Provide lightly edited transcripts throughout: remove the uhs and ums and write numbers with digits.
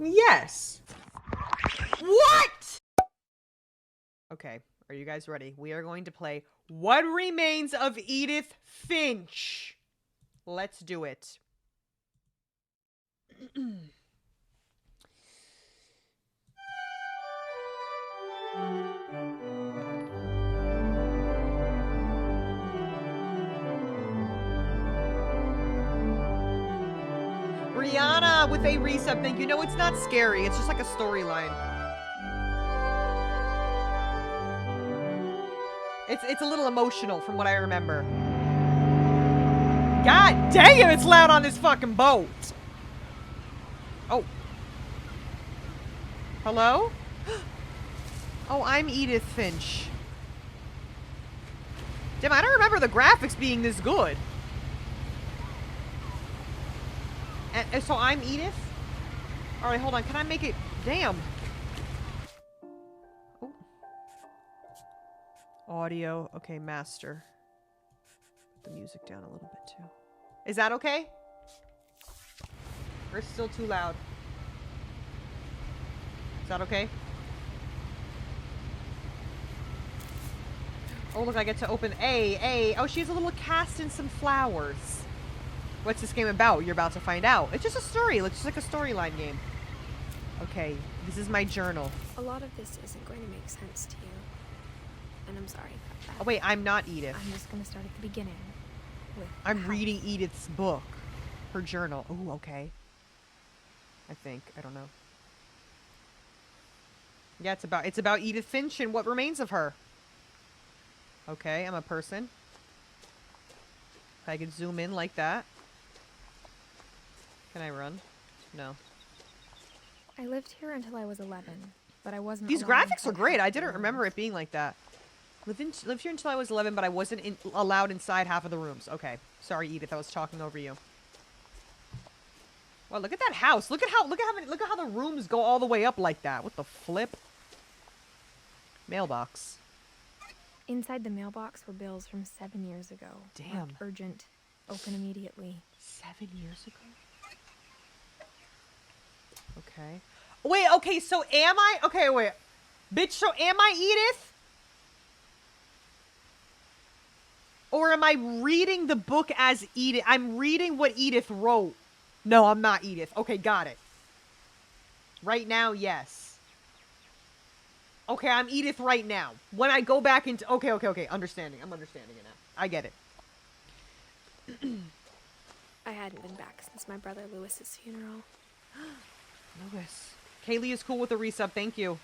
Yes. What? Okay, are you guys ready? We are going to play What Remains of Edith Finch. Let's do it. Brianna with a resub, thank you. No, it's not scary. It's just like a storyline. It's a little emotional from what I remember. God damn, it's loud on this fucking boat. Oh. Hello? Oh, I'm Edith Finch. Damn, I don't remember the graphics being this good. And so I'm Edith? Alright, hold on. Can I make it... Damn. Oh. Audio. Okay, master. Put the music down a little bit, too. Is that okay? Or is it still too loud? Is that okay? Oh, look, I get to open A. Oh, she has a little cast and some flowers. What's this game about? You're about to find out. It's just a story. It's just like a storyline game. Okay, this is my journal. A lot of this isn't going to make sense to you. And I'm sorry about that. Oh, wait, I'm not Edith. I'm just going to start at the beginning. I'm reading Edith's book. Her journal. Ooh, okay. I think. I don't know. Yeah, it's about Edith Finch and what remains of her. Okay, I'm a person. I could zoom in like that. Can I run? No. I lived here until I was 11, but I wasn't. These graphics are great. I didn't remember it being like that. Lived here until I was 11, but I wasn't allowed inside half of the rooms. Okay. Sorry, Edith. I was talking over you. Wow, look at that house. Look at how the rooms go all the way up like that. What the flip? Mailbox. Inside the mailbox were bills from 7 years ago. Damn. Marked urgent. Open immediately. 7 years ago? Okay. Wait, okay, so am I... Okay, wait. Bitch, so am I Edith? Or am I reading the book as Edith? I'm reading what Edith wrote. No, I'm not Edith. Okay, got it. Right now, yes. Okay, I'm Edith right now. When I go back into... Okay. Understanding. I'm understanding it now. I get it. I hadn't been back since my brother Lewis's funeral. Lewis. Kaylee is cool with the resub. Thank you.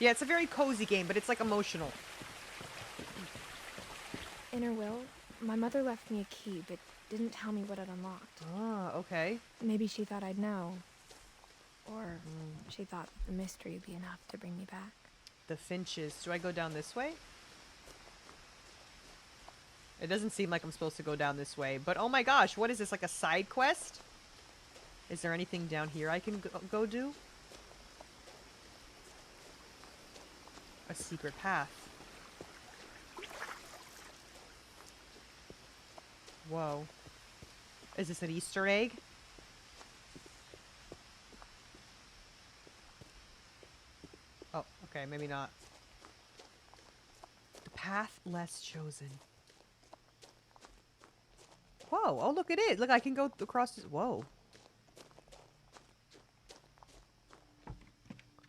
Yeah, it's a very cozy game, but it's like emotional. In her will, my mother left me a key, but didn't tell me what it unlocked. Ah, okay. Maybe she thought I'd know. Or she thought the mystery would be enough to bring me back. The Finches. Do I go down this way? It doesn't seem like I'm supposed to go down this way. But oh my gosh, what is this? Like a side quest? Is there anything down here I can go do? A secret path. Whoa. Is this an Easter egg? Oh, okay, maybe not. The path less chosen. Whoa, oh look at it. Look, I can go across this. Whoa.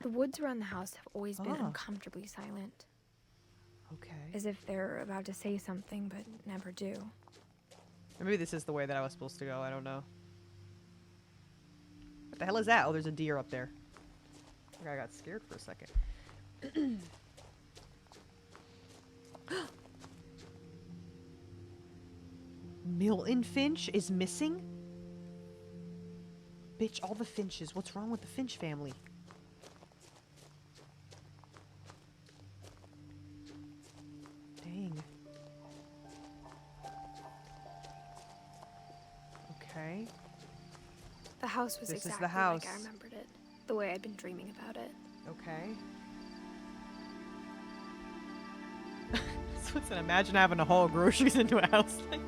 The woods around the house have always been uncomfortably silent. Okay. As if they're about to say something, but never do. Maybe this is the way that I was supposed to go. I don't know. What the hell is that? Oh, there's a deer up there. I got scared for a second. Milton Finch is missing? Bitch, all the Finches. What's wrong with the Finch family? Dang. Okay. The house was This is exactly the house. like I remembered it. The way I'd been dreaming about it. Okay. So imagine having to haul groceries into a house like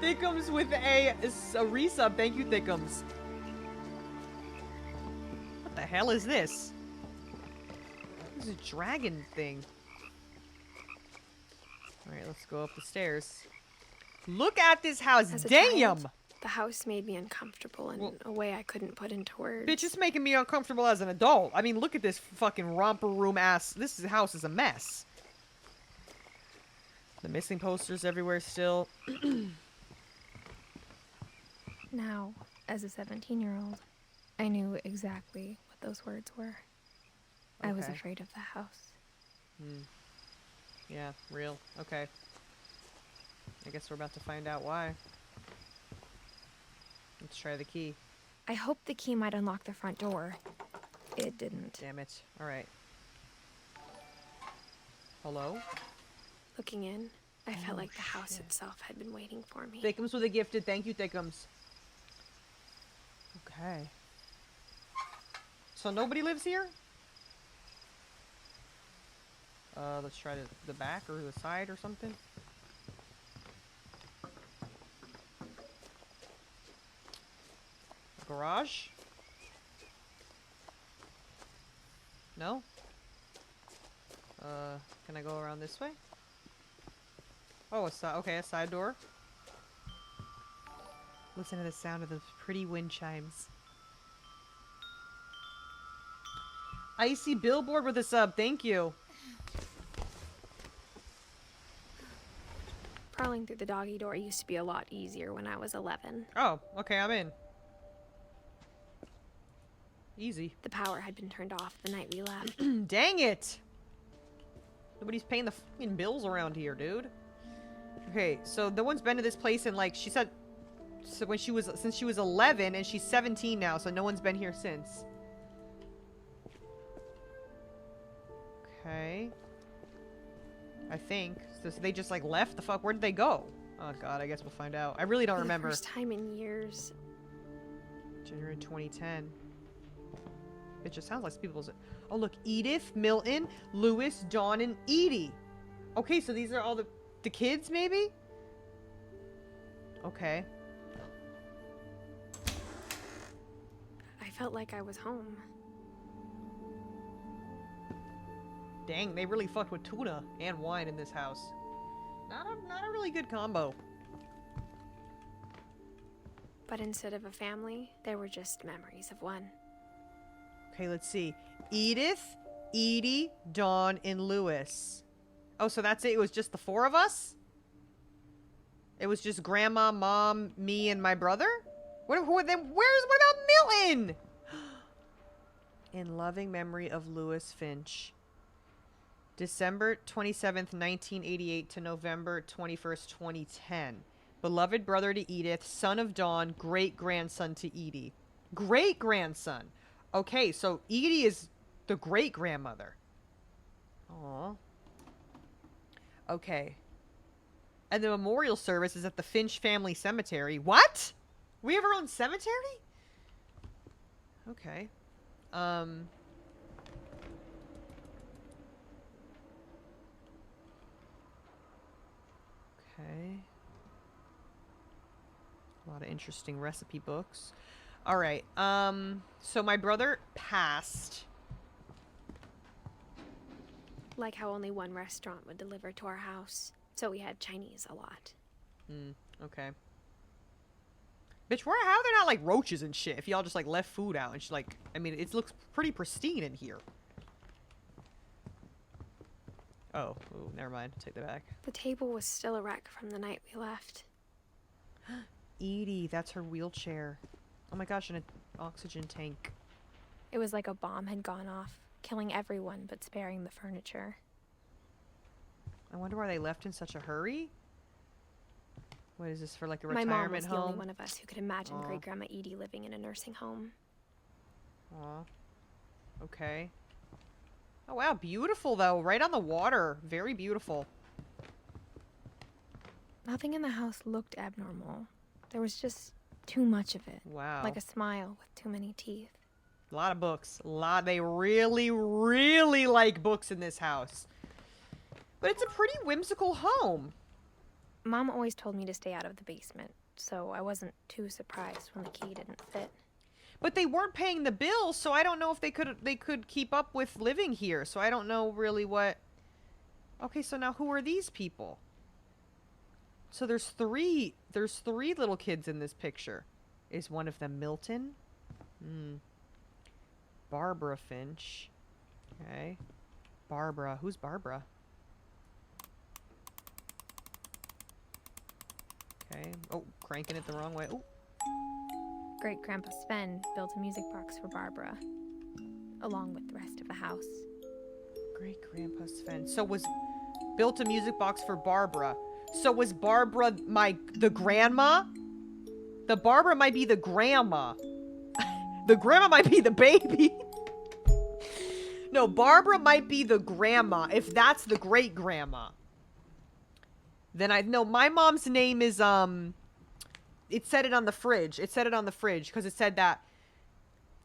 Thickums with a resub. Thank you, Thickums. What the hell is this? This is a dragon thing. Alright, let's go up the stairs. Look at this house. As a Damn! child, the house made me uncomfortable in a way I couldn't put into words. Bitch, it's making me uncomfortable as an adult. I mean, look at this fucking romper room ass. This house is a mess. The missing posters everywhere still. Now, as a 17-year-old, I knew exactly what those words were. I was Okay. afraid of the house. Yeah, real. Okay. I guess we're about to find out why. Let's try the key. I hoped the key might unlock the front door. It didn't. Damn it. Alright. Hello? Looking in, I Oh, felt like the house shit. itself had been waiting for me. Thickums with a gifted. Thank you, Thickums. Okay. So nobody lives here? Let's try the back or the side or something. Garage? No? Can I go around this way? Oh, a side door. Listen to the sound of those pretty wind chimes. Icy billboard with a sub, thank you. Crawling through the doggy door used to be a lot easier when I was 11. Oh, okay, I'm in. Easy. The power had been turned off the night we left. Dang it! Nobody's paying the fucking bills around here, dude. Okay, so no one's been to this place in, like, she said, so since she was 11, and she's 17 now, so no one's been here since. Okay. I think. So they just, like, left? The fuck? Where did they go? Oh, God, I guess we'll find out. I really don't For the remember. first time in years. January 2010. It just sounds like people's... Oh, look. Edith, Milton, Lewis, Dawn, and Edie. Okay, so these are all the kids, maybe? Okay. I felt like I was home. Dang, they really fucked with tuna and wine in this house. Not a really good combo. But instead of a family, there were just memories of one. Okay, let's see. Edith, Edie, Dawn, and Lewis. Oh, so that's it? It was just the four of us? It was just Grandma, Mom, me, and my brother? What about Milton? In loving memory of Lewis Finch. December 27th, 1988 to November 21st, 2010. Beloved brother to Edith, son of Dawn, great-grandson to Edie. Great-grandson. Okay, so Edie is the great-grandmother. Aww. Okay. And the memorial service is at the Finch Family Cemetery. What? We have our own cemetery? Okay. Okay. A lot of interesting recipe books. All right. So my brother passed. Like how only one restaurant would deliver to our house. So we had Chinese a lot. Okay. Bitch, how are there not, like, roaches and shit if y'all just, like, left food out and she's like, I mean, it looks pretty pristine in here. Oh, ooh, never mind. Take that back. The table was still a wreck from the night we left. Edie, that's her wheelchair. Oh my gosh, and an oxygen tank. It was like a bomb had gone off, killing everyone but sparing the furniture. I wonder why they left in such a hurry. What is this, for like a My retirement mom was home? the only one of us who could imagine Aw. Great Grandma Edie living in a nursing home. Aw. Okay. Oh wow, beautiful though. Right on the water. Very beautiful. Nothing in the house looked abnormal. There was just too much of it. Wow. Like a smile with too many teeth. A lot of books. They really, really like books in this house. But it's a pretty whimsical home. Mom always told me to stay out of the basement, so I wasn't too surprised when the key didn't fit. But they weren't paying the bills, so I don't know if they could keep up with living here. So I don't know really what. Okay, so now who are these people? So there's three little kids in this picture. Is one of them Milton? Barbara Finch. Okay. Barbara. Who's Barbara? Okay. Oh, cranking it the wrong way. Oh. Great-Grandpa Sven built a music box for Barbara, along with the rest of the house. Great-Grandpa Sven. So was built a music box for Barbara. So was Barbara the grandma? The Barbara might be the grandma. The grandma might be the baby. No, Barbara might be the grandma, if that's the great-grandma. Then I know my mom's name is, it said it on the fridge. It said it on the fridge, because it said that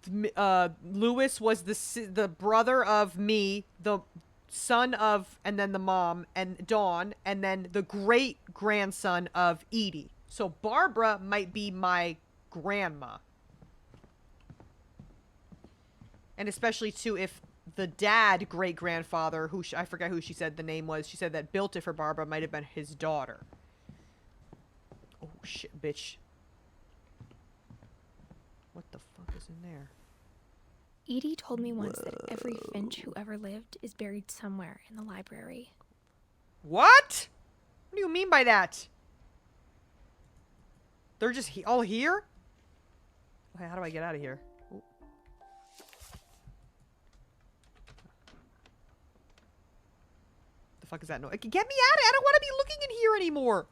Louis was the brother of me, the son of, and then the mom, and Dawn, and then the great-grandson of Edie. So Barbara might be my grandma. And especially, too, if the dad great-grandfather, who I forget who she said the name was, she said that built it for Barbara might have been his daughter. Oh, shit, bitch. What the fuck is in there? Edie told me once that every Finch who ever lived is buried somewhere in the library. What? What do you mean by that? They're just all here? Okay, how do I get out of here? Ooh. The fuck is that noise? Get me out of it! I don't want to be looking in here anymore!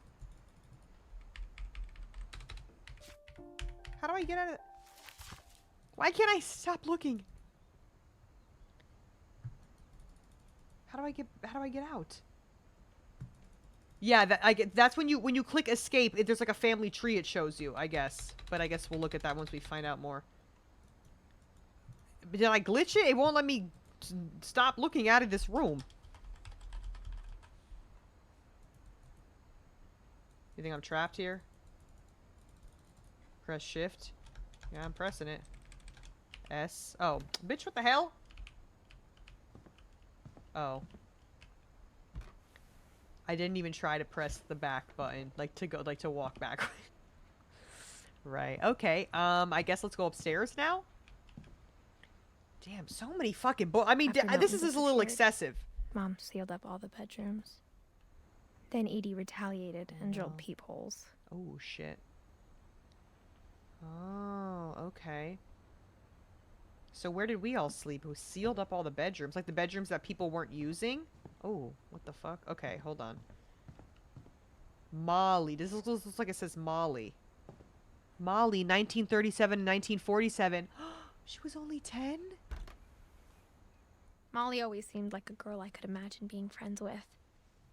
How do I get out of it? Why can't I stop looking? How do I get out? Yeah, that's when you click escape, there's like a family tree it shows you, I guess. But I guess we'll look at that once we find out more. But did I glitch it? It won't let me stop looking out of this room. You think I'm trapped here? Press shift. Yeah, I'm pressing it. S. Oh, bitch, what the hell? Oh. I didn't even try to press the back button, to walk back. Right. Okay. I guess let's go upstairs now. Damn, so many fucking books. I mean, this is a little excessive. Mom sealed up all the bedrooms. Then Edie retaliated and drilled peepholes. Oh, shit. Oh, okay. So where did we all sleep? Who sealed up all the bedrooms? Like the bedrooms that people weren't using? Oh, what the fuck? Okay, hold on. Molly. This looks like it says Molly. Molly, 1937 to 1947. She was only 10? Molly always seemed like a girl I could imagine being friends with,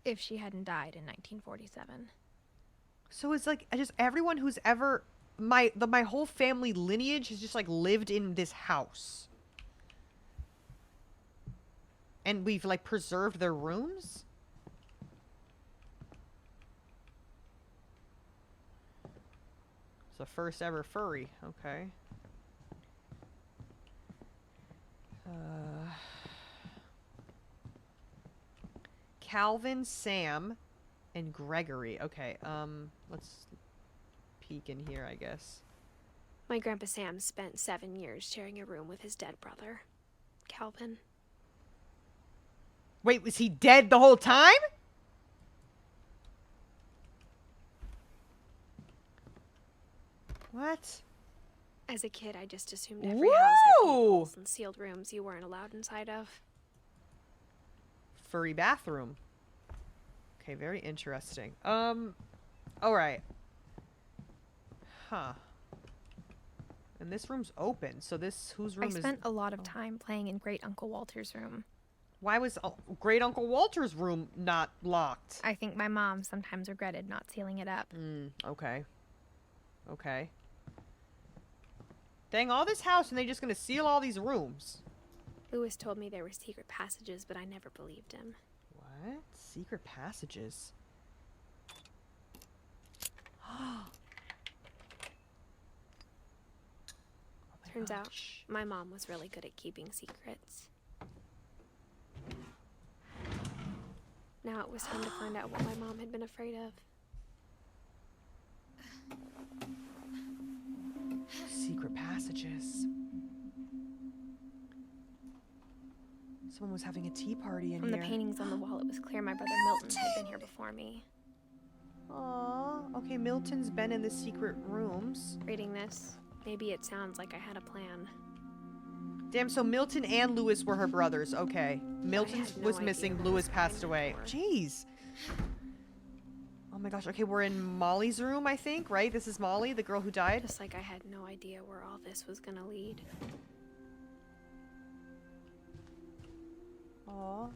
if she hadn't died in 1947. So it's like just everyone who's ever my whole family lineage has just like lived in this house. And we've like preserved their rooms? It's the first ever furry. Okay. Calvin, Sam, and Gregory. Okay, let's peek in here, I guess. My Grandpa Sam spent 7 years sharing a room with his dead brother, Calvin. Wait, was he dead the whole time? What? As a kid, I just assumed every house had Whoa! peepholes and sealed rooms you weren't allowed inside of. Furry bathroom. Okay, very interesting. Alright. Huh. And this room's open, so whose room is... I spent a lot of time playing in Great Uncle Walter's room. Why was Great Uncle Walter's room not locked? I think my mom sometimes regretted not sealing it up. Okay. Okay. Dang, all this house and they just gonna seal all these rooms. Louis told me there were secret passages, but I never believed him. What? Secret passages? Turns out, gosh. my mom was really good at keeping secrets. Now it was time to find out what my mom had been afraid of. Secret passages. Someone was having a tea party in From here. the paintings on the wall, it was clear my brother Milton had been here before me. Aww. Okay, Milton's been in the secret rooms. Reading this, maybe it sounds like I had a plan. Damn, so Milton and Lewis were her brothers. Okay. Milton no was idea missing, what Lewis was passed happening away. before. Jeez. Oh my gosh. Okay, we're in Molly's room, I think, right? This is Molly, the girl who died. Just like I had no idea where all this was gonna lead. Aw.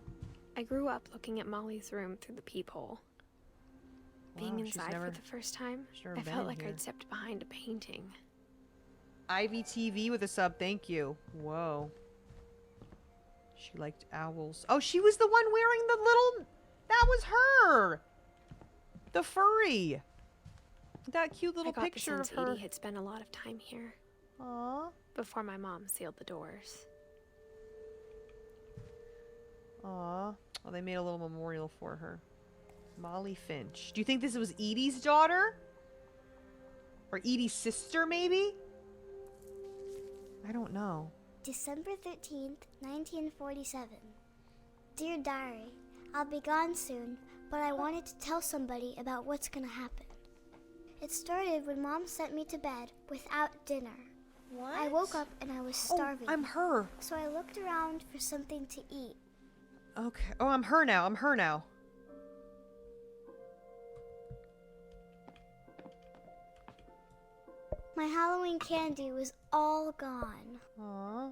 I grew up looking at Molly's room through the peephole. Being Wow, she's inside never- for the first time, she's never I been felt in like here. I'd stepped behind a painting. Ivy TV with a sub, thank you. Whoa. She liked owls. Oh, she was the one wearing the little... That was her! The furry. That cute little I got picture the of sense her. Edie had spent a lot of time here Aww. before my mom sealed the doors. Aw. Oh, they made a little memorial for her. Molly Finch. Do you think this was Edie's daughter? Or Edie's sister, maybe? I don't know. December 13th, 1947. Dear Diary, I'll be gone soon, but I wanted to tell somebody about what's gonna happen. It started when Mom sent me to bed without dinner. What? I woke up and I was starving. Oh, I'm her. So I looked around for something to eat. Okay. Oh, I'm her now. I'm her now. My Halloween candy was all gone. Aw.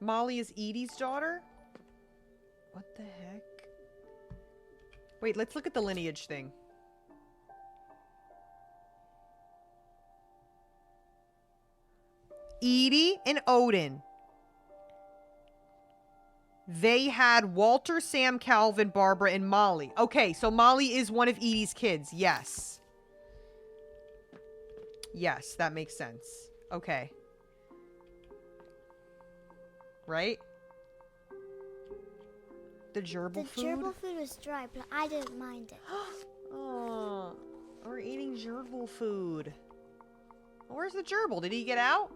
Molly is Edie's daughter? What the heck? Wait, let's look at the lineage thing. Edie and Odin. They had Walter, Sam, Calvin, Barbara, and Molly. Okay, so Molly is one of Edie's kids. Yes. Yes, that makes sense. Okay. Right? The gerbil The food? gerbil food was dry, but I didn't mind it. Oh, we're eating gerbil food. Where's the gerbil? Did he get out?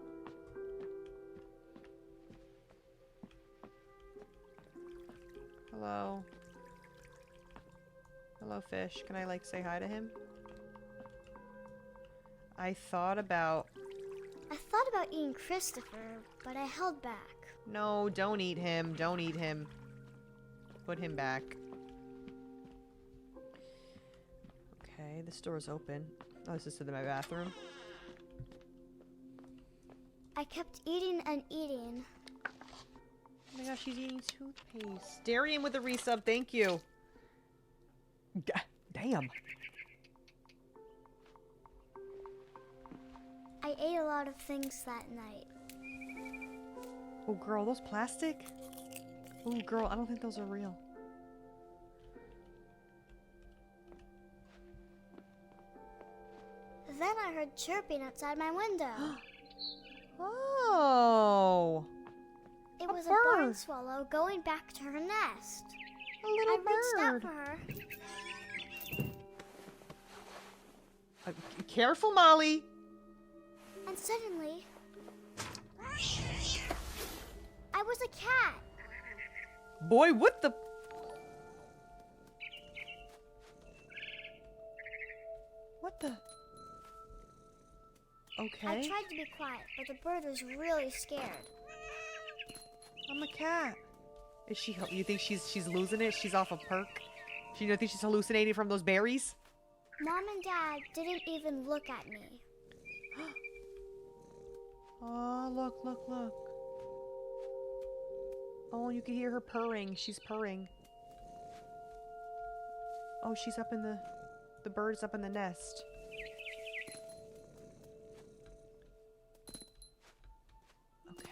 Hello. Hello, fish. Can I, like, say hi to him? I thought about... I thought about eating Christopher, but I held back. No, don't eat him. Don't eat him. Put him back. Okay, this door's open. Oh, this is to my bathroom. I kept eating and eating. Oh my gosh, she's eating toothpaste. Darian with a resub, thank you. Damn. I ate a lot of things that night. Oh, girl, those plastic? Oh, girl, I don't think those are real. Then I heard chirping outside my window. Oh, It a was a barn bird. swallow going back to her nest. a little I reached out bird. for her. Careful, Molly. And suddenly, I was a cat. Boy, what the... What the... Okay. I tried to be quiet, but the bird was really scared. I'm a cat. Is she... You think she's losing it? She's off a perk? You think she's hallucinating from those berries? Mom and Dad didn't even look at me. Oh, look, look, look. Oh, you can hear her purring. She's purring. Oh, she's up in the bird's up in the nest. Okay.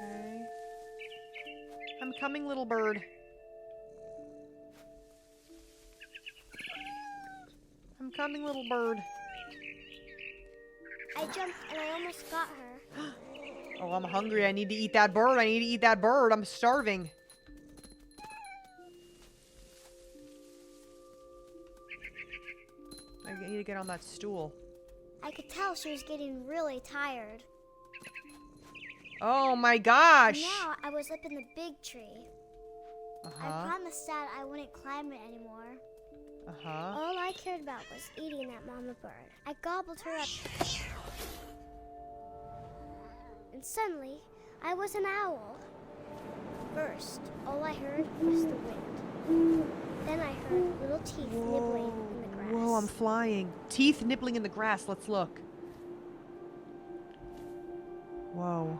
Okay. I'm coming, little bird. I'm coming, little bird. I jumped and I almost got her. Oh, I'm hungry. I need to eat that bird. I need to eat that bird. I'm starving. I need to get on that stool. I could tell she was getting really tired. Oh my gosh. Now I was up in the big tree. I promised Dad I wouldn't climb it anymore. All I cared about was eating that mama bird. I gobbled her up. And suddenly, I was an owl. First, all I heard was the wind. Then I heard little teeth nibbling in the grass. Whoa, I'm flying. Teeth nibbling in the grass. Let's look. Whoa.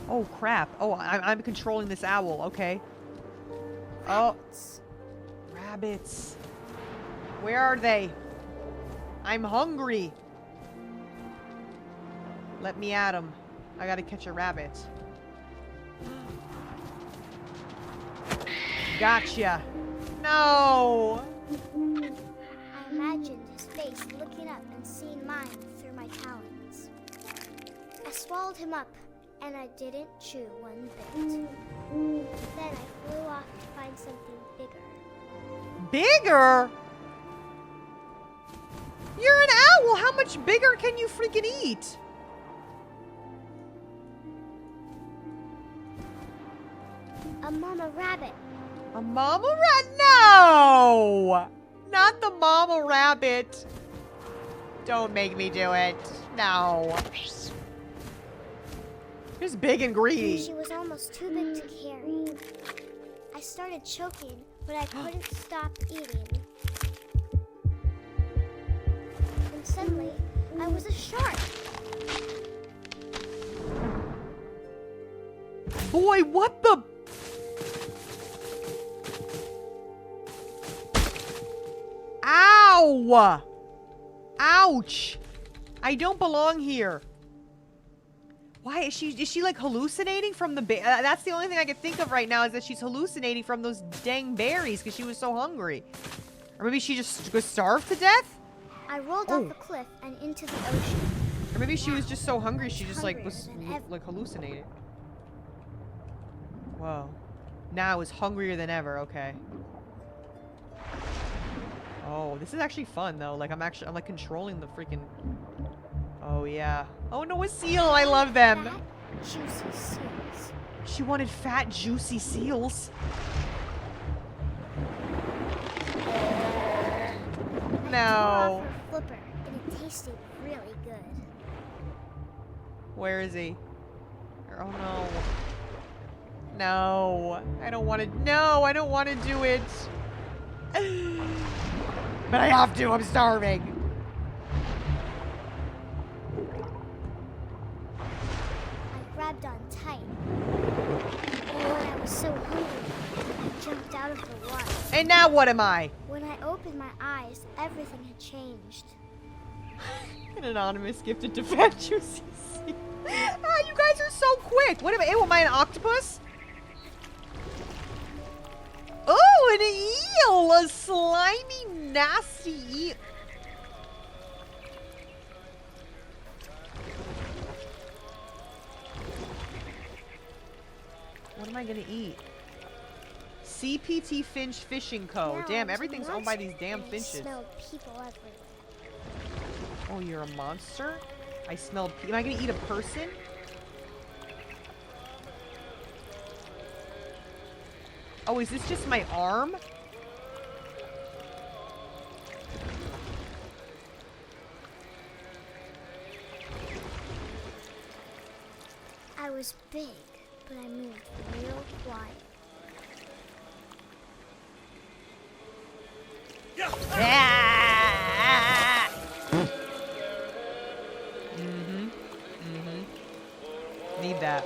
Oh, crap. Oh, I'm controlling this owl. Okay. Rabbits. Oh. Rabbits. Where are they? I'm hungry. Let me at them. I gotta catch a rabbit. Gotcha. No. I imagined his face looking up and seeing mine through my talons. I swallowed him up, and I didn't chew one bit. Then I flew off to find something bigger. Bigger? You're an owl. How much bigger can you freaking eat? A mama rabbit. A mama rat? No! Not the mama rabbit. Don't make me do it. No. She's big and greedy. She was almost too big to carry. I started choking, but I couldn't stop eating. And suddenly, I was a shark. Boy, what the... Ow! Ouch! I don't belong here. Why is she like hallucinating from the that's the only thing I can think of right now is that she's hallucinating from those dang berries because she was so hungry. Or maybe she just was starved to death? I rolled off the cliff and into the ocean. Or maybe she was just so hungry she just like hungrier was than ever. like hallucinating. Whoa. Now I was hungrier than ever, okay. Oh, this is actually fun though. Like I'm like controlling the freaking... Oh yeah. Oh no, a seal! I love them! Fat, juicy seals. She wanted fat, juicy seals. I No. tore off her flipper, and it tasted really good. Where is he? Oh no. No. I don't want to. No, I don't want to do it. But I have to. I'm starving. I grabbed on tight. And when I was so hungry, I jumped out of the water. And now what am I? When I opened my eyes, everything had changed. An anonymous gifted to fat juicy seal. Ah, you guys are so quick. What am I? Am I an octopus? Oh, an eel! A slimy, nasty eel. What am I gonna eat? CPT Finch Fishing Co. Now I Damn, was a everything's owned by these monster, damn and I finches. smelled people everywhere. Oh, you're a monster? I smelled. Am I gonna eat a person? Oh, is this just my arm? I was big, but I moved real quiet. Ah! Need that.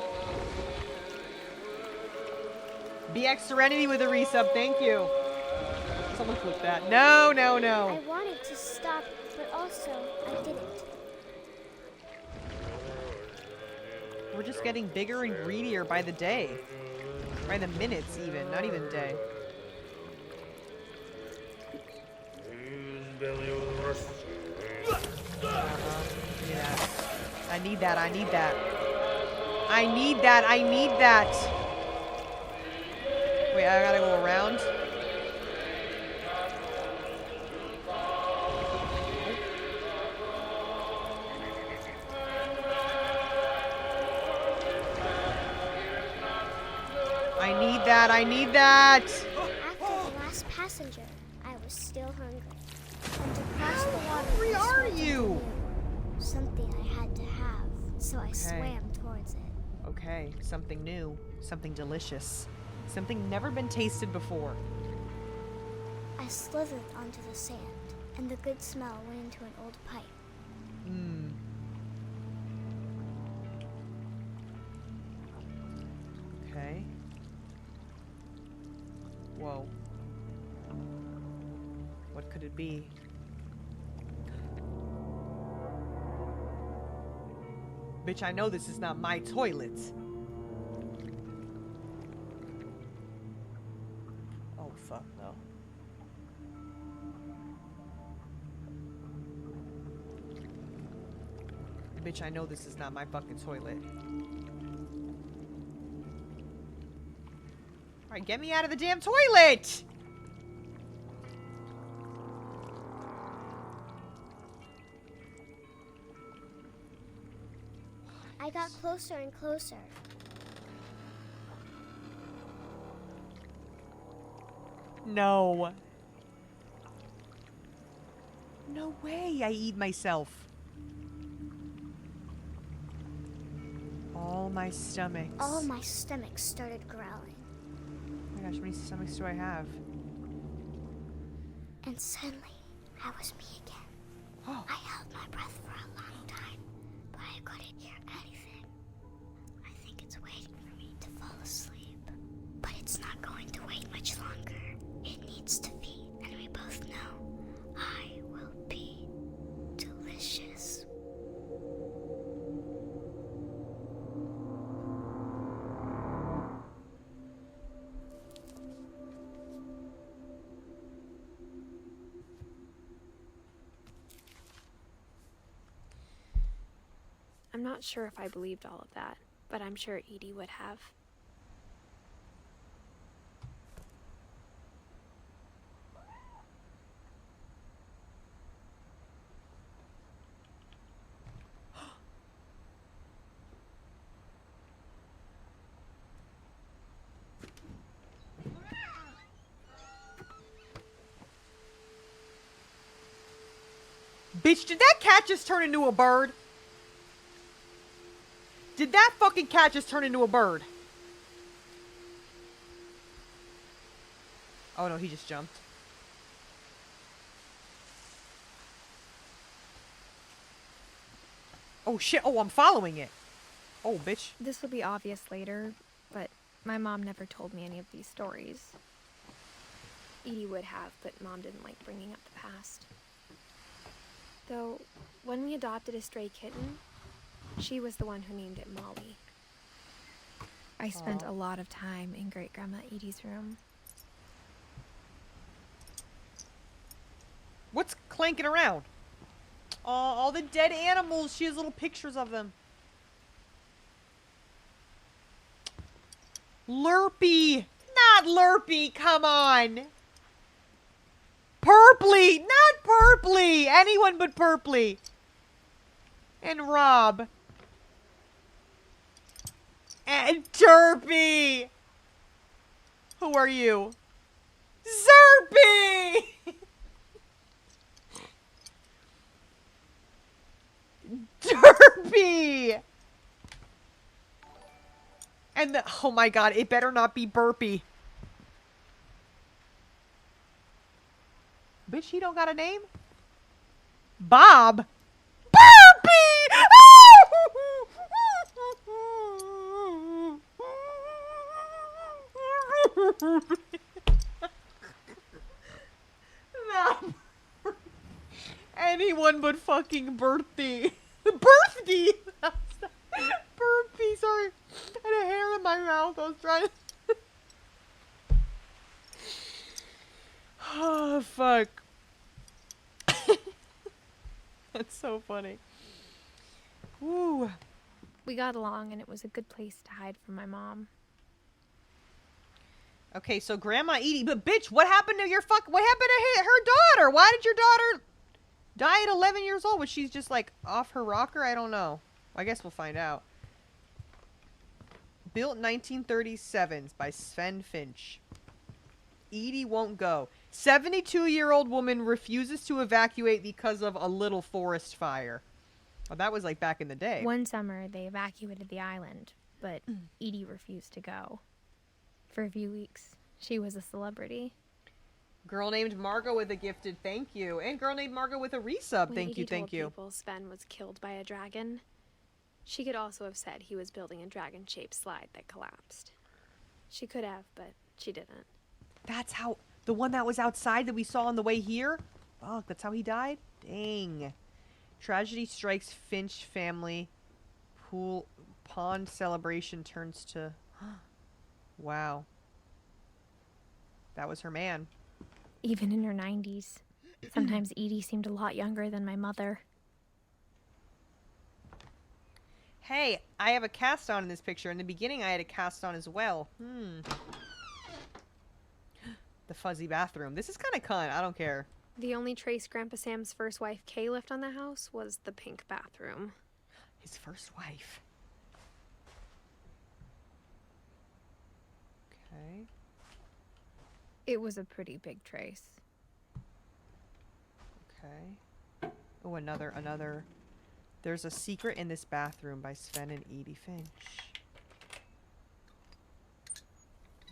BX Serenity with a resub, thank you. Someone click that. No, no, I no. wanted to stop, but also I didn't. We're just getting bigger and greedier by the day. By the minutes even, not even day. need that. I need that. I need that. I need that. Wait, I gotta go around. I need that. I need that. After the last passenger, I was still hungry. And to cross the water, hungry are you? Something I had to have, so I swam towards it. Okay, something new, something delicious, something never been tasted before. I slithered onto the sand, and the good smell went into an old pipe. Okay. Whoa. What could it be? Bitch, I know this is not my toilet. Oh, fuck, no. Bitch, I know this is not my fucking toilet. Alright, get me out of the damn toilet! I got closer and closer. No. No way I eat myself. All my stomachs. All my stomach started growling. Oh my gosh, how many stomachs do I have? And suddenly, I was me again. Oh. I held my breath for a long time, but I couldn't hear anything. I think it's waiting for me to fall asleep. But it's not going to wait much longer. It needs to feed, and we both know I will be delicious. I'm not sure if I believed all of that, but I'm sure Edie would have. Bitch, did that cat just turn into a bird? Did that fucking cat just turn into a bird? Oh no, he just jumped. Oh shit, oh, I'm following it. Oh, bitch. This will be obvious later, but my mom never told me any of these stories. Edie would have, but Mom didn't like bringing up the past. Though, when we adopted a stray kitten, she was the one who named it Molly. I spent a lot of time in Great-Grandma Edie's room. What's clanking around? Oh, all the dead animals. She has little pictures of them. Lurpy. Not Lurpy, come on. Purpley. Not Purpley. Anyone but Purpley. And Rob. And Derpy. Who are you? Zerpy. Derpy. And the, oh my god, it better not be Burpy. Bitch, he don't got a name? Bob? Burpy! No. Anyone but fucking Birthday. Birthday! Burpy, sorry. I had a hair in my mouth. I was trying to... Oh, fuck. That's so funny. Woo. We got along, and it was a good place to hide from my mom. Okay, so Grandma Edie, but bitch, what happened to what happened to her daughter? Why did your daughter die at 11 years old? Was she just like off her rocker? I don't know. I guess we'll find out. Built 1937 by Sven Finch. Edie won't go. 72-year-old woman refuses to evacuate because of a little forest fire. Well, that was like back in the day. One summer, they evacuated the island, but Edie refused to go. For a few weeks, she was a celebrity. Girl named Margot with a gifted thank you. And girl named Margot with a resub. When Thank you, Edie thank told you. people Sven was killed by a dragon, she could also have said he was building a dragon-shaped slide that collapsed. She could have, but she didn't. That's how... The one that was outside that we saw on the way here? Fuck, that's how he died? Dang. Tragedy strikes Finch family. Pond celebration turns to... Wow. That was her man. Even in her 90s. Sometimes Edie seemed a lot younger than my mother. Hey, I have a cast on in this picture. In the beginning, I had a cast on as well. The fuzzy bathroom. This is kind of cunt. I don't care. The only trace Grandpa Sam's first wife, Kay, left on the house was the pink bathroom. His first wife. Okay. It was a pretty big trace. Okay. Oh, another. There's a secret in this bathroom by Sven and Edith Finch.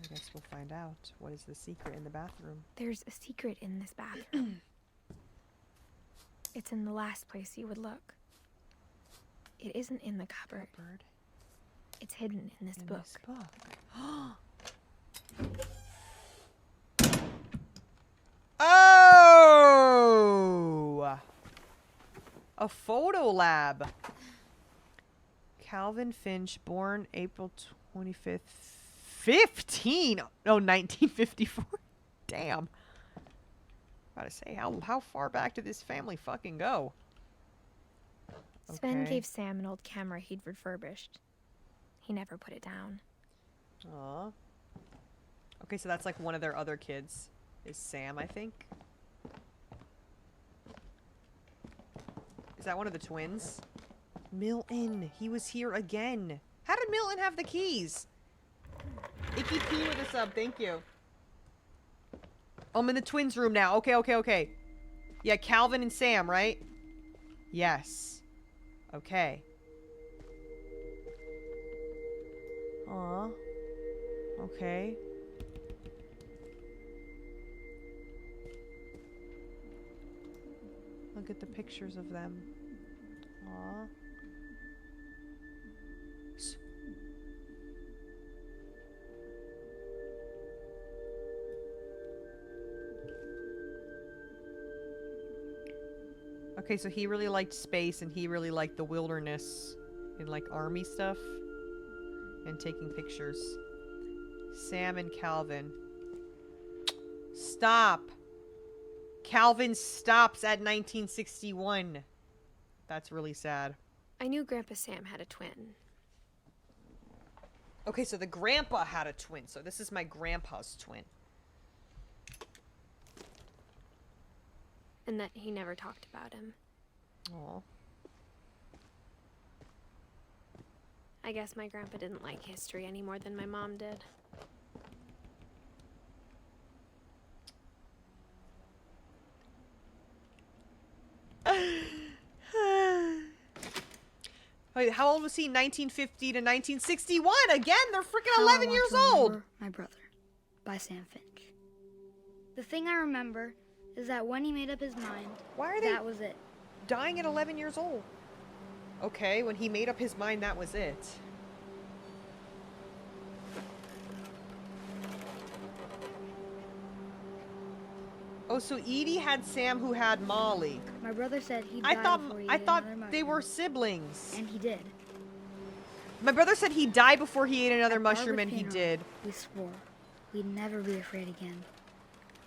I guess we'll find out. What is the secret in the bathroom? There's a secret in this bathroom. It's in the last place you would look. It isn't in the cupboard. It's hidden in this book. Oh! A photo lab. Calvin Finch, born April 25th, 1954. Damn. Gotta say, how far back did this family fucking go? Sven Okay. gave Sam an old camera he'd refurbished. He never put it down. Aw. Okay, so that's like one of their other kids. Is Sam, I think. Is that one of the twins? Milton, he was here again. How did Milton have the keys? Icky P with a sub, thank you. I'm in the twins room now. Okay. Yeah, Calvin and Sam, right? Yes. Okay. Aw. Okay. Look at the pictures of them. Aw. Okay, so he really liked space and he really liked the wilderness and like army stuff and taking pictures. Sam and Calvin. Stop! Calvin stops at 1961. That's really sad. I knew Grandpa Sam had a twin. Okay, so the grandpa had a twin. So this is my grandpa's twin. And that he never talked about him. Aw. I guess my grandpa didn't like history any more than my mom did. Wait, how old was he? 1950 to 1961? Again, they're freaking 11 years old. My Brother by Sam Finch. The thing I remember is that when he made up his mind, Why are they that was it. dying at 11 years old? Okay, when he made up his mind, that was it. Oh, so Edie had Sam who had Molly. My brother said he I died thought before he I ate thought another they were mushroom. siblings. And he did. My brother said he died before he ate another At mushroom, Barbara's and he funeral, did. We swore we'd never be afraid again.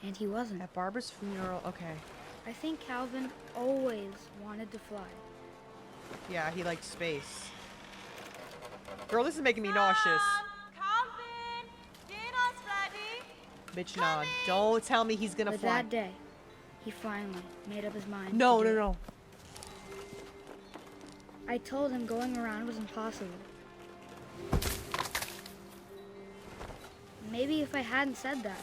And he wasn't. At Barbara's funeral, okay. I think Calvin always wanted to fly. Yeah, he likes space. Girl, this is making me nauseous. Calvin, dinner's ready. Bitch, nah. Don't tell me he's gonna But fly. that day, he finally made up his mind. No, to do no, it. no. I told him going around was impossible. Maybe if I hadn't said that.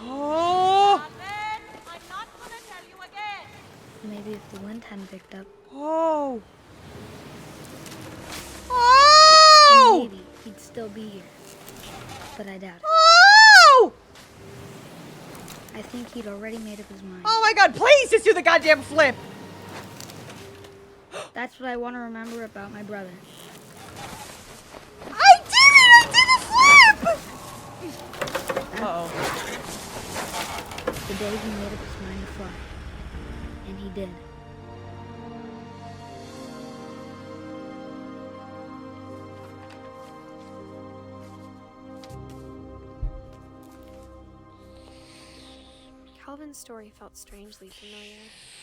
Oh! Calvin, I'm not gonna tell you again. Maybe if the wind hadn't picked up. Oh! Then Oh! maybe he'd still be here. But I doubt it. Oh! I think he'd already made up his mind. Oh my god, please just do the goddamn flip! That's what I want to remember about my brother. I did it! I did a flip! Uh-oh. The day he made up his mind to fly. And he did. Calvin's story felt strangely familiar.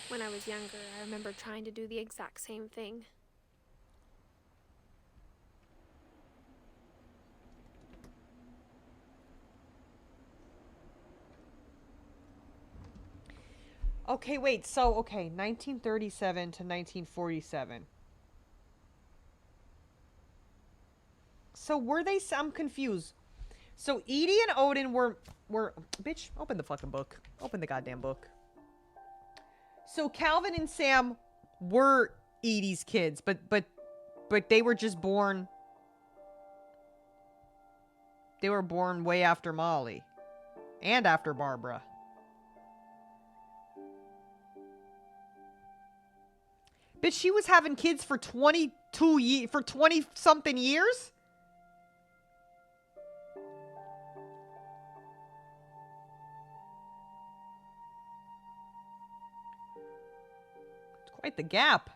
When I was younger, I remember trying to do the exact same thing. Okay, wait, so, okay, 1937 to 1947. So were they, I'm confused. So Edie and Odin were, bitch, open the fucking book. Open the goddamn book. So Calvin and Sam were Edie's kids, but they were just born. They were born way after Molly. And after Barbara. Bitch, she was having kids for 20-something years? It's quite the gap.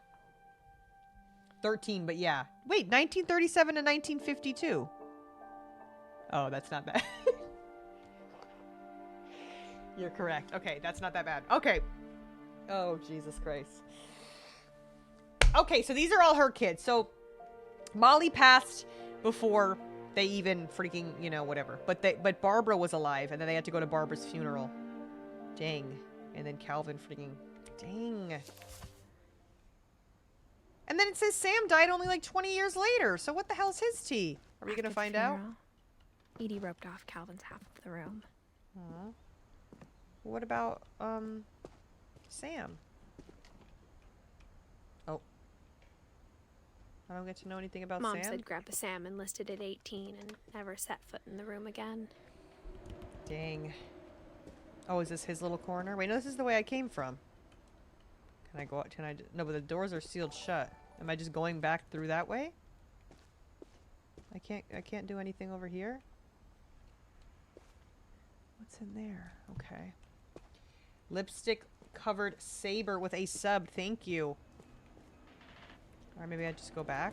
13, but yeah. Wait, 1937 to 1952. Oh, that's not bad. You're correct. Okay, that's not that bad. Okay. Oh, Jesus Christ. Okay, so these are all her kids. So Molly passed before they even freaking, you know, whatever. But Barbara was alive, and then they had to go to Barbara's funeral. Dang. And then Calvin freaking, dang. And then it says Sam died only like 20 years later. So what the hell's his tea? Are we After gonna the find out? funeral, Edie roped off Calvin's half of the room. Aw. What about Sam? Oh. I don't get to know anything about Mom Sam. said Grandpa Sam enlisted at 18 and never set foot in the room again. Dang. Oh, is this his little corner? Wait, no, this is the way I came from. Can I go out? Can I? No, but the doors are sealed shut. Am I just going back through that way? I can't do anything over here. What's in there? Okay. Lipstick covered saber with a sub. Thank you. Or maybe I just go back.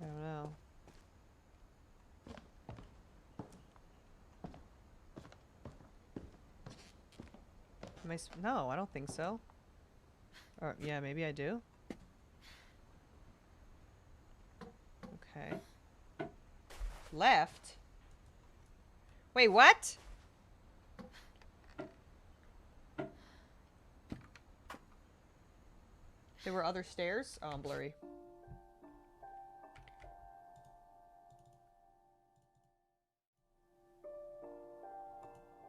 I don't know. Am I no, I don't think so. Or yeah, maybe I do. Okay. Left? Wait, what? There were other stairs? Oh, I'm blurry.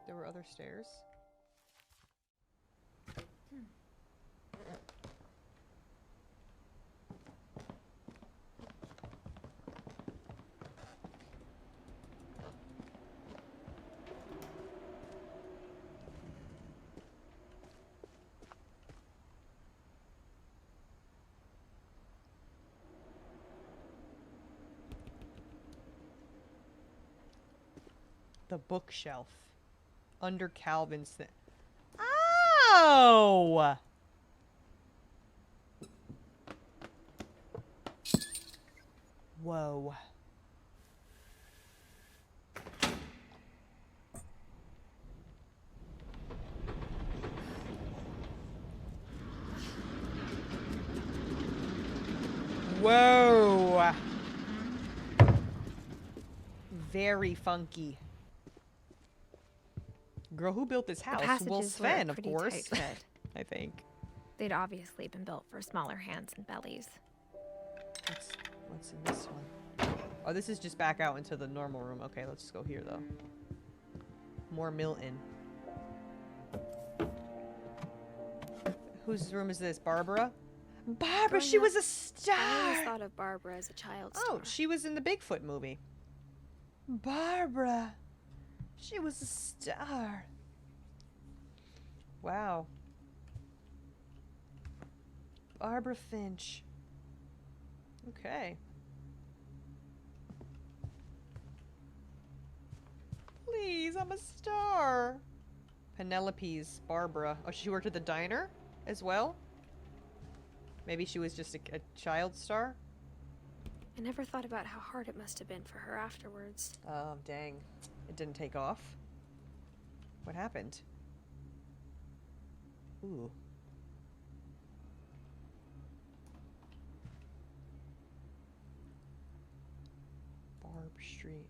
There were other stairs? The bookshelf. Under Calvin's thing. Oh! Whoa. Whoa. Very funky. Girl, who built this The house? Well, passages were Sven, of pretty course. tight-fit. I think. They'd obviously been built for smaller hands and bellies. What's in this one? Oh, this is just back out into the normal room. Okay, let's just go here, though. More Milton. Whose room is this? Barbara? Barbara, Growing she up, was a I always star! thought of Barbara as a child Oh, star. she was in the Bigfoot movie. Barbara. She was a star. Wow. Barbara Finch. Okay. Please, I'm a star. Penelope's Barbara. Oh, she worked at the diner as well? Maybe she was just a child star? I never thought about how hard it must have been for her afterwards. Oh, dang. It didn't take off. What happened? Ooh. Barb Street.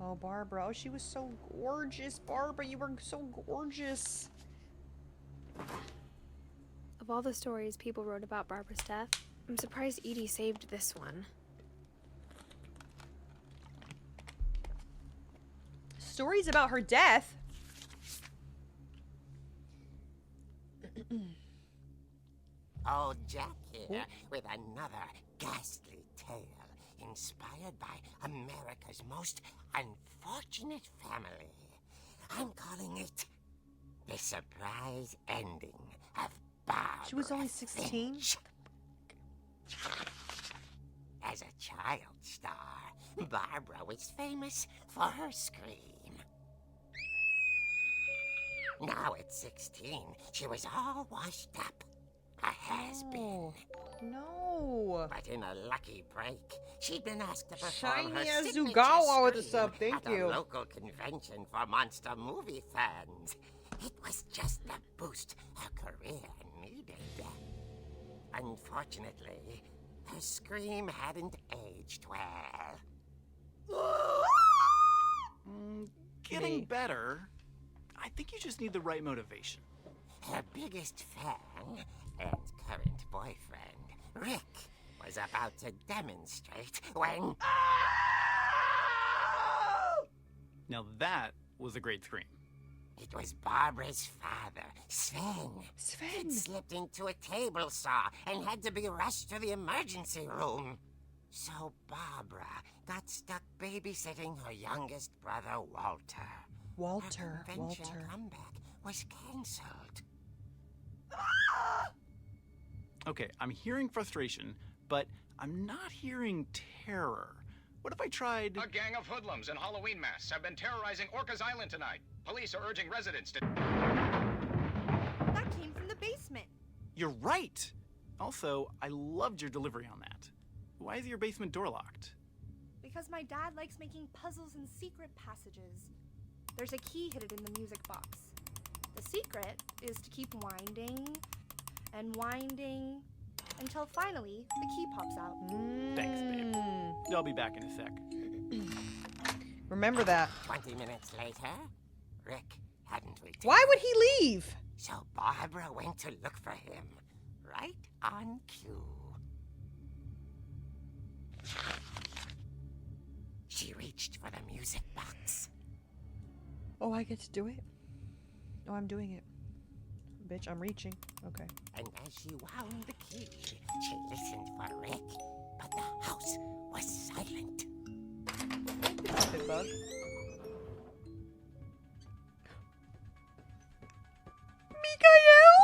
Oh, Barbara. Oh, she was so gorgeous. Barbara, you were so gorgeous. Of all the stories people wrote about Barbara's death, I'm surprised Edie saved this one. Stories about her death? Old Jack here with another ghastly tale inspired by America's most unfortunate family. I'm calling it The Surprise Ending of Barbara She was only 16? Finch. As a child star, Barbara was famous for her scream. Now at 16, she was all washed up. A has-been. No. But in a lucky break, she'd been asked to perform her Shiny as signature Zugawa with the scream sub, thank at you. a local convention for monster movie fans. It was just the boost her career needed. Unfortunately, her scream hadn't aged well. Getting Me. better. I think you just need the right motivation. Her biggest fan and current boyfriend, Rick, was about to demonstrate when... Now that was a great scream. It was Barbara's father, Sven. Sven. He'd slipped into a table saw and had to be rushed to the emergency room. So Barbara got stuck babysitting her youngest brother, Walter. Walter. Her convention Walter. comeback was cancelled. Okay, I'm hearing frustration, but I'm not hearing terror. What if I tried... A gang of hoodlums in Halloween masks have been terrorizing Orcas Island tonight. Police are urging residents to... That came from the basement. You're right! Also, I loved your delivery on that. Why is your basement door locked? Because my dad likes making puzzles and secret passages. There's a key hidden in the music box. The secret is to keep winding and winding until finally the key pops out. Thanks, babe. I'll be back in a sec. Remember that. 20 minutes later, Rick hadn't returned. Why would he leave? So Barbara went to look for him, right on cue. She reached for the music box. Oh, I get to do it? Oh, I'm doing it. Bitch, I'm reaching. Okay. And as she wound the key, she listened for Rick, but the house was silent. Stupid bug. Mikael?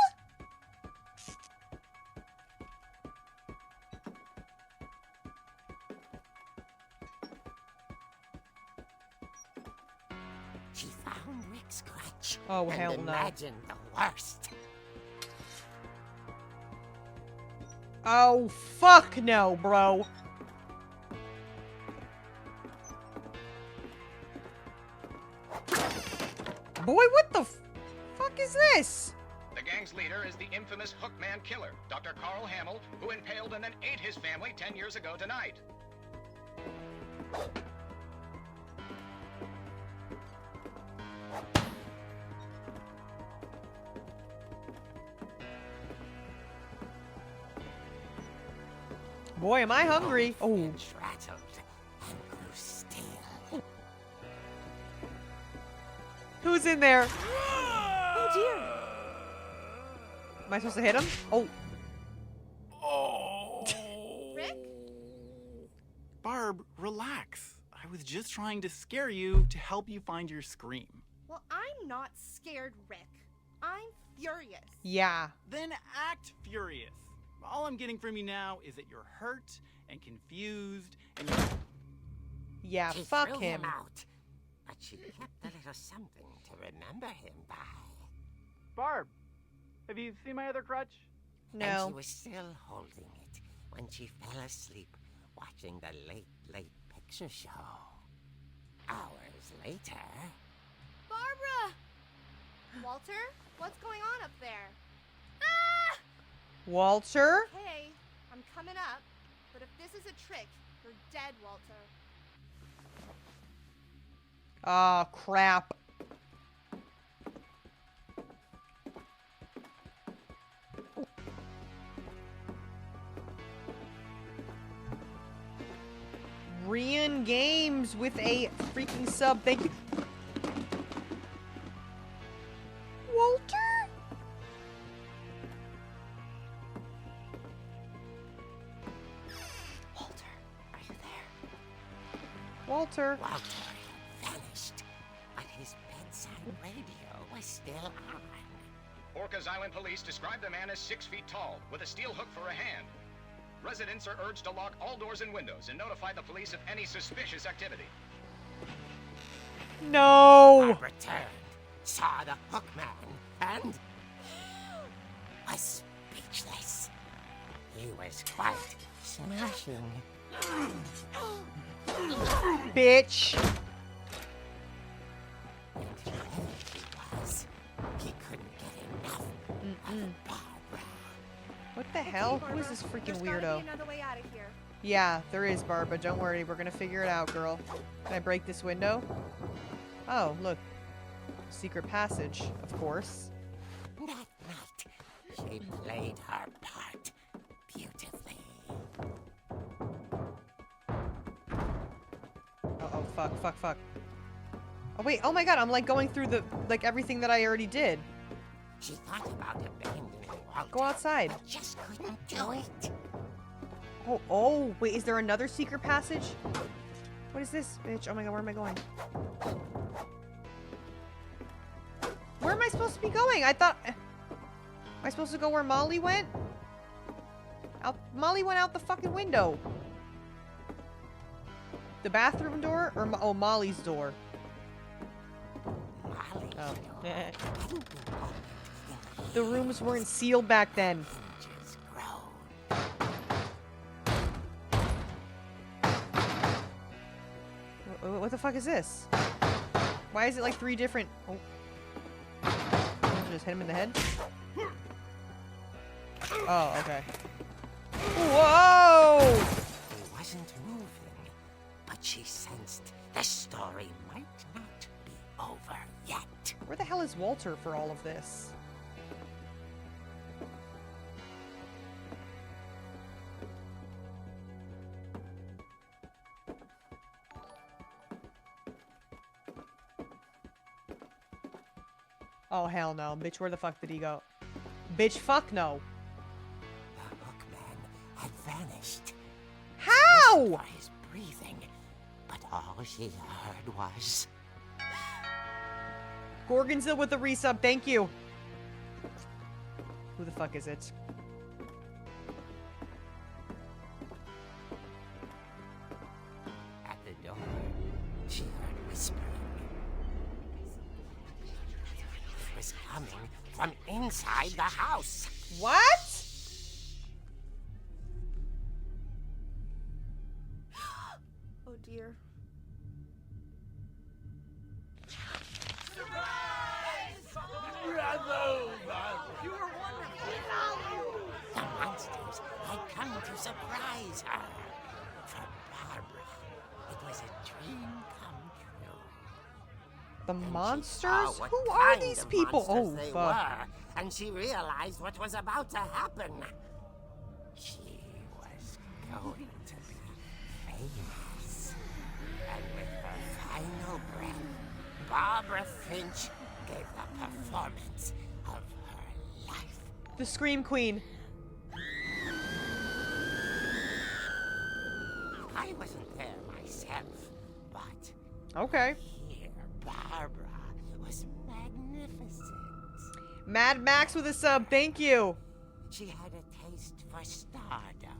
She found Rick's crutch Oh, and hell no. imagined the worst. Oh, fuck no, bro. Boy, what the fuck is this? The gang gang's leader is the infamous hookman killer, Dr. Carl Hamill, who impaled and then ate his family 10 years ago tonight. Boy, am I hungry. Oh. Finch rattled and grew still. Who's in there? Oh dear. Am I supposed to hit him? Oh. Rick? Barb, relax. I was just trying to scare you to help you find your scream. Well, I'm not scared, Rick. I'm furious. Yeah. Then act furious. All I'm getting from you now is that you're hurt and confused and you're... Yeah, She fuck threw him. out, but she kept a little something to remember him by. Barb, have you seen my other crutch? And No. she was still holding it when she fell asleep watching the late picture show. Hours later... Barbara! Walter, what's going on up there? Ah! Walter? Hey, I'm coming up, but if this is a trick, you're dead, Walter. Oh, crap. Rian Games with a freaking sub. Thank you. Walter? Walter, are you there? Walter. Walter had vanished, but his bedside radio was still on. Orcas Island police describe the man as 6 feet tall, with a steel hook for a hand. Residents are urged to lock all doors and windows and notify the police of any suspicious activity. No. Bob returned, saw the hookman, and was speechless. He was quite smashing. Bitch. And there he was. He couldn't get enough of Barbara. What the hell? Who is this freaking There's weirdo? gotta be another way out of here. Yeah, there is, Barbara. Don't worry. We're gonna figure it out, girl. Can I break this window? Oh, look. Secret passage, of course. That night, she played her part beautifully. Oh, fuck. Oh, wait. Oh my god, I'm like going through the, like everything that I already did. She thought about abandoning Walter. Go outside. But just couldn't do it. Oh, wait, is there another secret passage? What is this, bitch? Oh my god, where am I going? Where am I supposed to be going? I thought... Am I supposed to go where Molly went? Molly went out the fucking window. The bathroom door? Or, oh, Molly's door. Molly, Oh. hadn't been opened in The rooms weren't sealed back then. hinges grown. What the fuck is this? Why is it like 3 different... Oh. Just hit him in the head? Oh, okay. Whoa! He wasn't moving, but she sensed the story might not be over yet. Where the hell is Walter for all of this? Oh, hell no. Bitch, where the fuck did he go? Bitch, fuck no. The hookman had vanished. How? Listened for his breathing, but all she heard was... Gorgonzilla with the resub, thank you. Who the fuck is it? At the door, she heard whispering. It was coming from inside the house. What? Oh dear. You were monsters had come to surprise her. For Barbara, it was a dream come true. The And she monsters? saw what Who are kind these of people? monsters Oh, they fuck. were, and she realized what was about to happen. She was going to be famous. And with her final breath, Barbara Finch gave the performance of her life. The Scream Queen. I wasn't there myself, but Okay. here Barbara was magnificent. Mad Max with a sub. Thank you. She had a taste for stardom.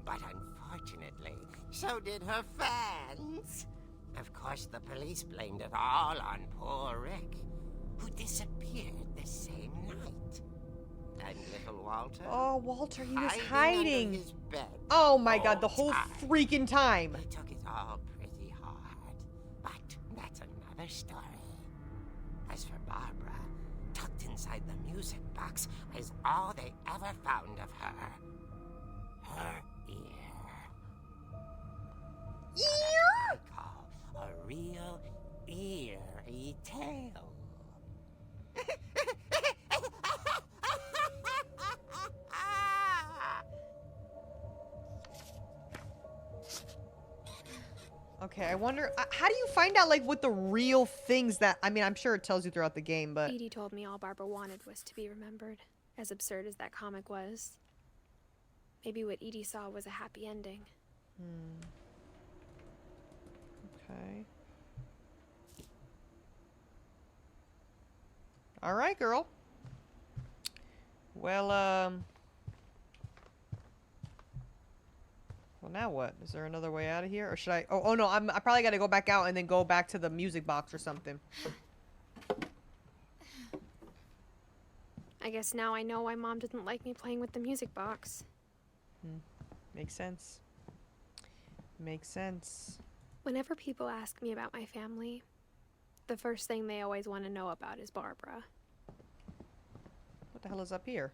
But unfortunately, so did her fans. Of course, the police blamed it all on poor Rick, who disappeared the same night. And little Walter? Oh, Walter, he was Under hiding. his bed Oh my god, the whole time. freaking time. He took it all pretty hard. But that's another story. As for Barbara, tucked inside the music box was all they ever found of her. Her ear. Ear? I call a real eerie tale. Okay, I wonder, how do you find out, like, what the real things that, I mean, I'm sure it tells you throughout the game, but... Edie told me all Barbara wanted was to be remembered, as absurd as that comic was. Maybe what Edie saw was a happy ending. Okay. Alright, girl. Well, well, now what? Is there another way out of here? Or should I... Oh no, I probably gotta go back out and then go back to the music box or something. I guess now I know why Mom didn't like me playing with the music box. Makes sense. Makes sense. Whenever people ask me about my family, the first thing they always want to know about is Barbara. What the hell is up here?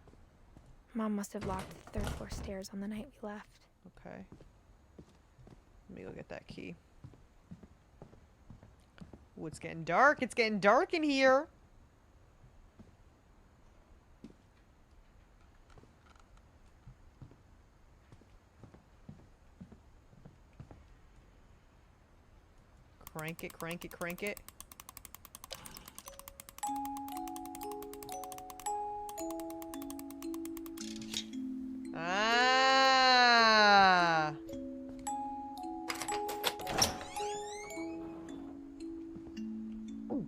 Mom must have locked the third floor stairs on the night we left. Okay. Let me go get that key. Ooh, it's getting dark. It's getting dark in here. Crank it, crank it, crank it. Ah! Ooh.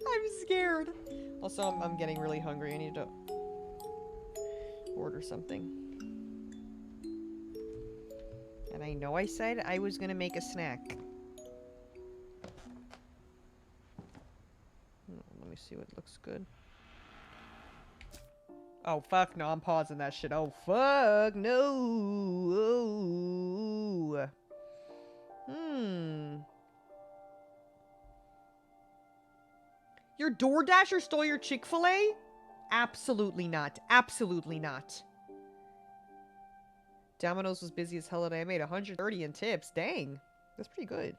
I'm scared. Also, I'm getting really hungry. I need to order something. And I know I said I was gonna make a snack. Let me see what looks good. Oh, fuck no, I'm pausing that shit. Oh, fuck no. Your DoorDasher stole your Chick-fil-A? Absolutely not. Absolutely not. Domino's was busy as hell today. I made 130 in tips. Dang. That's pretty good.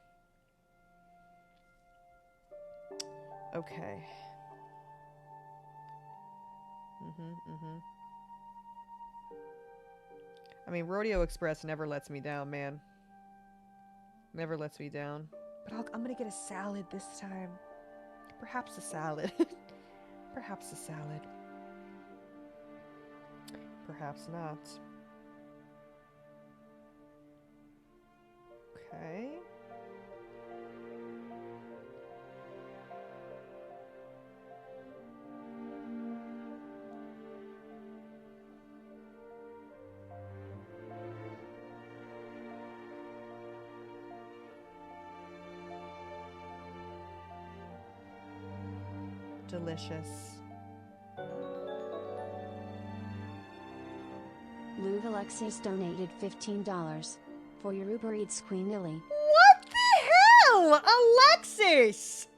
Okay. I mean, Rodeo Express never lets me down, man. Never lets me down. But I'm gonna get a salad this time. Perhaps a salad. Perhaps a salad. Perhaps not. Okay. Delicious. Lou Alexis donated $15 for your Uber Eats Queen Lily. What the hell? Alexis!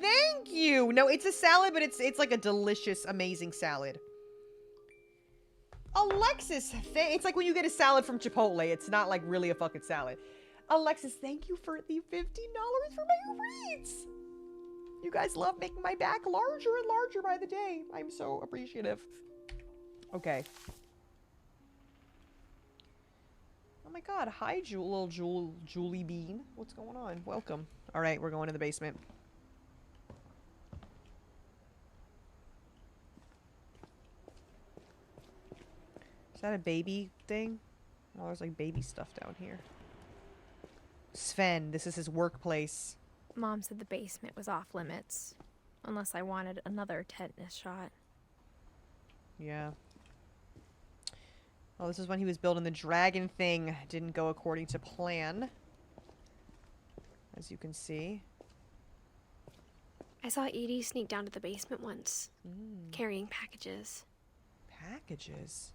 Thank you! No, it's a salad, but it's like a delicious, amazing salad. Alexis, it's like when you get a salad from Chipotle. It's not like really a fucking salad. Alexis, thank you for the $15 for my Uber Eats. You guys love making my back larger and larger by the day. I'm so appreciative. Okay. Oh my god, hi, little Julie Bean. What's going on? Welcome. All right, we're going in the basement. Is that a baby thing? Oh, there's like baby stuff down here. Sven, this is his workplace. Mom said the basement was off limits, unless I wanted another tetanus shot. Yeah. Oh, this is when he was building the dragon thing. Didn't go according to plan. As you can see. I saw Edie sneak down to the basement once, carrying packages. Packages?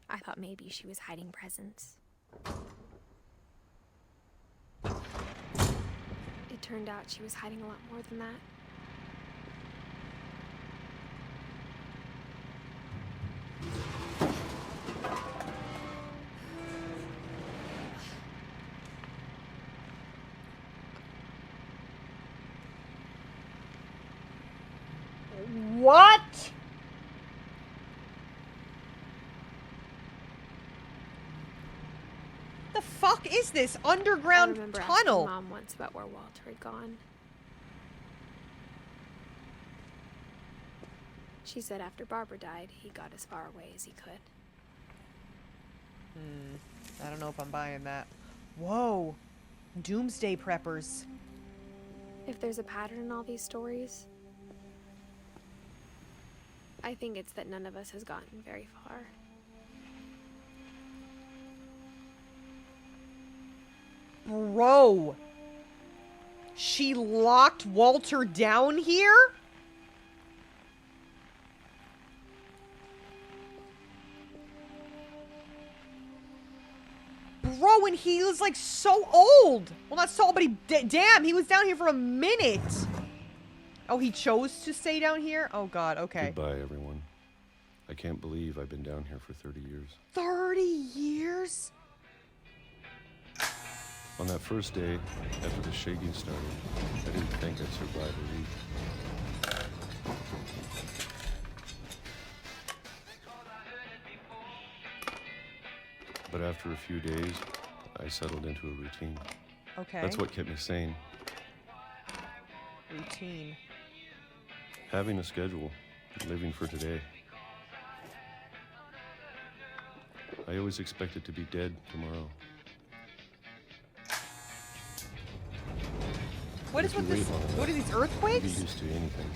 I thought maybe she was hiding presents. It turned out she was hiding a lot more than that. What? The fuck is this underground I remember tunnel? asking Mom once about where Walter had gone. She said after Barbara died, he got as far away as he could. I don't know if I'm buying that. Whoa. Doomsday preppers. If there's a pattern in all these stories, I think it's that none of us has gotten very far. Bro. She locked Walter down here? Bro, and he was like so old. Well, not so old, but damn, he was down here for a minute. Oh, he chose to stay down here? Oh, God, okay. Goodbye, everyone. I can't believe I've been down here for 30 years. 30 years? On that first day, after the shaking started, I didn't think I'd survive a week. But after a few days, I settled into a routine. Okay. That's what kept me sane. Routine. Having a schedule, living for today. I always expected to be dead tomorrow. What is with this? What are these Be earthquakes? used to anything.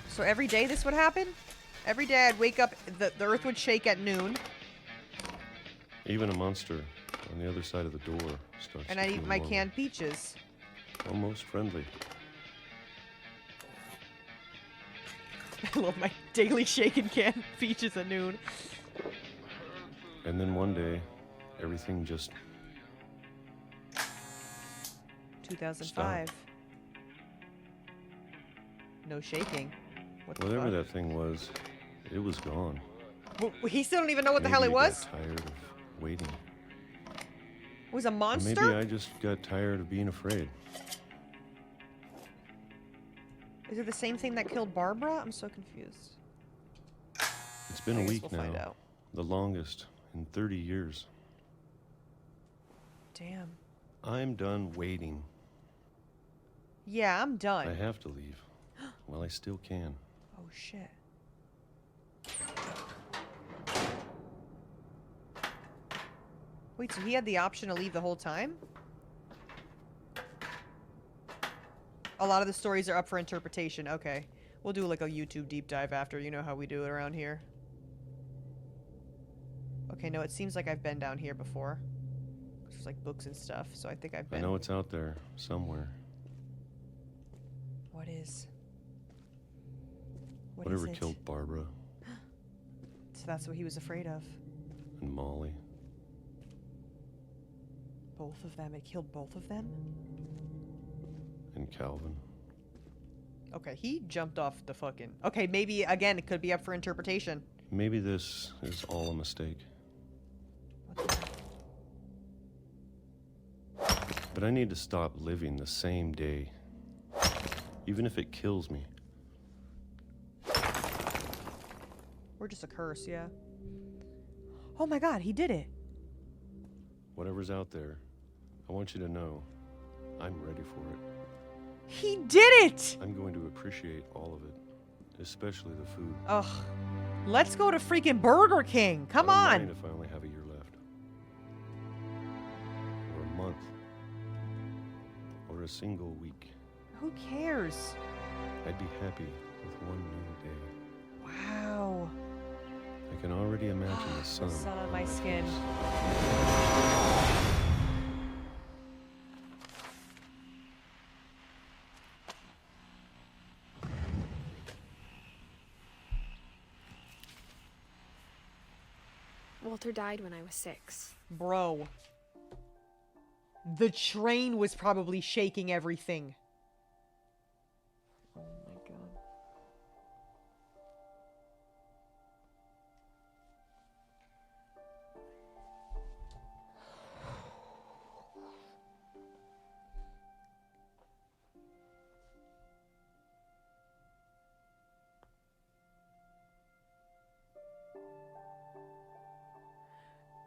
So every day this would happen? Every day I'd wake up, the earth would shake at noon. Even a monster on the other side of the door starts And to I'd eat feel my normal. canned peaches. Almost friendly. I love my daily shaken canned peaches at noon. And then one day, everything just 2005. No shaking. What the whatever fuck? that thing was, it was gone. He still don't even know what the hell Maybe it I was? got tired of waiting. It was a Or monster? maybe I just got tired of being afraid. Is it the same thing that killed Barbara? I'm so confused. It's been I a guess week we'll now, find out. the longest in 30 years. Damn. I'm done waiting. Yeah, I'm done. I have to leave. Well, I still can. Oh, shit. Wait, so he had the option to leave the whole time? A lot of the stories are up for interpretation. Okay. We'll do like a YouTube deep dive after. You know how we do it around here. Okay, no, it seems like I've been down here before. There's like books and stuff, so I think I've I been. know it's out there somewhere. What is? What Whatever is it? killed Barbara So that's what he was afraid of. and Molly. Both of them? It killed both of them? And Calvin. Okay, he jumped off the fucking... Okay, maybe, again, it could be up for interpretation. Maybe this is all a mistake. But I need to stop living the same day. Even if it kills me. Or just a curse, yeah. Oh my god, he did it. Whatever's out there, I want you to know I'm ready for it. He did it! I'm going to appreciate all of it, especially the food. Ugh. Let's go to freaking Burger King. Come I don't on. mind if I only have a year left. Or a month. Or a single week. Who cares? I'd be happy with one new day. Wow. I can already imagine the sun. Sun on my skin. Walter died when I was 6. Bro. The train was probably shaking everything. Oh my god.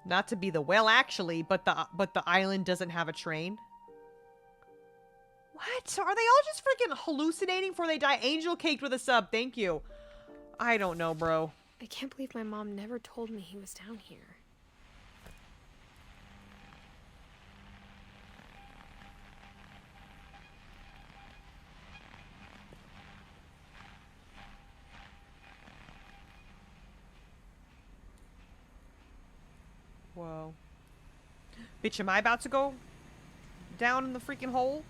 Not to be the well, actually, but the island doesn't have a train. What? So are they all just freaking hallucinating before they die? Angel caked with a sub, thank you. I don't know, bro. I can't believe my mom never told me he was down here. Whoa. Bitch, am I about to go down in the freaking hole?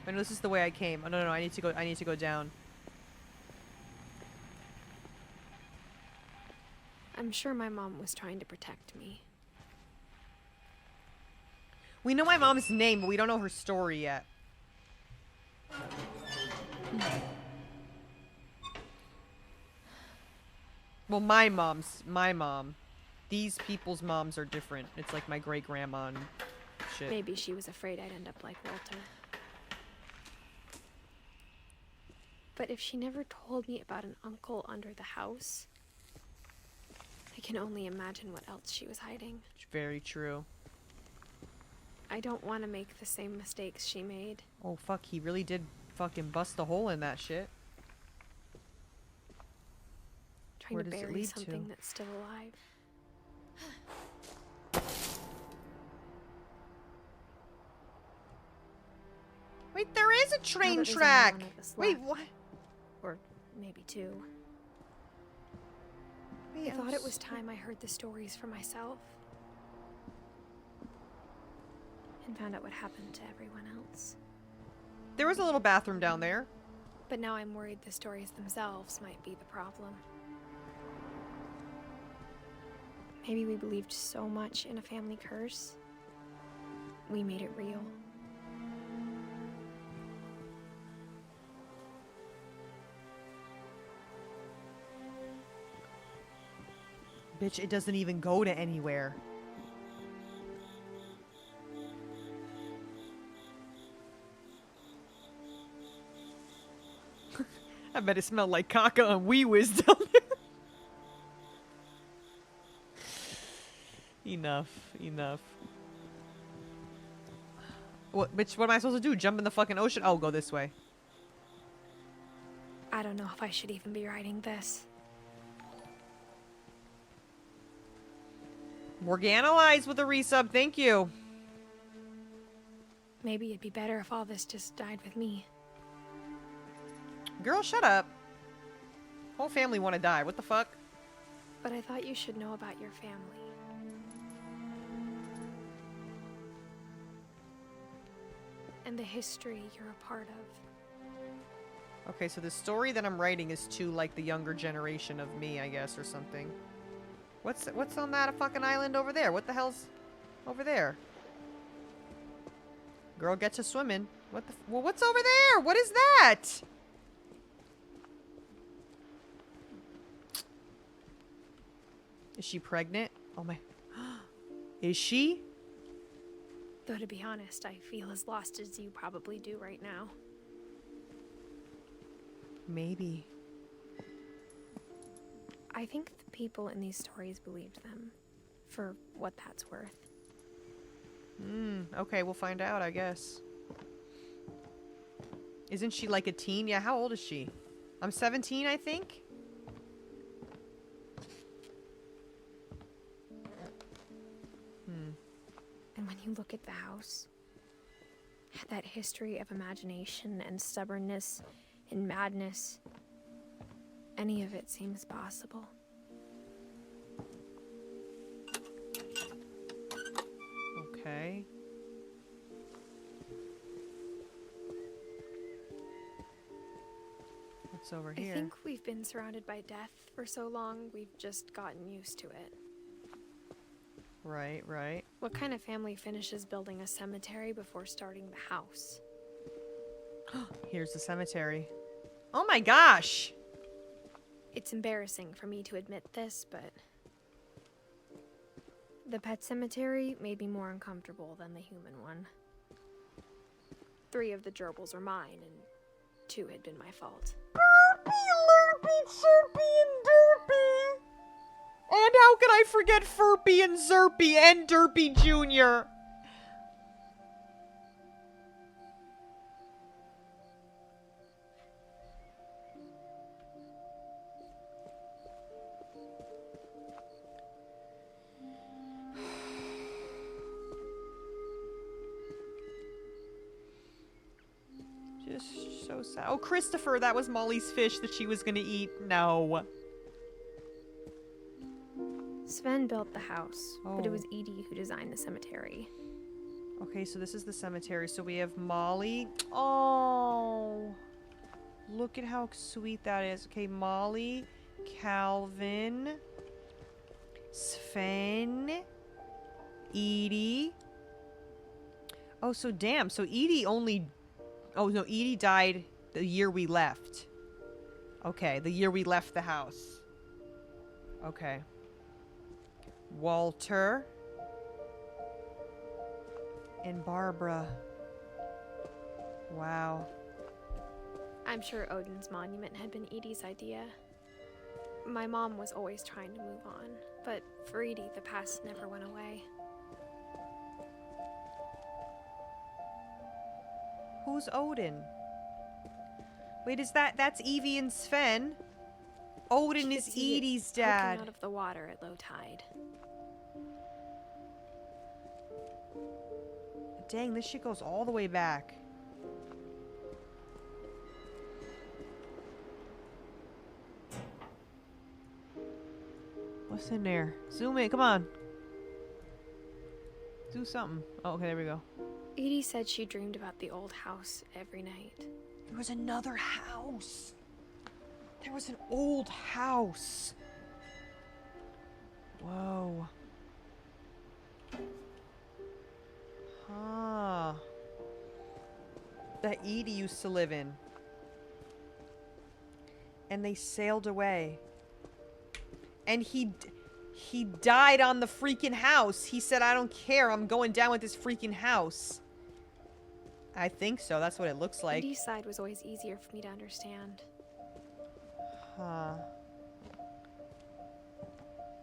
I know this is the way I came. Oh, no, I need to go down. I'm sure my mom was trying to protect me. We know my mom's name, but we don't know her story yet. Well, my mom. These people's moms are different. It's like my great-grandma and shit. Maybe she was afraid I'd end up like Walter. But if she never told me about an uncle under the house, I can only imagine what else she was hiding. It's very true. I don't want to make the same mistakes she made. Oh, fuck, he really did fucking bust a hole in that shit. Trying Where to does it bury lead something to? that's still alive. Wait, there is a train Now that there's track! only one of us Wait, left. what? Or maybe 2. Wait, I thought it was time I heard the stories for myself. And found out what happened to everyone else. There was a little bathroom down there. But now I'm worried the stories themselves might be the problem. Maybe we believed so much in a family curse, we made it real. Bitch, it doesn't even go to anywhere. I bet it smelled like caca and wee whiz down there. Enough. What, bitch, what am I supposed to do? Jump in the fucking ocean? Oh, go this way. I don't know if I should even be writing this. Morganalize with a resub, thank you. Maybe it'd be better if all this just died with me. Girl, shut up. Whole family want to die. What the fuck? But I thought you should know about your family. And the history you're a part of. Okay, so the story that I'm writing is to, like, the younger generation of me, I guess, or something. What's on that fucking island over there? What the hell's over there? Girl, get to swimming. What the? Well, what's over there? What is that? Is she pregnant? Oh my. Is she? Though to be honest, I feel as lost as you probably do right now. Maybe. I think the people in these stories believed them, for what that's worth. Okay, we'll find out, I guess. Isn't she like a teen? Yeah, how old is she? I'm 17, I think? And when you look at the house, that history of imagination and stubbornness and madness, any of it seems possible. Okay. What's over here? I think we've been surrounded by death for so long, we've just gotten used to it. Right, right. What kind of family finishes building a cemetery before starting the house? Here's the cemetery. Oh my gosh! It's embarrassing for me to admit this, but the pet cemetery made me more uncomfortable than the human one. 3 of the gerbils are mine, and 2 had been my fault. Burpy, Lurpy, Chirpy, and Derpy! And how can I forget Furpy and Zerpy and Derpy Jr.? Just so sad. Oh, Christopher, that was Molly's fish that she was gonna eat. No. Sven built the house, but it Oh. was Edie who designed the cemetery. Okay, so this is the cemetery. So we have Molly. Oh. Look at how sweet that is. Okay, Molly, Calvin, Sven, Edie. Oh, so damn. So Edie only... Oh, no, Edie died the year we left. Okay, the year we left the house. Okay. Walter. And Barbara. Wow. I'm sure Odin's monument had been Edie's idea. My mom was always trying to move on, but for Edie, the past never went away. Who's Odin? Wait, is that's Evie and Sven? Odin She is could see it Edie's poking dad. out of the water at low tide. Dang, this shit goes all the way back. What's in there? Zoom in, come on. Do something. Oh, okay, there we go. Edie said she dreamed about the old house every night. There was another house. There was an old house. Whoa. Huh. That Edie used to live in. And they sailed away. And he died on the freaking house. He said, I don't care. I'm going down with this freaking house. I think so. That's what it looks like. Edie's side was always easier for me to understand. Huh.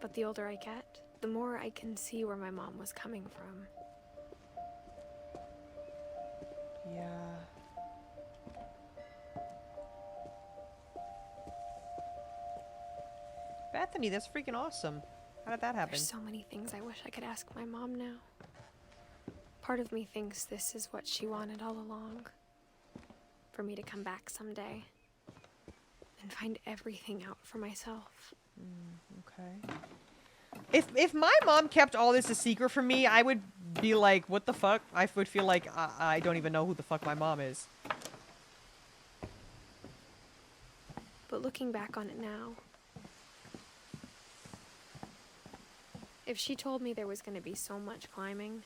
But the older I get, the more I can see where my mom was coming from. Yeah. Bethany, that's freaking awesome. How did that happen? There's so many things I wish I could ask my mom now. Part of me thinks this is what she wanted all along. For me to come back someday and find everything out for myself. Okay. If my mom kept all this a secret from me, I would be like, what the fuck? I would feel like I don't even know who the fuck my mom is. But looking back on it now, if she told me there was going to be so much climbing,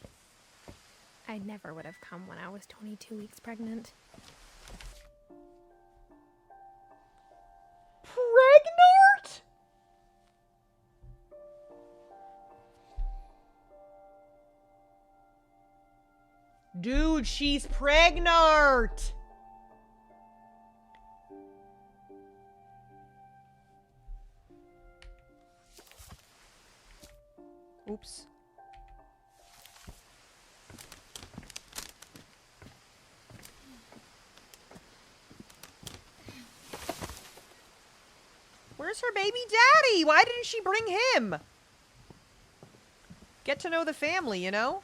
I never would have come when I was 22 weeks pregnant. Pregnant? Dude, she's pregnant. Oops. Where's her baby daddy? Why didn't she bring him? Get to know the family, you know?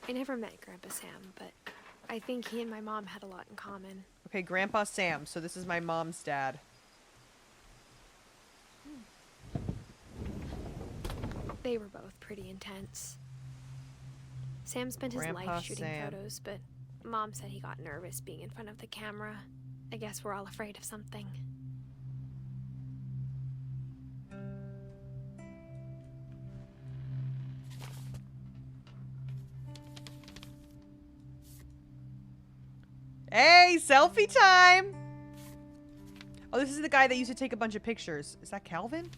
I never met Grandpa Sam, but I think he and my mom had a lot in common. Okay, Grandpa Sam. So this is my mom's dad. They were both pretty intense. Sam spent his Grandpa life shooting Sam. photos, but Mom said he got nervous being in front of the camera. I guess we're all afraid of something. Hey, selfie time! Oh, this is the guy that used to take a bunch of pictures. Is that Calvin?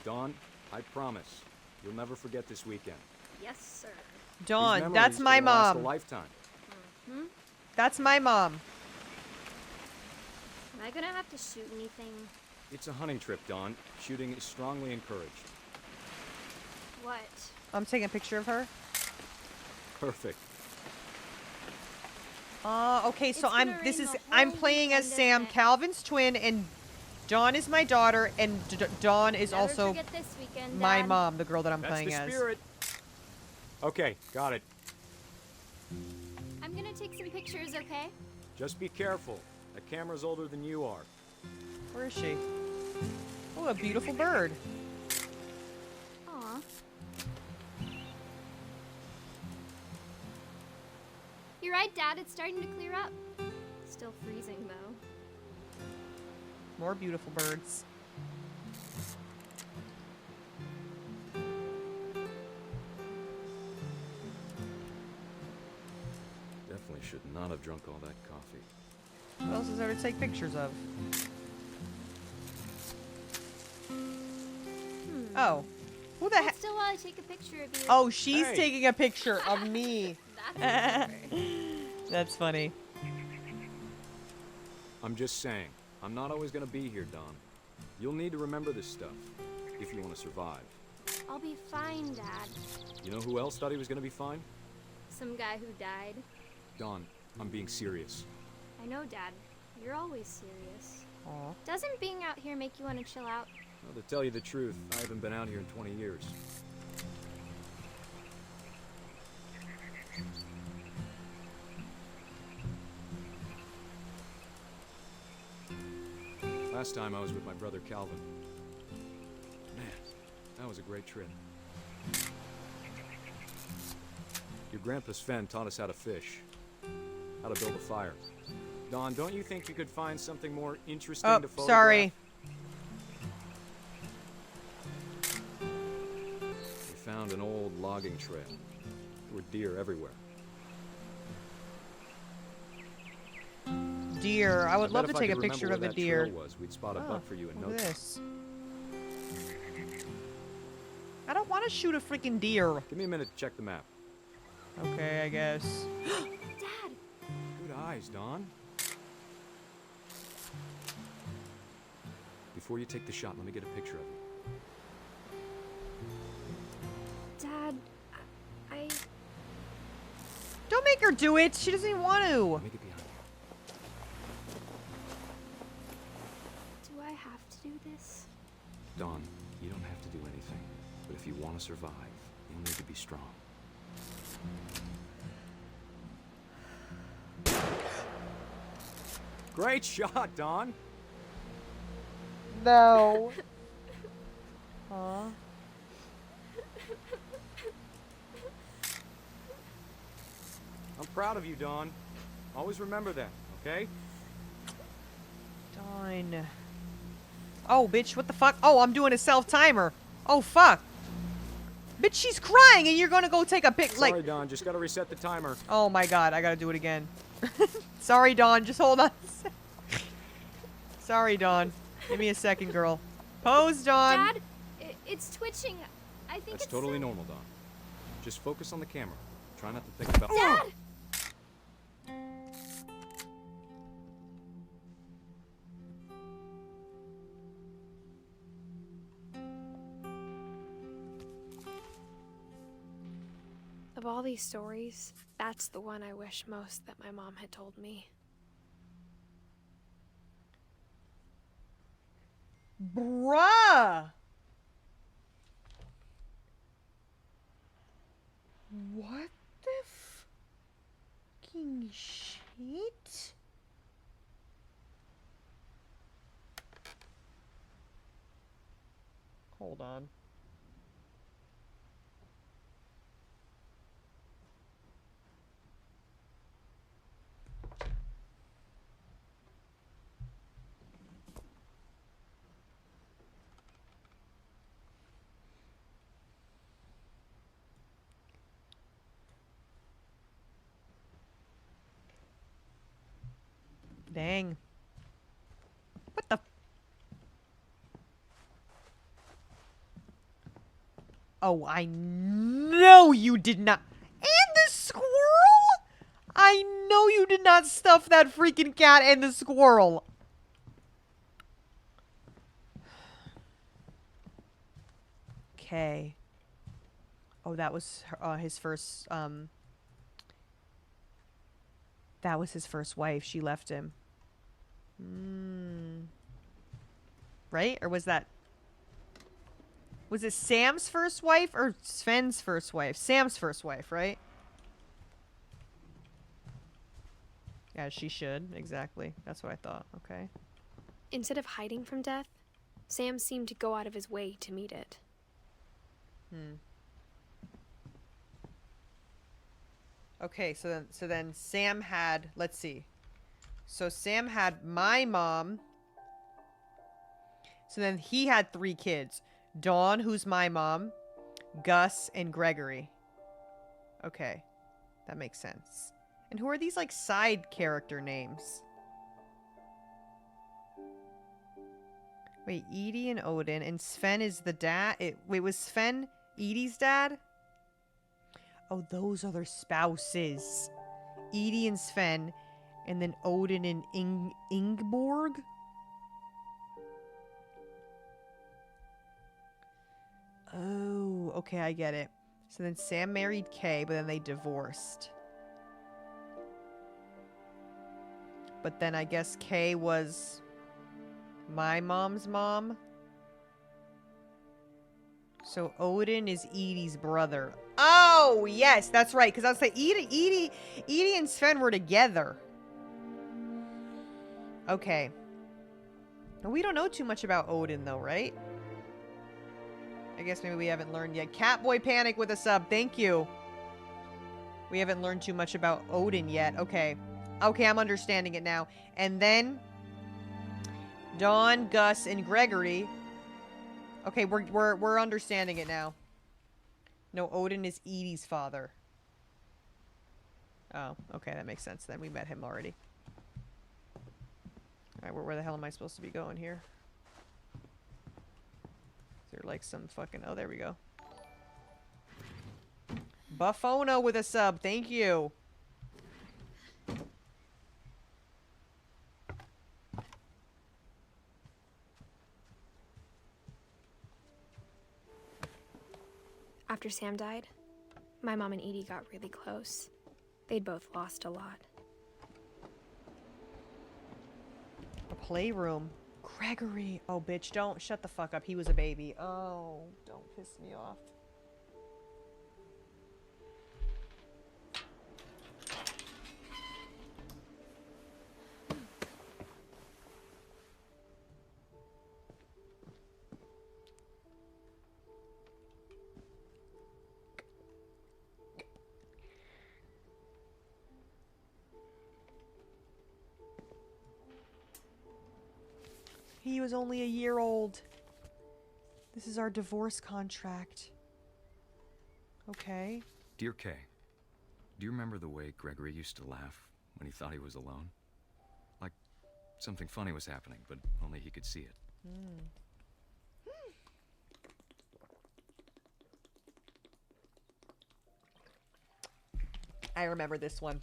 Dawn, I promise, you'll never forget this weekend. Yes, sir. These Dawn, memories that's are my gonna last a mom. lifetime. That's my mom. Am I gonna have to shoot anything? It's a hunting trip, Dawn. Shooting is strongly encouraged. What? I'm taking a picture of her. Perfect. Okay, so It's I'm gonna this rain is the I'm whole playing as weekend, Sam, isn't it? Calvin's twin, and Dawn is my daughter, and Dawn is Never also forget this weekend, my Dad. mom, the girl that I'm That's playing the as. spirit. Okay, got it. I'm gonna take some pictures, okay? Just be careful. That camera's older than you are. Where is she? Oh, a beautiful bird. Aw. You're right, Dad. It's starting to clear up. Still freezing, though. More beautiful birds. Definitely should not have drunk all that coffee. What else is there to take pictures of? Oh. Who the Hold heck? still while I take a picture of you. Oh, she's Hey. taking a picture of me. That's clever. That's funny. I'm just saying, I'm not always gonna be here, Dawn. You'll need to remember this stuff if you want to survive. I'll be fine, Dad. You know who else thought he was gonna be fine? Some guy who died. Dawn, I'm being serious. I know, Dad. You're always serious. Aw. Doesn't being out here make you want to chill out? Well, to tell you the truth, I haven't been out here in 20 years. Last time I was with my brother Calvin. Man, that was a great trip. Your grandpa Sven taught us how to fish, how to build a fire. Dawn, don't you think you could find something more interesting Oh, to photograph? sorry. We found an old logging trail. There were deer everywhere. Deer. I would bet love to if I take a could remember picture where of a that deer. trail was, we'd spot a Oh, buck for you in no look at time. this. I don't want to shoot a freaking deer. Give me a minute to check the map. Okay, I guess. Dad! Good eyes, Dawn. Before you take the shot, let me get a picture of you. Dad, I... Don't make her do it. She doesn't even want to. Make it behind you. Do I have to do this? Dawn, you don't have to do anything. But if you want to survive, you'll need to be strong. Great shot, Dawn. No. Aw. I'm proud of you, Dawn. Always remember that, okay? Darn. Oh, bitch, what the fuck? Oh, I'm doing a self-timer. Oh, fuck. Bitch, she's crying and you're gonna go take a pic. Sorry, Don. Just gotta reset the timer. Oh my god, I gotta do it again. Sorry, Dawn. Just hold on. Sorry, Dawn. Give me a second, girl. Pose, Dawn. Dad, it's twitching. I think That's it's totally normal, Don. Just focus on the camera. Try not to think about. Dad! Of all these stories, that's the one I wish most that my mom had told me. Bruh! What the fucking shit? Hold on. Dang. What the? Oh, I know you did not. And the squirrel? I know you did not stuff that freaking cat and the squirrel. Okay. Oh, that was his first, that was his first wife. She left him. Right? Or was that... Was it Sam's first wife or Sven's first wife? Sam's first wife, right? Yeah, she should. Exactly. That's what I thought. Okay. Instead of hiding from death, Sam seemed to go out of his way to meet it. Okay, so then Sam had, let's see. So Sam had my mom. So then he had 3 kids. Dawn, who's my mom, Gus, and Gregory. Okay. That makes sense. And who are these, like, side character names? Wait, Edie and Odin, and Sven is the dad? Wait, was Sven Edie's dad? Oh, those are their spouses. Edie and Sven, and then Odin and Ingborg? Oh, okay, I get it. So then Sam married Kay, but then they divorced. But then I guess Kay was my mom's mom. So Odin is Edie's brother. Oh, yes, that's right. Because I was like, Edie and Sven were together. Okay. We don't know too much about Odin, though, right? I guess maybe we haven't learned yet. Catboy Panic with a sub. Thank you. We haven't learned too much about Odin yet. Okay. Okay, I'm understanding it now. And then Dawn, Gus, and Gregory. Okay, we're understanding it now. No, Odin is Edie's father. Oh, okay, that makes sense then. We met him already. Alright, where the hell am I supposed to be going here? Is there like some fucking... Oh, there we go. Buffono with a sub. Thank you. After Sam died, my mom and Edie got really close. They'd both lost a lot. A playroom. Gregory. Oh, bitch, don't shut the fuck up. He was a baby. Oh, don't piss me off. He was only a year old. This is our divorce contract. Okay. Dear Kay, do you remember the way Gregory used to laugh when he thought he was alone? Like something funny was happening, but only he could see it. I remember this one.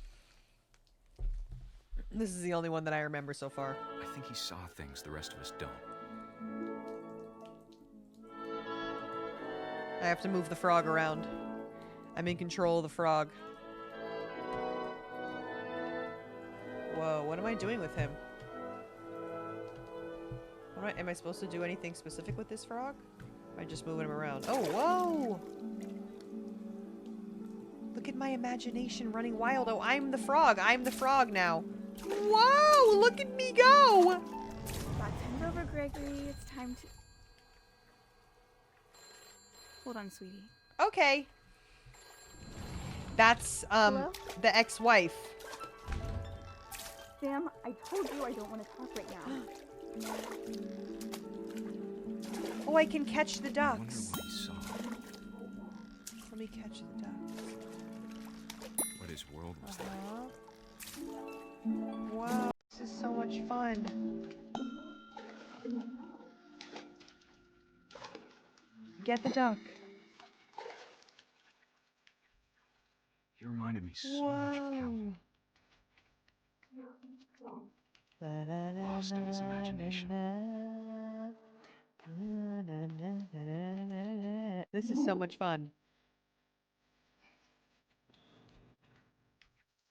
This is the only one that I remember so far. I think he saw things the rest of us don't. I have to move the frog around. I'm in control of the frog. Whoa, what am I doing with him? Am I supposed to do anything specific with this frog? Am I just moving him around? Oh, whoa! Look at my imagination running wild. Oh, I'm the frog. I'm the frog now. Whoa! Look at me go! That's over, Gregory. It's time to... Hold on, sweetie. Okay. That's, Hello? the ex-wife. Sam, I told you I don't want to talk right now. Oh, I can catch the I wonder ducks. what he saw. Let me catch the ducks. What his world was like. Wow, this is so much fun. Get the duck. He reminded me so much of Calvin. Lost in his imagination. This is so much fun.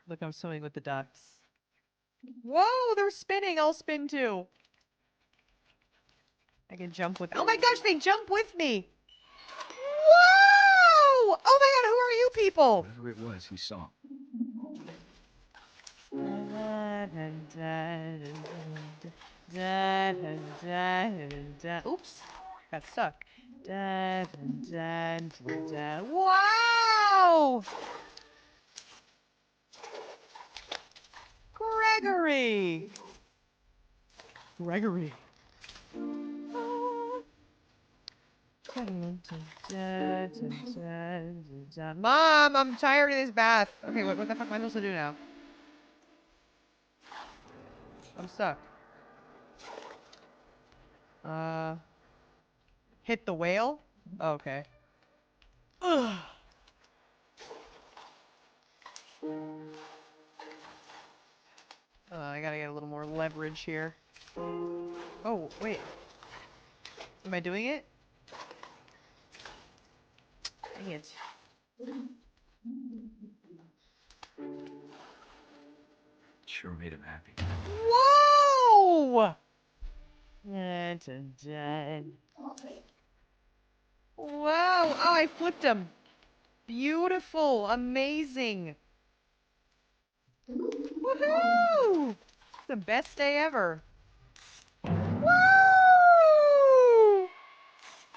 Look, I'm swimming with the ducks. Whoa, they're spinning. I'll spin too. I can jump with. Oh my gosh, they jump with me. Whoa! Oh my god, who are you people? Whatever it was, he saw. Oops, got stuck. Wow! Gregory! Gregory. Mom, I'm tired of this bath. Okay, what the fuck am I supposed to do now? I'm stuck. Hit the whale? Oh, okay. Ugh. I gotta get a little more leverage here. Oh, wait. Am I doing it? Dang it. Sure made him happy. Whoa! Wow! Oh, I flipped him. Beautiful. Amazing. Woohoo! The best day ever. Woo!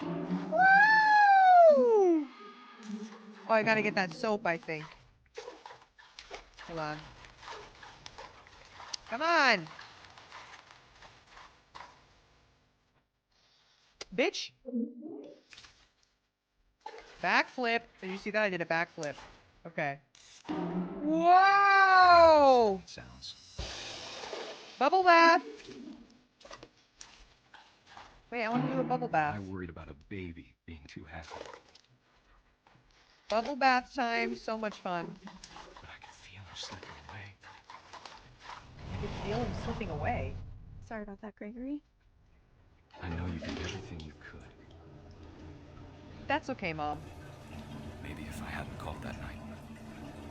Woo! Oh, I gotta get that soap, I think. Hold on. Come on! Bitch! Backflip. Did you see that? I did a backflip. Okay. Whoa! Sounds. Bubble bath! Wait, I want to do a bubble bath. I worried about a baby being too happy. Bubble bath time. So much fun. But I could feel her slipping away. I could feel him slipping away. Sorry about that, Gregory. I know you did everything you could. That's okay, Mom. Maybe if I hadn't called that night.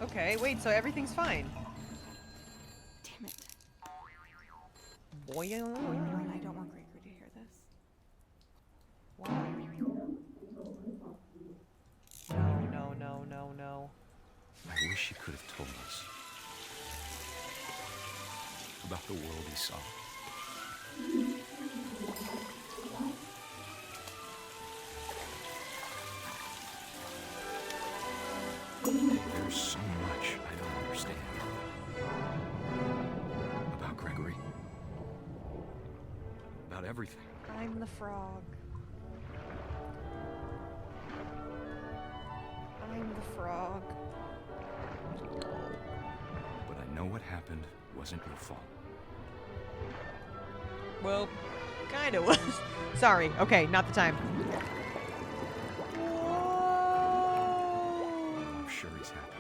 Okay, wait, so everything's fine. Damn it. Boy, I don't want Gregory to hear this. why? No. I wish he could have told us about the world he saw. There's so much I don't understand about Gregory, about everything. I'm the frog. frog. But I know what happened wasn't your fault. Well, kinda was. Sorry. Okay, not the time. I'm sure he's happy.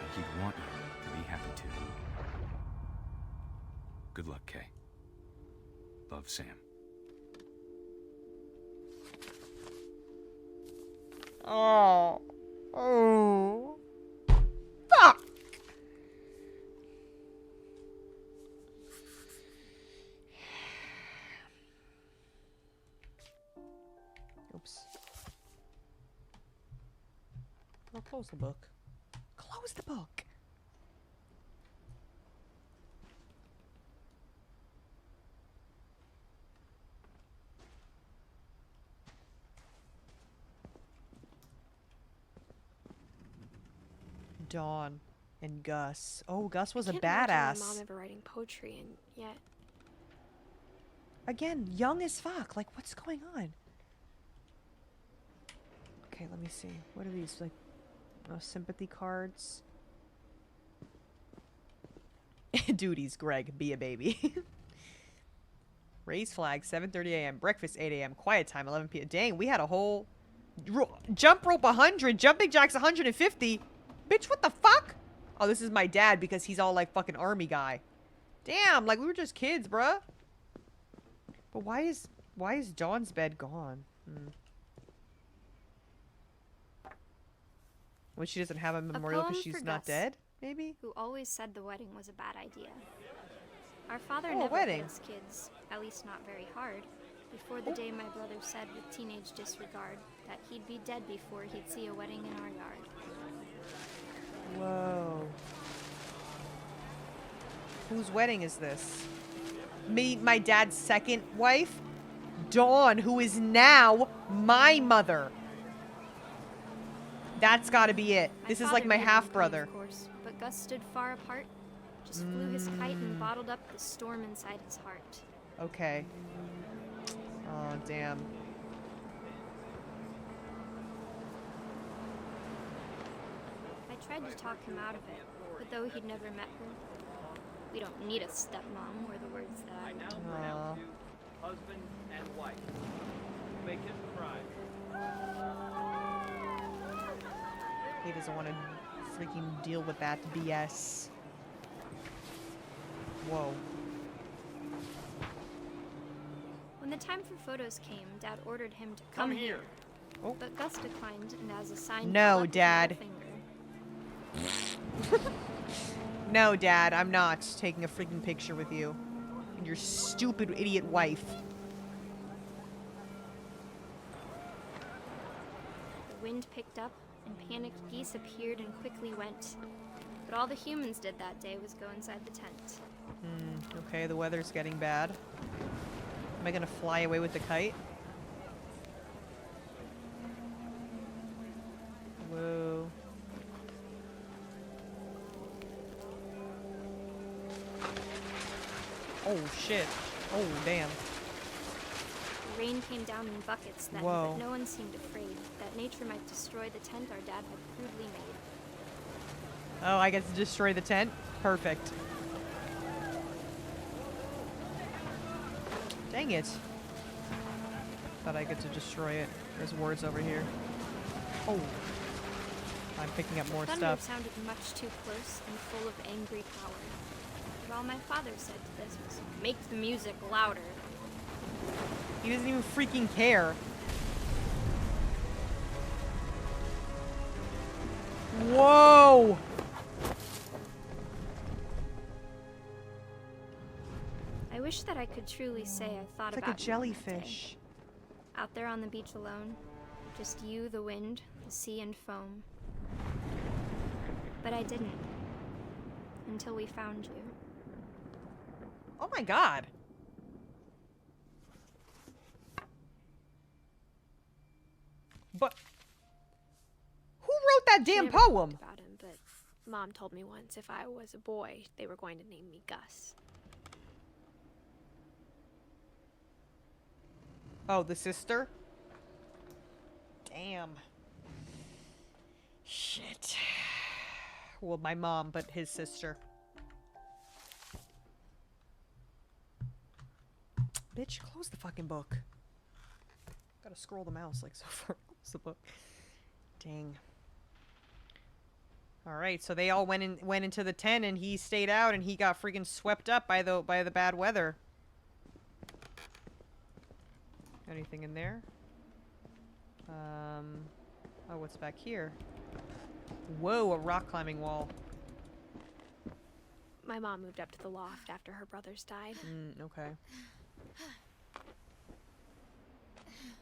And he'd want you to be happy too. Good luck, Kay. Love, Sam. Oh. Oh. Fuck. Oops. Well, close the book. Close the book. Dawn and Gus. Oh, Gus was a Can't imagine my badass. mom ever writing poetry, and yet Again, young as fuck. Like, what's going on? Okay, let me see. What are these? Like, oh, sympathy cards. Duties, Greg. Be a baby. Raise flag, 7:30 a.m. Breakfast, 8 a.m. Quiet time, 11 p.m. Dang, we had a whole... jump rope 100. Jumping jacks 150. Bitch, what the fuck? Oh, this is my dad because he's all like fucking army guy. Damn, like we were just kids, bruh. But why is Dawn's bed gone? When she doesn't have a memorial because she's not dead, maybe? who always said the wedding was a bad idea. Our father Oh, a never wedding. hit us kids, at least not very hard, before the day my brother said with teenage disregard that he'd be dead before he'd see a wedding in our yard. Whoa. Whose wedding is this? My dad's second wife? Dawn, who is now my mother. That's gotta be it. This is like my half-brother. Of course, but Gus stood far apart, just flew his kite and bottled up the storm inside his heart. Okay. Oh, damn. I tried to talk him out of it, but though he'd never met her, we don't need a stepmom, were the words that I know. Aw. Husband and wife. Make it pride. He doesn't want to freaking deal with that BS. Whoa. When the time for photos came, Dad ordered him to come here. Oh. But Gus declined, and as a sign, No, held up his Dad. middle finger. No, Dad, I'm not taking a freaking picture with you. And your stupid idiot wife. The wind picked up, and panicked geese appeared and quickly went. But all the humans did that day was go inside the tent. Okay, the weather's getting bad. Am I gonna fly away with the kite? Whoa. Oh, shit. Oh, damn. The rain came down in buckets then, Whoa. but no one seemed afraid that nature might destroy the tent our dad had crudely made. Oh, I get to destroy the tent? Perfect. Dang it. Thought I get to destroy it. There's words over here. Oh. I'm picking up more Thunder stuff. sounded much too close and full of angry power. But all my father said to this was, make the music louder. He doesn't even freaking care. Whoa! I wish that I could truly say I thought It's like about a you on that day. jellyfish. Out there on the beach alone, just you, the wind, the sea, and foam. But I didn't. Until we found you. Oh my god. But who wrote that damn Never talked poem? about him, but Mom told me once if I was a boy, they were going to name me Gus. Oh, the sister? Damn. Shit. Well, my mom, but his sister. Bitch, close the fucking book. Gotta scroll the mouse like so far. Close the book. Dang. All right, so they all went into the tent, and he stayed out, and he got freaking swept up by the bad weather. Anything in there? Oh, what's back here? Whoa, a rock climbing wall. My mom moved up to the loft after her brothers died. Okay.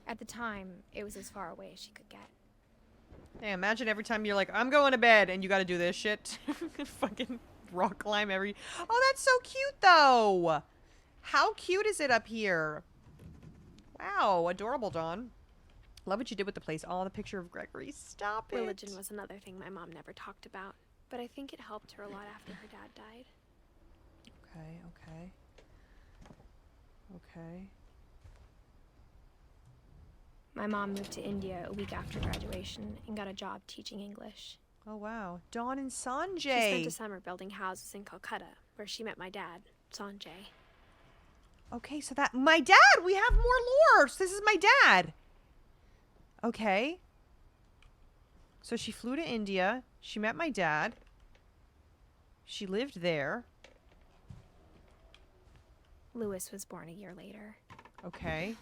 At the time, it was as far away as she could get. Hey, imagine every time you're like, I'm going to bed, and you gotta do this shit. Fucking rock climb every... Oh, that's so cute, though! How cute is it up here? Wow, adorable, Dawn. Love what you did with the place. Oh, the picture of Gregory. Stop it. Religion was another thing my mom never talked about, but I think it helped her a lot after her dad died. Okay, okay. Okay. My mom moved to India a week after graduation and got a job teaching English. Oh, wow. Dawn and Sanjay. She spent a summer building houses in Calcutta, where she met my dad, Sanjay. Okay, so that... My dad! We have more lore! So this is my dad! Okay. So she flew to India. She met my dad. She lived there. Lewis was born a year later. Okay.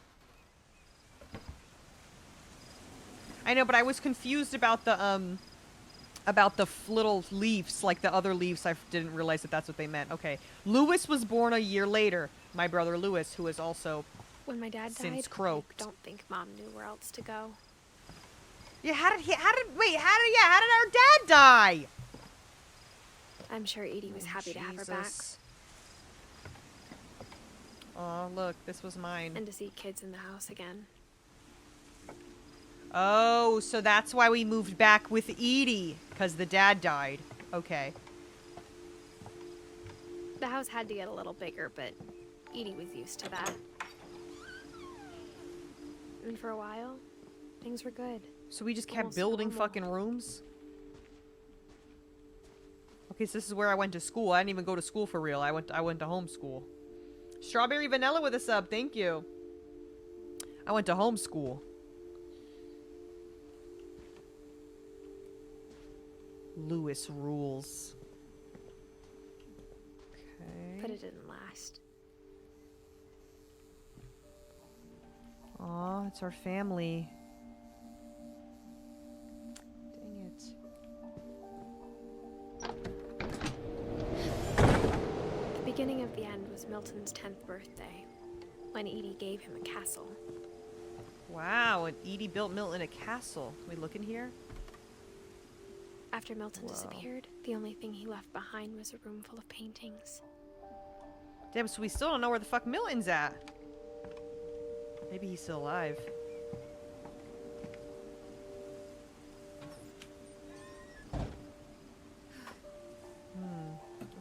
I know, but I was confused about the little leaves, like the other leaves. I didn't realize that that's what they meant. Okay. Lewis was born a year later. My brother Lewis, who is also when my dad since died, croaked. I don't think Mom knew where else to go. Yeah, how did our dad die? I'm sure Edie was happy to have her back. Oh, look, this was mine. And to see kids in the house again. Oh, so that's why we moved back with Edie, because the dad died. Okay. The house had to get a little bigger, but Edie was used to that. And for a while, things were good. So we just kept Almost building normal. fucking rooms? Okay, so this is where I went to school. I didn't even go to school for real. I went to homeschool. Strawberry Vanilla with a sub, thank you. I went to homeschool. Lewis rules. Okay. But it didn't last. Aw, it's our family. Dang it. The beginning of the end was Milton's 10th birthday, when Edie gave him a castle. Wow, and Edie built Milton a castle. Can we look in here? After Milton disappeared, the only thing he left behind was a room full of paintings. Damn, so we still don't know where the fuck Milton's at. Maybe he's still alive.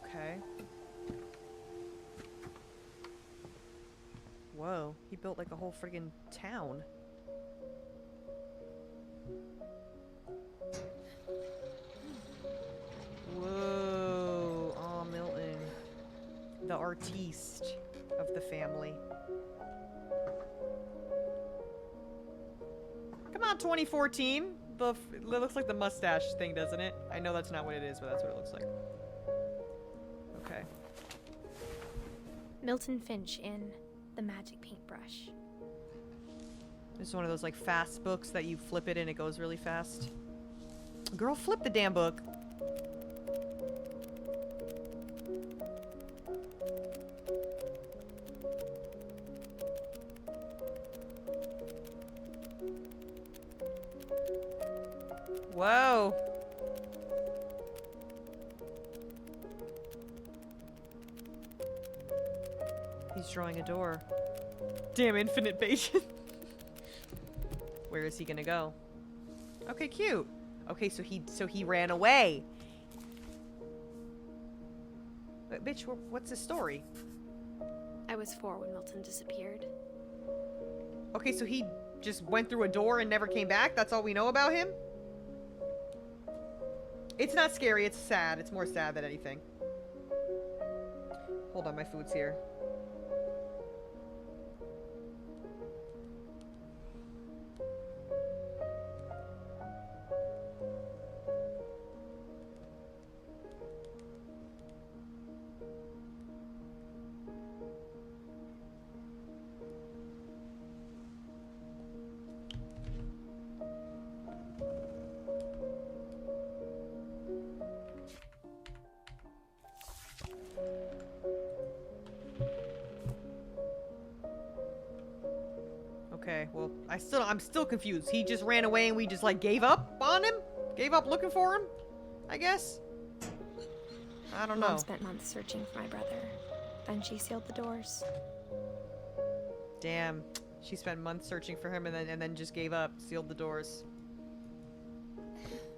Okay. Whoa, he built like a whole friggin' town. Whoa, oh, Milton. The artiste of the family. Come on, 2014. It looks like the mustache thing, doesn't it? I know that's not what it is, but that's what it looks like. Okay. Milton Finch in The Magic Paintbrush. This is one of those like fast books that you flip it and it goes really fast. Girl, flip the damn book. Whoa. He's drawing a door. Damn, infinite patience. Where is he gonna go? Okay, cute. Okay, so he ran away. But, bitch, what's the story? I was 4 when Milton disappeared. Okay, so he just went through a door and never came back? That's all we know about him? It's not scary, it's sad. It's more sad than anything. Hold on, my food's here. Okay, well, I'm still confused. He just ran away and we just, like, gave up on him? Gave up looking for him? I guess? I don't know. Mom spent months searching for my brother. Then she sealed the doors. Damn. She spent months searching for him and then just gave up. Sealed the doors.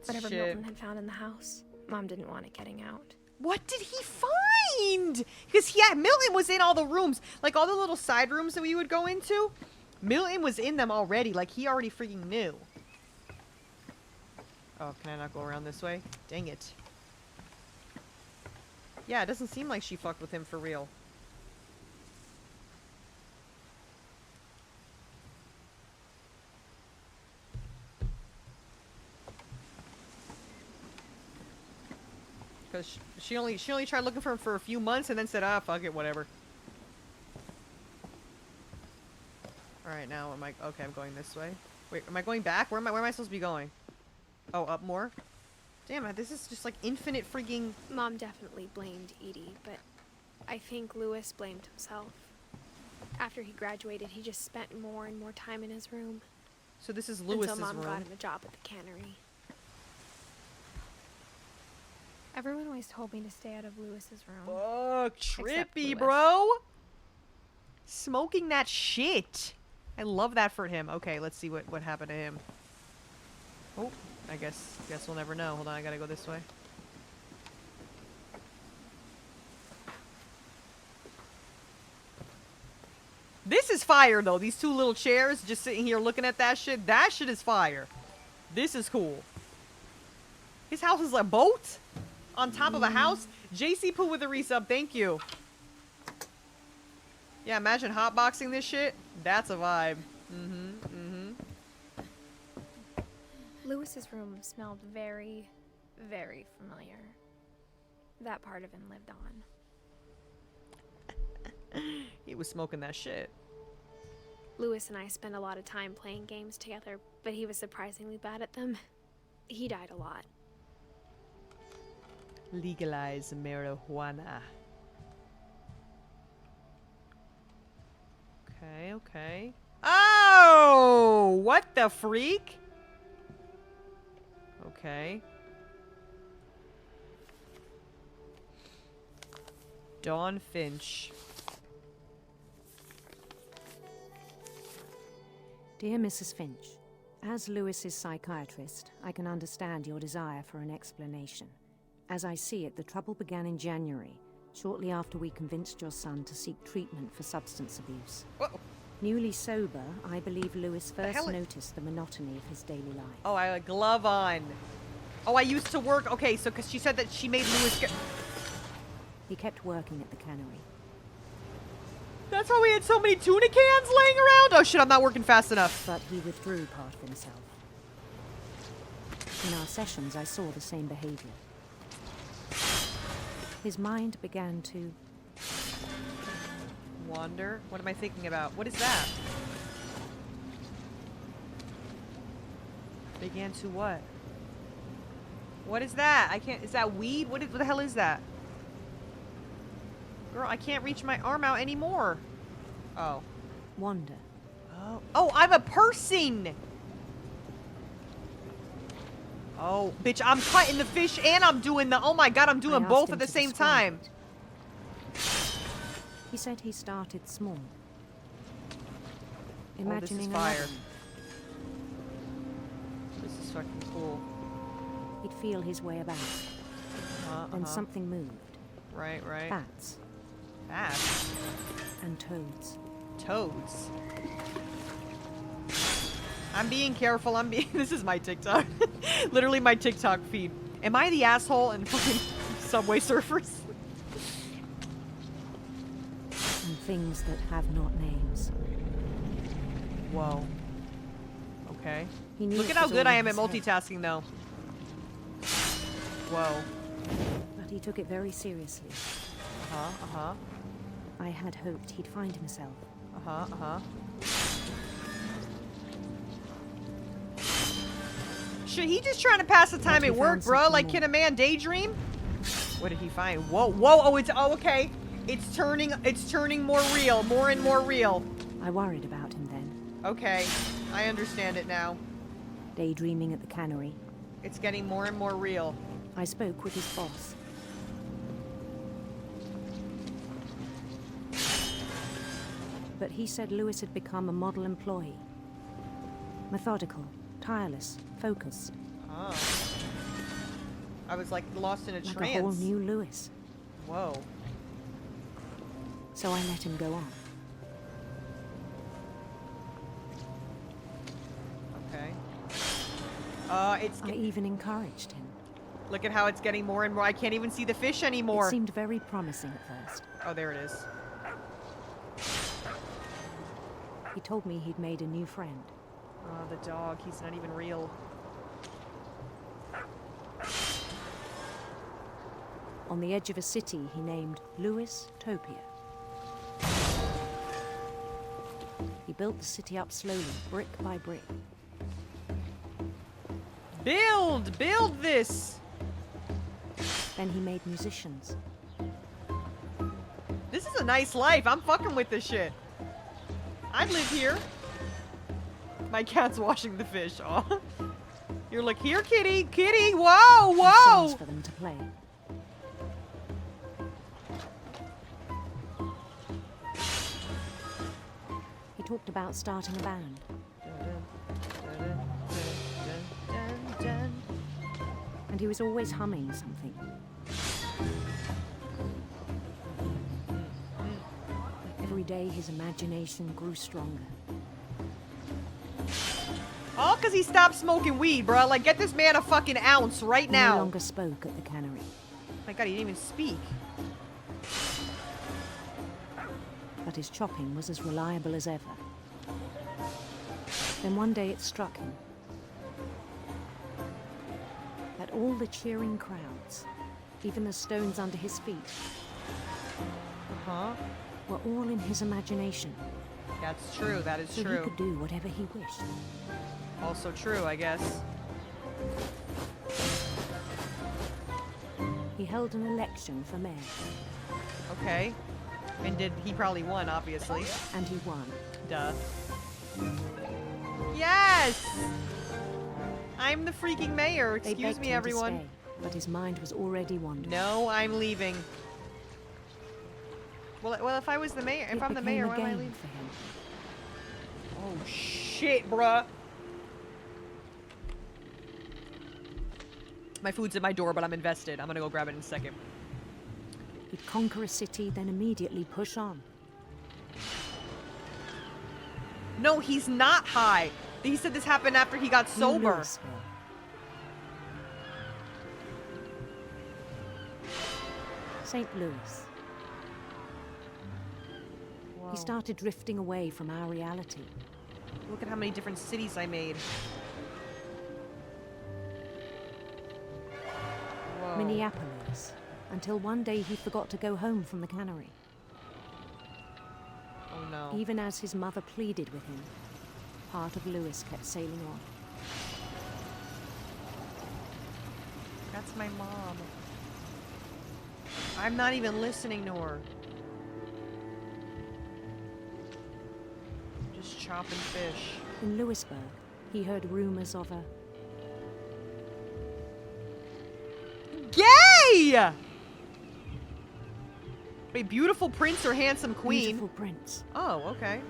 Whatever Shit. Milton had found in the house, Mom didn't want it getting out. What did he find? Because, yeah, Milton was in all the rooms. Like, all the little side rooms that we would go into. Milton was in them already. Like, he already freaking knew. Oh, can I not go around this way? Dang it. Yeah, it doesn't seem like she fucked with him for real. Because she only tried looking for him for a few months and then said, ah, fuck it, whatever. Alright, now am I... Okay, I'm going this way. Wait, am I going back? Where am I supposed to be going? Oh, up more? Damn it, this is just like infinite freaking... Mom definitely blamed Edie, but I think Lewis blamed himself. After he graduated, he just spent more and more time in his room. So this is Lewis's until Mom room. got him a job at the cannery. Everyone always told me to stay out of Lewis's room. Fuck, Except trippy, Lewis. bro! Smoking that shit! I love that for him. Okay, let's see what happened to him. Oh, I guess we'll never know. Hold on, I gotta go this way. This is fire, though. These two little chairs just sitting here looking at that shit. That shit is fire. This is cool. His house is a boat on top of a house. JC Poo with a resub. Thank you. Yeah, imagine hotboxing this shit. That's a vibe. Lewis's room smelled very, very familiar. That part of him lived on. He was smoking that shit. Lewis and I spent a lot of time playing games together, but he was surprisingly bad at them. He died a lot. Legalize marijuana. Okay, okay. Oh! What the freak? Okay. Dawn Finch. Dear Mrs. Finch, as Lewis's psychiatrist, I can understand your desire for an explanation. As I see it, the trouble began in January, shortly after we convinced your son to seek treatment for substance abuse. Whoa. Newly sober, I believe Lewis first noticed the monotony of his daily life. Oh, I had a glove on. Oh, I used to work. Okay, so because she said that she made Lewis get... He kept working at the cannery. That's why we had so many tuna cans laying around? Oh shit, I'm not working fast enough. But he withdrew part of himself. In our sessions, I saw the same behavior. His mind began to... Wander? What am I thinking about? What is that? Began to what? What is that? I can't... Is that weed? What the hell is that? Girl, I can't reach my arm out anymore. Oh. Wander. Oh. Oh, I'm a person! Oh, bitch, I'm cutting the fish and I'm doing the... Oh my god, I'm doing both at the same time. He said he started small. Oh, this is fire. This is fucking cool. He'd feel his way about. Then something moved. Right. Bats. Bats? And toads. Toads? I'm being careful. This is my TikTok. Literally my TikTok feed. Am I the asshole in fucking Subway Surfers? And things that have not names. Whoa. Okay. He knew Look it at how was good all I in am at his head. multitasking, though. Whoa. But he took it very seriously. Uh-huh, uh-huh. I had hoped he'd find himself. Uh-huh, uh-huh. Shit, he just trying to pass the time But he at work, found bro. something Like, more. can a man daydream? What did he find? Whoa, whoa, oh, okay. It's turning more real, more and more real. I worried about him then. Okay, I understand it now. Daydreaming at the cannery. It's getting more and more real. I spoke with his boss. But he said Lewis had become a model employee. Methodical, tireless, focused. Oh. I was like lost in a Like trance. a whole new Lewis. Whoa. So I let him go on. Okay. It's. I even encouraged him. Look at how it's getting more and more. I can't even see the fish anymore. It seemed very promising at first. Oh, there it is. He told me he'd made a new friend. Oh, the dog. He's not even real. On the edge of a city he named Lewis Topia. He built the city up slowly, brick by brick. Build this. Then he made musicians. This is a nice life. I'm fucking with this shit. I'd live here. My cat's washing the fish. Aw. You're like, here, kitty, kitty. Whoa, And whoa. songs for them to play. He talked about starting a band. And he was always humming something. Every day his imagination grew stronger. All because he stopped smoking weed, bro. Like, get this man a fucking ounce right He no now. longer spoke at the cannery. My God, he didn't even speak. But his chopping was as reliable as ever. Then one day it struck him that all the cheering crowds, even the stones under his feet, Uh-huh. were all in his imagination. That's true. That is So true. he could do whatever he wished. Also true, I guess. He held an election for mayor. Okay. And he probably won, obviously. And he won. Duh. Yes! I'm the freaking mayor. They Excuse begged me, him to everyone. stay, but his mind was already wandering. No, I'm leaving. Well, if I was the mayor, if It I'm the became mayor, a why am I game leaving? for him. Oh shit, bruh. My food's at my door, but I'm invested. I'm gonna go grab it in a second. He'd conquer a city, then immediately push on. No, he's not high. He said this happened after he got sober. Louisville. St. Louis. Whoa. He started drifting away from our reality. Look at how many different cities I made. Whoa. Minneapolis. Until one day he forgot to go home from the cannery. Oh no. Even as his mother pleaded with him, part of Lewis kept sailing on. That's my mom. I'm not even listening to her. Just chopping fish. In Lewisburg, he heard rumors of a Gay! Wait, beautiful prince or handsome queen? beautiful prince. Oh, okay.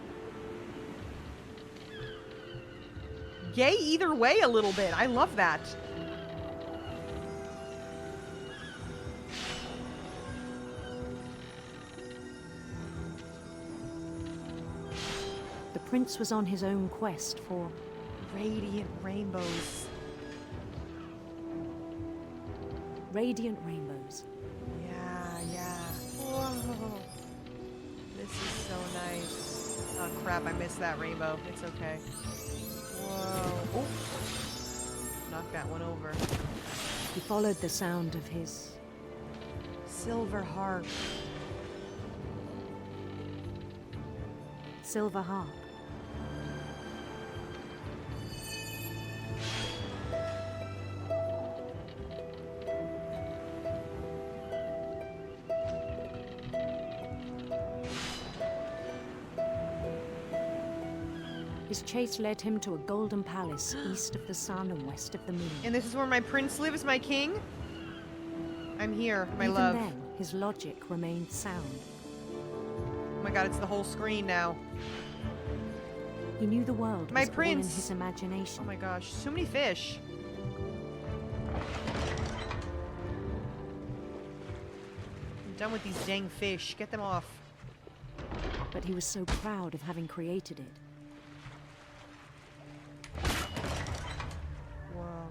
Gay either way a little bit. I love that. The prince was on his own quest for Radiant rainbows. Radiant rainbows. Yeah. Whoa. This is so nice. Oh crap, I missed that rainbow. It's okay. Whoa. Oh. Knock that one over. He followed the sound of his silver harp. Silver harp. His chase led him to a golden palace east of the sun and west of the moon. And this is where my prince lives, my king? I'm here, my Even love. then, his logic remained sound. Oh my god, it's the whole screen now. He knew the world My was all prince. in his imagination. Oh my gosh, so many fish. I'm done with these dang fish. Get them off. But he was so proud of having created it. Whoa.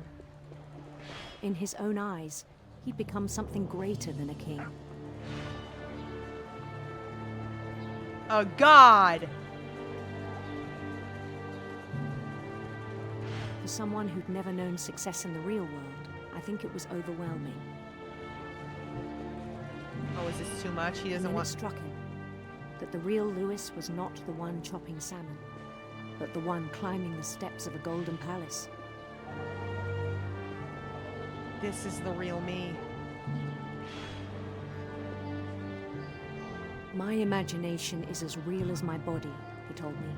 In his own eyes, he'd become something greater than a king. A god! For someone who'd never known success in the real world, I think it was overwhelming. Oh, is this too much? He And doesn't then want... it struck him that the real Lewis was not the one chopping salmon, but the one climbing the steps of a golden palace. This is the real me. My imagination is as real as my body, he told me.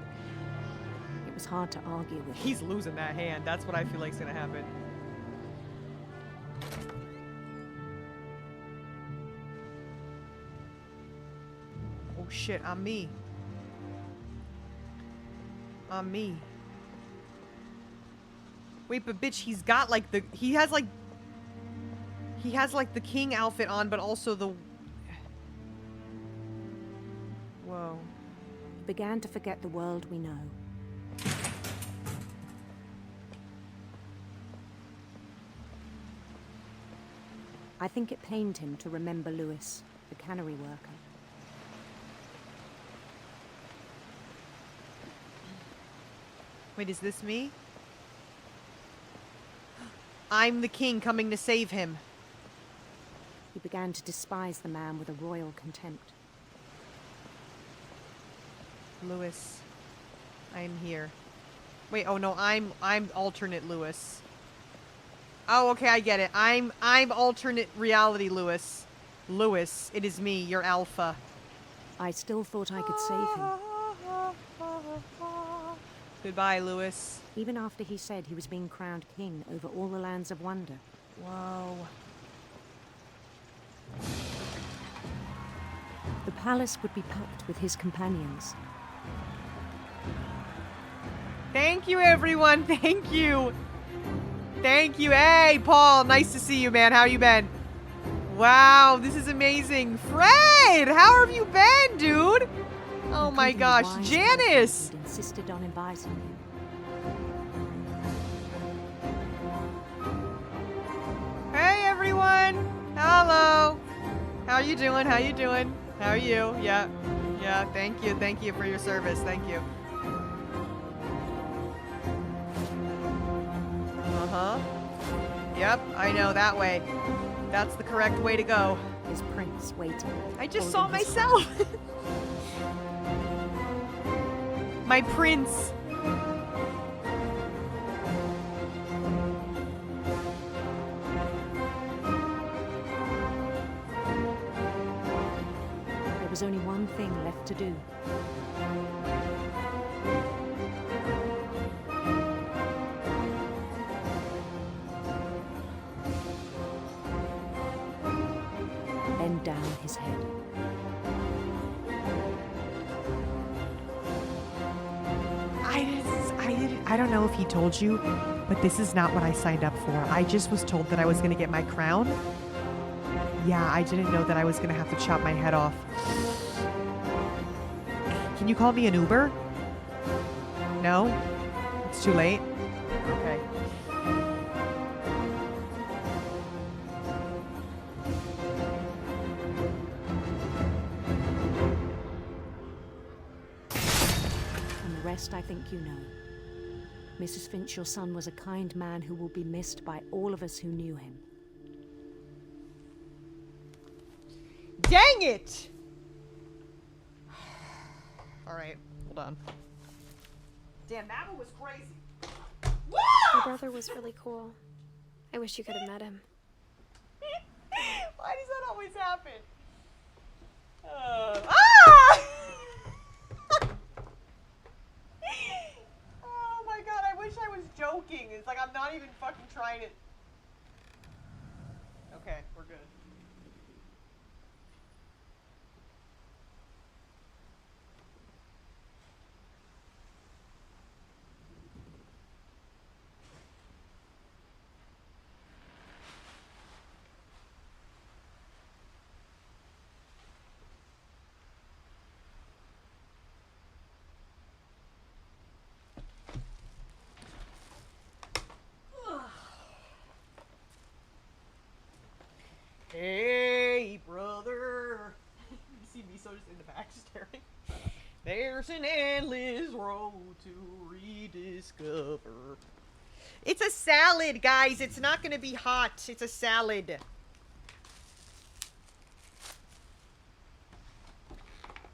It was hard to argue with him. He's losing that hand. That's what I feel like is gonna happen. Oh shit, I'm me. I'm me. Wait, but bitch, he's got like the... He has like the king outfit on, but also the... Whoa. He began to forget the world we know. I think it pained him to remember Lewis, the cannery worker. Wait, is this me? I'm the king coming to save him. He began to despise the man with a royal contempt. Lewis, I'm here. Wait, oh no, I'm alternate Lewis. Oh, okay, I get it. I'm alternate reality Lewis. Lewis, it is me, your alpha. I still thought I could save him. Goodbye, Lewis. Even after he said he was being crowned king over all the lands of wonder. Whoa. The palace would be packed with his companions. Thank you, everyone. Thank you. Thank you. Hey, Paul. Nice to see you, man. How you been? Wow, this is amazing. Fred, how have you been, dude? Oh my gosh, Janice. Insisted on inviting him. Hey, everyone. Hello. How you doing? How you doing? How are you? Yeah. Yeah, thank you. Thank you for your service. Thank you. Uh-huh. Yep, I know, that way. That's the correct way to go. His prince waiting. I just saw myself. My prince. There was only one thing left to do. Bend down his head. I don't know if he told you, but this is not what I signed up for. I just was told that I was gonna get my crown. Yeah, I didn't know that I was gonna have to chop my head off. Can you call me an Uber? No? It's too late? rest I think you know. Mrs. Finch, your son was a kind man who will be missed by all of us who knew him. Dang it! Alright, hold on. Damn, that one was crazy. My brother was really cool. I wish you could have met him. Why does that always happen? Oh my god, I wish I was joking. It's like I'm not even fucking trying it. Okay, we're good. Hey, brother. You see me so just in the back staring. There's an endless road to rediscover. It's a salad, guys. It's not gonna be hot. It's a salad.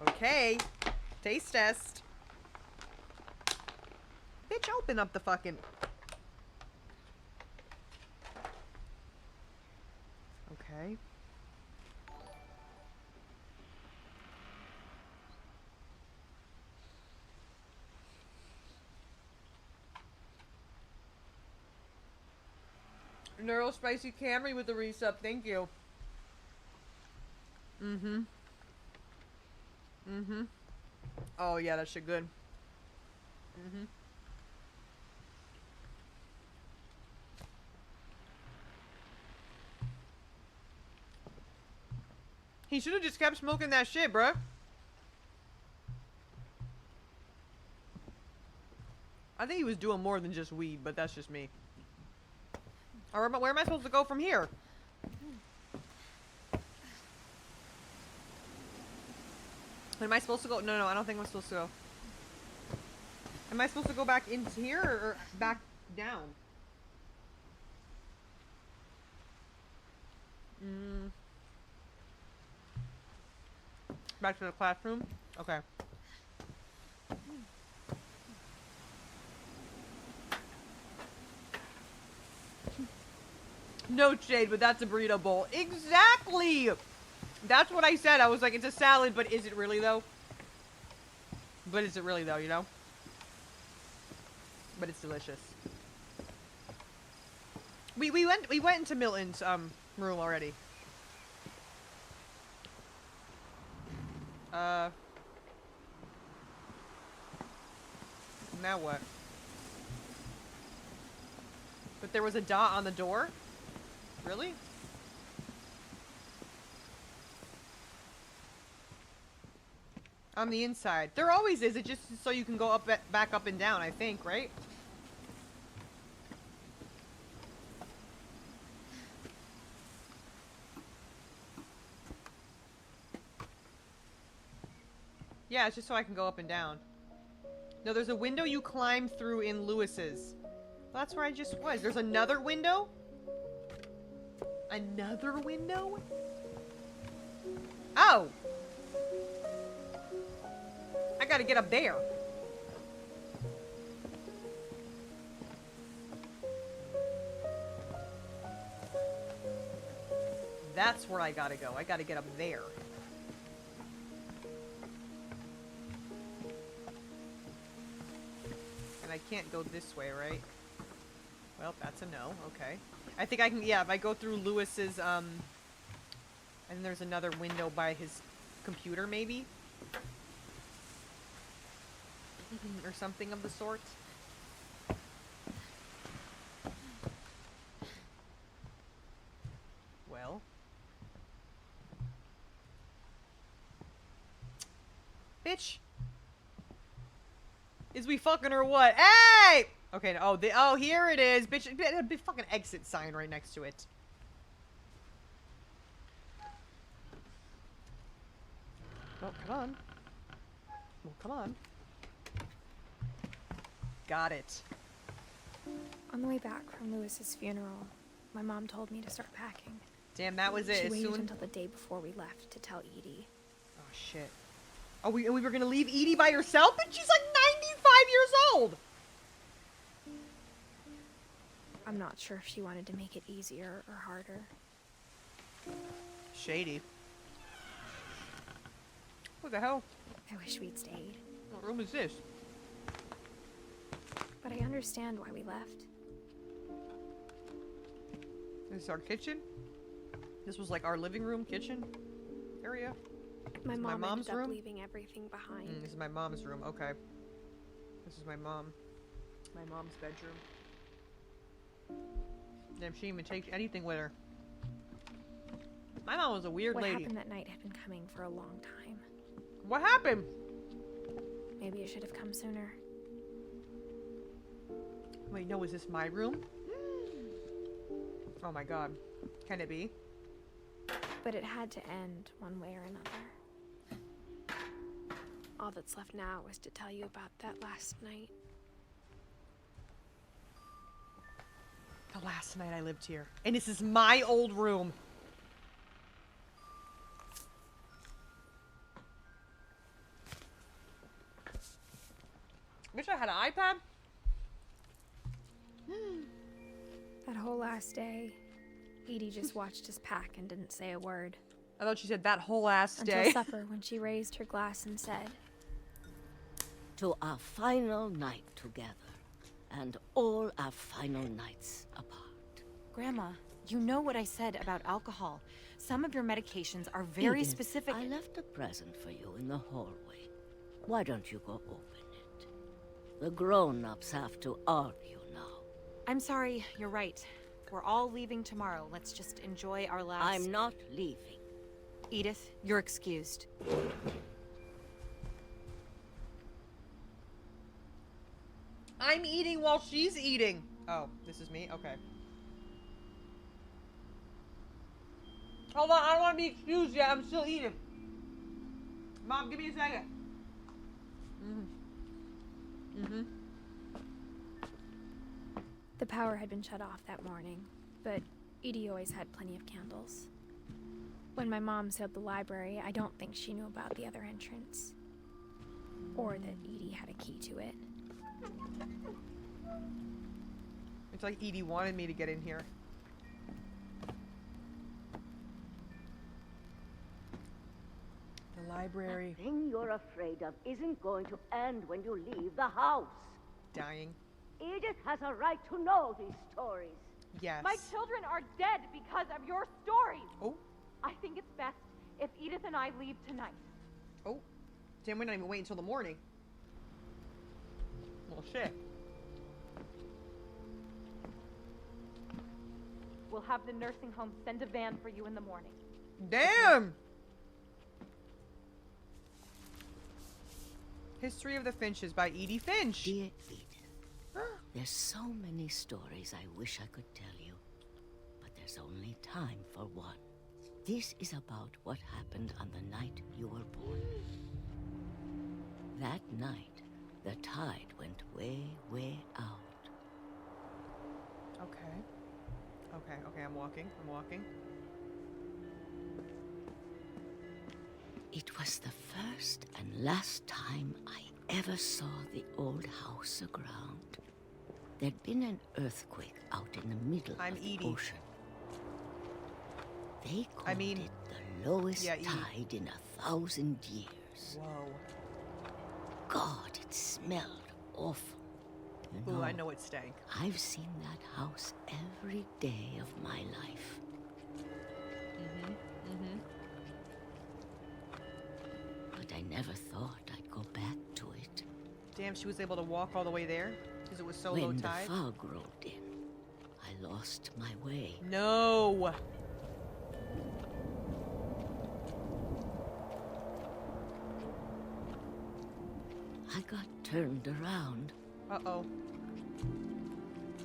Okay. Taste test. Bitch, open up the fucking... Okay. Neural Spicy Camry with the resub. Thank you. Mm-hmm. Mm-hmm. Oh, yeah, that shit good. Mm-hmm. He should have just kept smoking that shit, bruh. I think he was doing more than just weed, but that's just me. Or where am I supposed to go from here? Am I supposed to go? No, I don't think I'm supposed to go. Am I supposed to go back into here or back down? Back to the classroom? Okay. No shade, but that's a burrito bowl. Exactly! That's what I said. I was like, it's a salad, but is it really though? But is it really though, you know? But it's delicious. We went into Milton's room already. Now what? But there was a dot on the door? Really? On the inside. There always is. It just so you can go up, back up and down, I think, right? Yeah, it's just so I can go up and down. No, there's a window you climb through in Lewis's. Well, that's where I just was. There's another window? Another window? Oh! I gotta get up there. That's where I gotta go. I gotta get up there. And I can't go this way, right? Well, that's a no. Okay. I think I can, yeah, if I go through Lewis's, and there's another window by his computer, maybe? Or something of the sort. Well. Bitch! Is we fucking or what? Hey! Okay, oh, here it is. Bitch, a big fucking exit sign right next to it. Oh, come on. Well, come on. Got it. On the way back from Lewis's funeral, my mom told me to start packing. Damn, that was it. She As waited soon... until the day before we left to tell Edie. Oh, shit. Oh, we were gonna leave Edie by herself? And she's like 95 years old! I'm not sure if she wanted to make it easier or harder. Shady. What the hell? I wish we'd stayed. What room is this? But I understand why we left. This is our kitchen? This was like our living room, kitchen area? My This is mom mom's ended up room? leaving everything behind. This is my mom's room, okay. This is my mom. My mom's bedroom. Damn, she didn't even take anything with her. My mom was a weird What lady. happened that night had been coming for a long time. What happened? Maybe it should have come sooner. Wait, no, is this my room? Oh my god. Can it be? But it had to end one way or another. All that's left now is to tell you about that last night. The last night I lived here. And this is my old room. Wish I had an iPad. That whole last day, Edie just watched us pack and didn't say a word. I thought she said that whole ass Until day. supper, when she raised her glass and said, To our final night together, and all our final nights apart. Grandma, you know what I said about alcohol. Some of your medications are very Edith, specific. I left a present for you in the hallway. Why don't you go open it? The grown-ups have to argue now. I'm sorry, you're right. We're all leaving tomorrow. Let's just enjoy our last... I'm not leaving. Edith, you're excused. I'm eating while she's eating. Oh, this is me? Okay. Hold on, I don't want to be excused yet. I'm still eating. Mom, give me a second. the power had been shut off that morning, but Edie always had plenty of candles. When my mom sealed the library, I don't think she knew about the other entrance. Or that Edie had a key to it. It's like Edie wanted me to get in here. The library. The thing you're afraid of isn't going to end when you leave the house. Dying. Edith has a right to know these stories. Yes. My children are dead because of your stories. Oh. I think it's best if Edith and I leave tonight. Oh. Damn, we're not even waiting until the morning. Well, shit. We'll have the nursing home send a van for you in the morning. Damn! History of the Finches by Edie Finch. Dear Edith, there's so many stories I wish I could tell you, but there's only time for one. This is about what happened on the night you were born. That night, the tide went way, way out. Okay. Okay, I'm walking. It was the first and last time I ever saw the old house aground. There'd been an earthquake out in the middle of the ocean. They called it the lowest tide in 1,000 years. Whoa. God, it smelled awful. You know, Ooh, I know it stank. I've seen that house every day of my life. But I never thought I'd go back to it. Damn, she was able to walk all the way there? Because it was so low When tide? the fog rolled in, I lost my way. No! I got turned around. Uh-oh.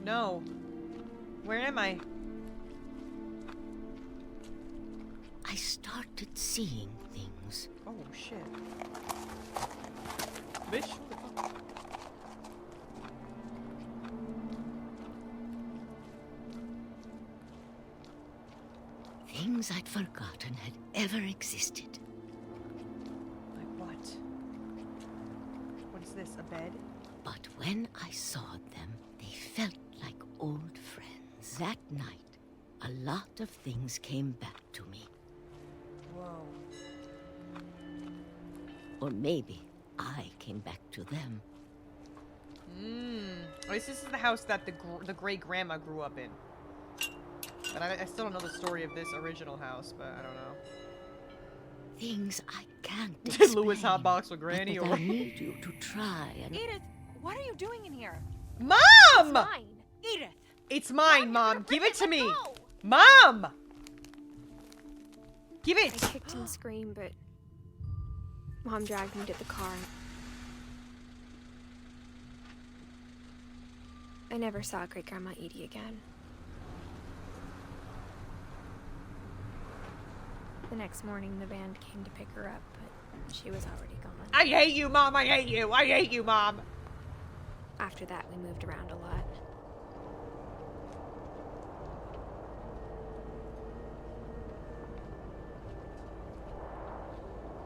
No. Where am I? I started seeing things. Oh, shit. Bitch. things I'd forgotten had ever existed. Like what? What is this, a bed? But when I saw them, they felt like old friends. That night, a lot of things came back to me. Whoa. Or maybe I came back to them. This is the house that the great grandma grew up in. But I still don't know the story of this original house, but I don't know. Things I can't Did explain. Lewis hotbox with Granny but or I need you to try and... Edith, what are you doing in here? Mom! It's mine. Edith! It's mine, Mom. Give it to me. Mom! Give it. I kicked and screamed, but Mom dragged me to the car. I never saw Great Grandma Edie again. The next morning, the van came to pick her up, but she was already gone. I hate you, Mom. I hate you. I hate you, Mom. After that, we moved around a lot.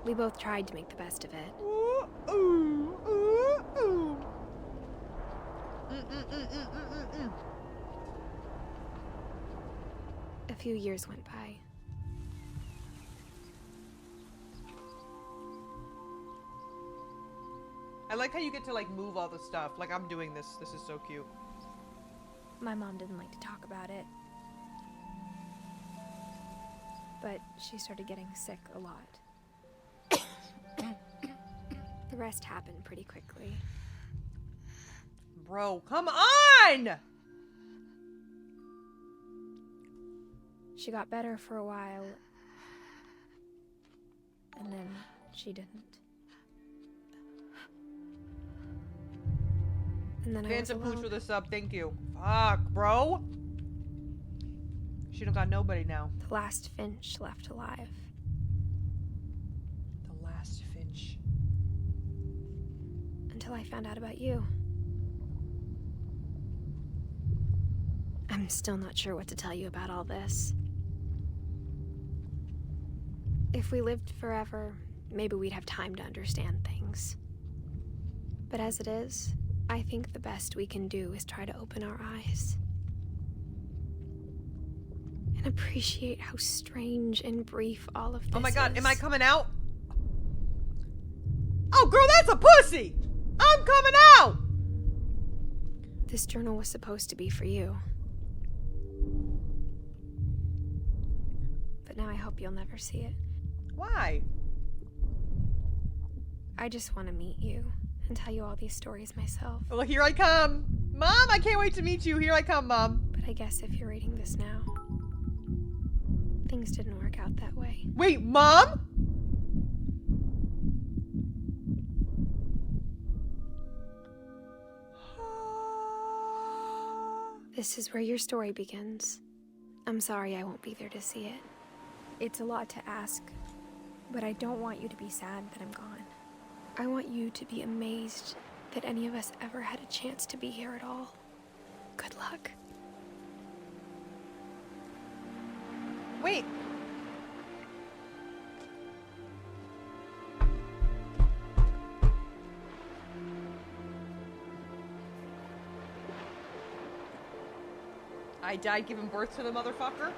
We both tried to make the best of it. Ooh, ooh, ooh, ooh. A few years went by. I like how you get to like move all the stuff. Like I'm doing this. This is so cute. My mom didn't like to talk about it. But she started getting sick a lot. The rest happened pretty quickly. Bro, come on! She got better for a while. And then she didn't. And then I was Phantom Pooch alone. with a sub, thank you. Fuck, bro. She don't got nobody now. The last Finch left alive. The last Finch. Until I found out about you. I'm still not sure what to tell you about all this. If we lived forever, maybe we'd have time to understand things. But as it is, I think the best we can do is try to open our eyes. And appreciate how strange and brief all of this is. Oh my god, am I coming out? Oh girl, that's a pussy! I'm coming out! This journal was supposed to be for you. But now I hope you'll never see it. Why? I just want to meet you and tell you all these stories myself. Well, here I come. Mom, I can't wait to meet you. Here I come, Mom. But I guess if you're reading this now, things didn't work out that way. Wait, Mom? This is where your story begins. I'm sorry I won't be there to see it. It's a lot to ask, but I don't want you to be sad that I'm gone. I want you to be amazed that any of us ever had a chance to be here at all. Good luck. Wait. I died giving birth to the motherfucker?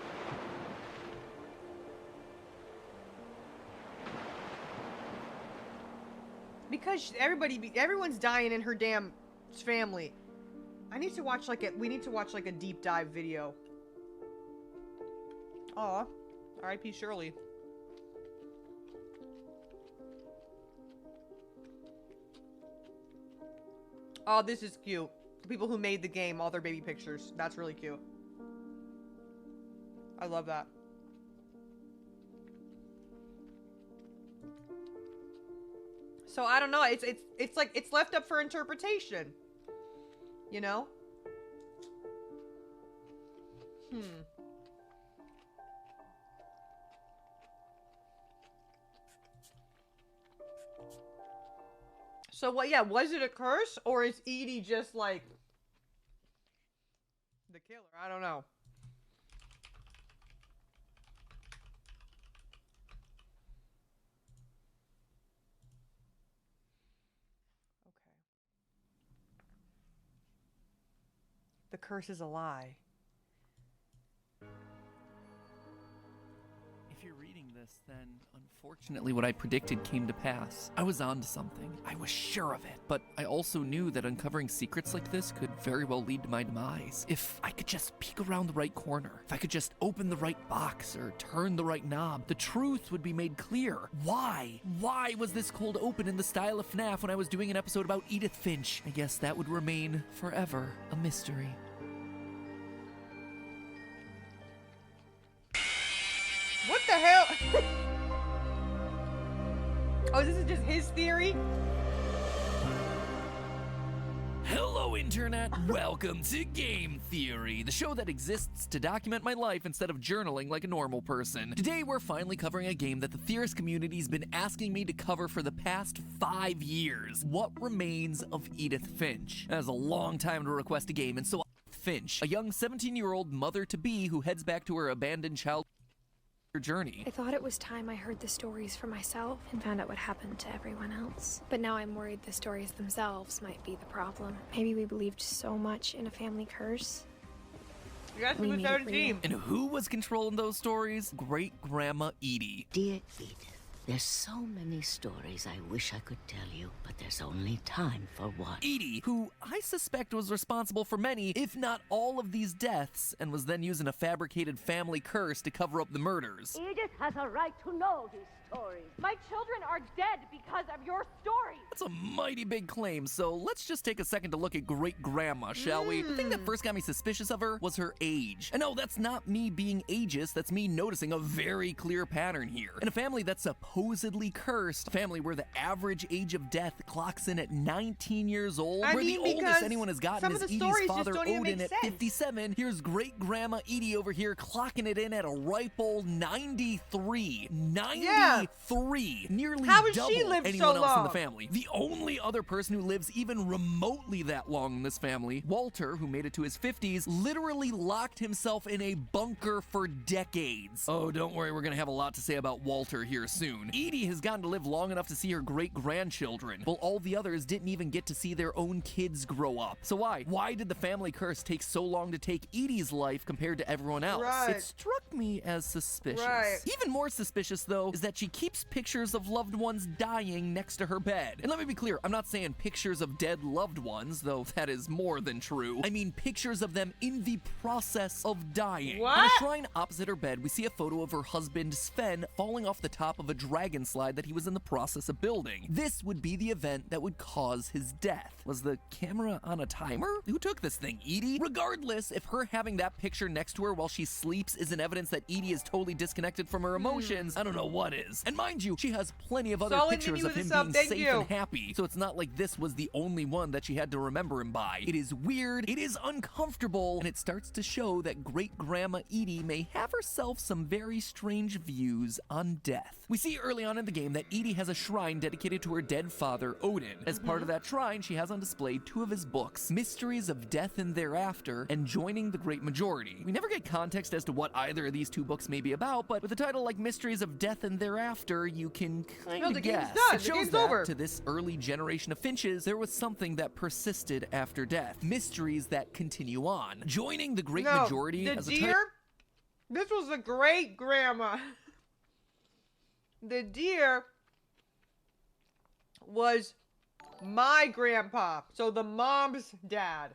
Because everyone's dying in her damn family. I need to watch like we need to watch like a deep dive video. Aw, R.I.P. Shirley. Oh, this is cute. The people who made the game, all their baby pictures. That's really cute. I love that. So I don't know. It's like it's left up for interpretation. You know? So what? Yeah, was it a curse or is Edie just like the killer? I don't know. curse is a lie. If you're reading this, then unfortunately what I predicted came to pass. I was onto something. I was sure of it. But I also knew that uncovering secrets like this could very well lead to my demise. If I could just peek around the right corner, if I could just open the right box or turn the right knob, the truth would be made clear. Why? Why was this cold open in the style of FNAF when I was doing an episode about Edith Finch? I guess that would remain forever a mystery. What the hell? Oh, this is just his theory? Hello, Internet! Welcome to Game Theory, the show that exists to document my life instead of journaling like a normal person. Today, we're finally covering a game that the theorist community's been asking me to cover for the past 5 years. What remains of Edith Finch? That was a long time to request a game, and so Finch, a young 17-year-old mother-to-be who heads back to her abandoned child journey. I thought it was time I heard the stories for myself and found out what happened to everyone else. But now I'm worried the stories themselves might be the problem. Maybe we believed so much in a family curse. Yes, we made it real. And who was controlling those stories? Great-Grandma Edie. Dear Edith, there's so many stories I wish I could tell you, but there's only time for one. Edie, who I suspect was responsible for many, if not all of these deaths, and was then using a fabricated family curse to cover up the murders. Edith has a right to know these stories. My children are dead because of your stories. That's a mighty big claim, so let's just take a second to look at Great-Grandma, shall we? The thing that first got me suspicious of her was her age. And no, that's not me being ageist, that's me noticing a very clear pattern here. In a family that's supposedly cursed, a family where the average age of death clocks in at 19 years old, where the oldest anyone has gotten is Edie's father Odin at 57, here's Great-Grandma Edie over here clocking it in at a ripe old 93. 93! Nearly How has double she lived anyone so else in long? the family. The only other person who lives even remotely that long in this family, Walter, who made it to his 50s, literally locked himself in a bunker for decades. Oh, don't worry, we're gonna have a lot to say about Walter here soon. Edie has gotten to live long enough to see her great-grandchildren, while all the others didn't even get to see their own kids grow up. So why? Why did the family curse take so long to take Edie's life compared to everyone else? Right. It struck me as suspicious. Right. Even more suspicious, though, is that she keeps pictures of loved ones dying next to her bed. And let me be clear, I'm not saying pictures of dead loved ones, though that is more than true. I mean pictures of them in the process of dying. What? On a shrine opposite her bed, we see a photo of her husband, Sven, falling off the top of a dragon slide that he was in the process of building. This would be the event that would cause his death. Was the camera on a timer? Who took this thing, Edie? Regardless, if her having that picture next to her while she sleeps isn't evidence that Edie is totally disconnected from her emotions, I don't know what is. And mind you, she has plenty of other Solid pictures menu of with him the sub, being thank safe you. and happy, so it's not like this was the only one that she had to remember him by. It is weird, it is uncomfortable, and it starts to show that Great-Grandma Edie may have herself some very strange views on death. We see early on in the game that Edie has a shrine dedicated to her dead father, Odin. As part of that shrine, she has on display 2 of his books, Mysteries of Death and Thereafter, and Joining the Great Majority. We never get context as to what either of these 2 books may be about, but with a title like Mysteries of Death and Thereafter, you can kind of the guess. game's done. It The shows game's that over. to this early generation of Finches, there was something that persisted after death. Mysteries that continue on. Joining the Great Majority the as a deer, this was a great grandma. The deer was my grandpa, so the mom's dad.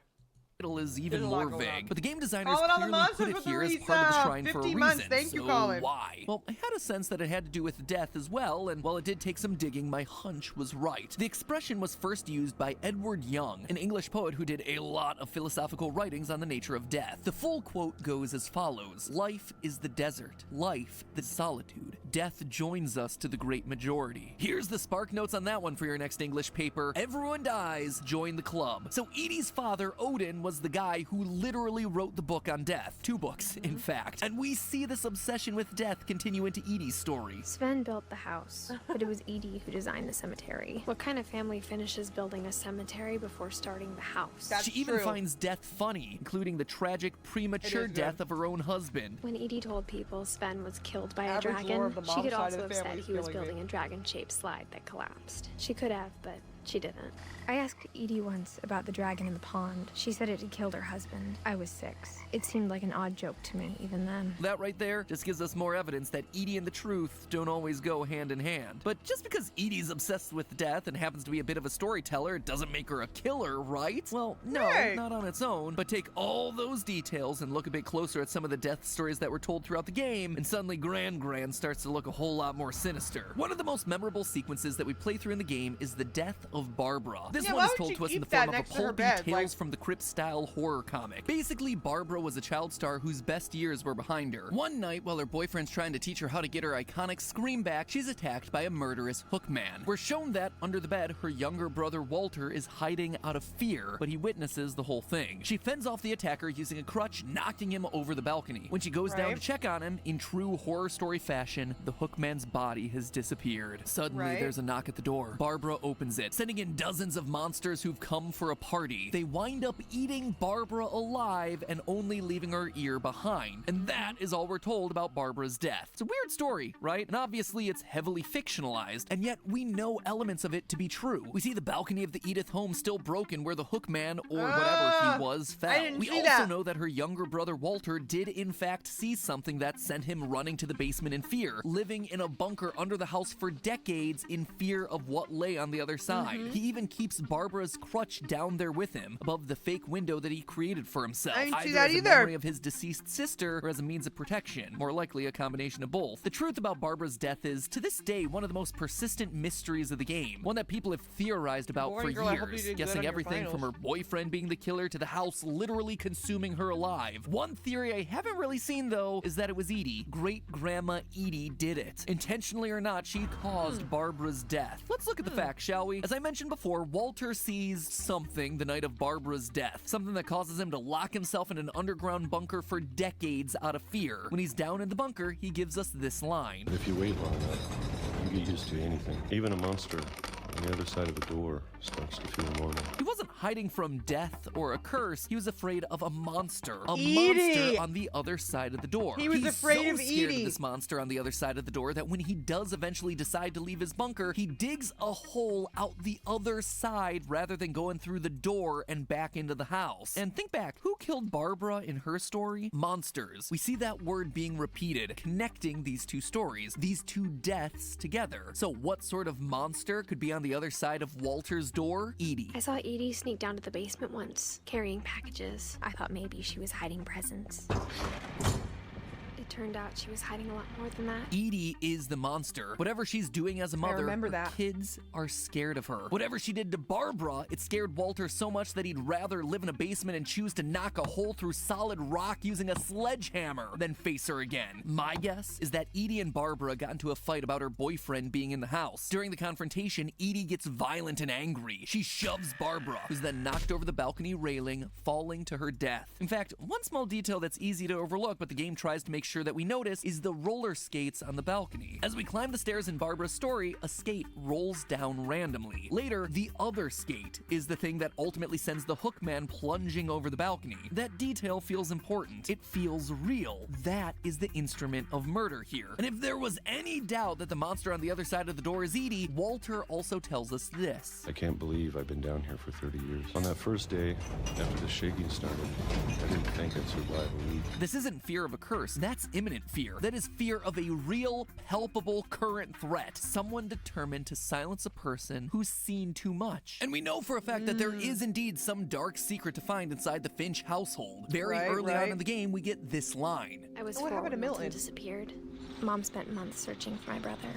title is even There's a lot more going on. vague, but the game designers Call it on the clearly monsters put it with here the as part of the Risa. shrine for a 50 reason. months, thank you, So Colin. why? Well, I had a sense that it had to do with death as well, and while it did take some digging, my hunch was right. The expression was first used by Edward Young, an English poet who did a lot of philosophical writings on the nature of death. The full quote goes as follows: "Life is the desert, life the solitude. Death joins us to the great majority." Here's the spark notes on that one for your next English paper. Everyone dies, join the club. So Edie's father, Odin, was the guy who literally wrote the book on death. 2 books, in fact. And we see this obsession with death continue into Edie's story. Sven built the house, but it was Edie who designed the cemetery. What kind of family finishes building a cemetery before starting the house? She even finds death funny, including the tragic premature death of her own husband. When Edie told people Sven was killed by a Average lore dragon, of the she mom could side also of have the said family is he was killing me. building a dragon-shaped slide that collapsed. She could have, but She didn't. I asked Edie once about the dragon in the pond. She said it had killed her husband. I was 6. It seemed like an odd joke to me, even then. That right there just gives us more evidence that Edie and the truth don't always go hand in hand. But just because Edie's obsessed with death and happens to be a bit of a storyteller, it doesn't make her a killer, right? Well, no, Right. not on its own. But take all those details and look a bit closer at some of the death stories that were told throughout the game, and suddenly Gran starts to look a whole lot more sinister. One of the most memorable sequences that we play through in the game is the death of Barbara. This Yeah, one why is would told you to us in the keep that form of a next to her pulpy bed? Tales Like- from the Crypt-style horror comic. Basically, Barbara was a child star whose best years were behind her. One night, while her boyfriend's trying to teach her how to get her iconic scream back, she's attacked by a murderous hookman. We're shown that, under the bed, her younger brother Walter is hiding out of fear, but he witnesses the whole thing. She fends off the attacker using a crutch, knocking him over the balcony. When she goes down to check on him, in true horror story fashion, the hookman's body has disappeared. Suddenly, there's a knock at the door. Barbara opens it, sending in dozens of monsters who've come for a party. They wind up eating Barbara alive and only leaving her ear behind. And that is all we're told about Barbara's death. It's a weird story, right? And obviously it's heavily fictionalized, and yet we know elements of it to be true. We see the balcony of the Edith home still broken where the hookman, or whatever he was, fell. We also know that her younger brother Walter did in fact see something that sent him running to the basement in fear, living in a bunker under the house for decades in fear of what lay on the other side. He even keeps Barbara's crutch down there with him, above the fake window that he created for himself, I didn't see either that as a either. memory of his deceased sister or as a means of protection, more likely a combination of both. The truth about Barbara's death is, to this day, one of the most persistent mysteries of the game, one that people have theorized about Boring for girl, I hope you years, did good guessing on your everything from her finals. boyfriend being the killer to the house literally consuming her alive. One theory I haven't really seen, though, is that it was Edie. Great-grandma Edie did it. Intentionally or not, she caused Barbara's death. Let's look at the facts, shall we? As I mentioned before, Walter sees something the night of Barbara's death, something that causes him to lock himself in an underground bunker for decades out of fear. When he's down in the bunker, he gives us this line. But if you wait long enough, you get used to anything. Even a monster on the other side of the door starts to feel normal. He wasn't hiding from death or a curse. He was afraid of a monster. A Edie! monster on the other side of the door. He was He's afraid so of scared Edie. of this monster on the other side of the door that when he does eventually decide to leave his bunker, he digs a hole out the other side rather than going through the door and back into the house. And think back, who killed Barbara in her story? Monsters. We see that word being repeated, connecting these two stories, these two deaths together. So what sort of monster could be on the other side of Walter's door? Edie. I saw Edie sneak down to the basement once, carrying packages. I thought maybe she was hiding presents. It turned out she was hiding a lot more than that. Edie is the monster. Whatever she's doing as a mother, remember her that. kids are scared of her. Whatever she did to Barbara, it scared Walter so much that he'd rather live in a basement and choose to knock a hole through solid rock using a sledgehammer than face her again. My guess is that Edie and Barbara got into a fight about her boyfriend being in the house. During the confrontation, Edie gets violent and angry. She shoves Barbara, who's then knocked over the balcony railing, falling to her death. In fact, one small detail that's easy to overlook, but the game tries to make sure that we notice, is the roller skates on the balcony. As we climb the stairs in Barbara's story, a skate rolls down randomly. Later, the other skate is the thing that ultimately sends the hookman plunging over the balcony. That detail feels important. It feels real. That is the instrument of murder here. And if there was any doubt that the monster on the other side of the door is Edie, Walter also tells us this. I can't believe I've been down here for 30 years. On that first day, after the shaking started, I didn't think I'd survive a week. This isn't fear of a curse, that's imminent fear. That is fear of a real, palpable, current threat. Someone determined to silence a person who's seen too much. And we know for a fact that there is indeed some dark secret to find inside the Finch household. Very early on in the game, we get this line. I was What 4 happened to when Milton Milton? disappeared. Mom spent months searching for my brother.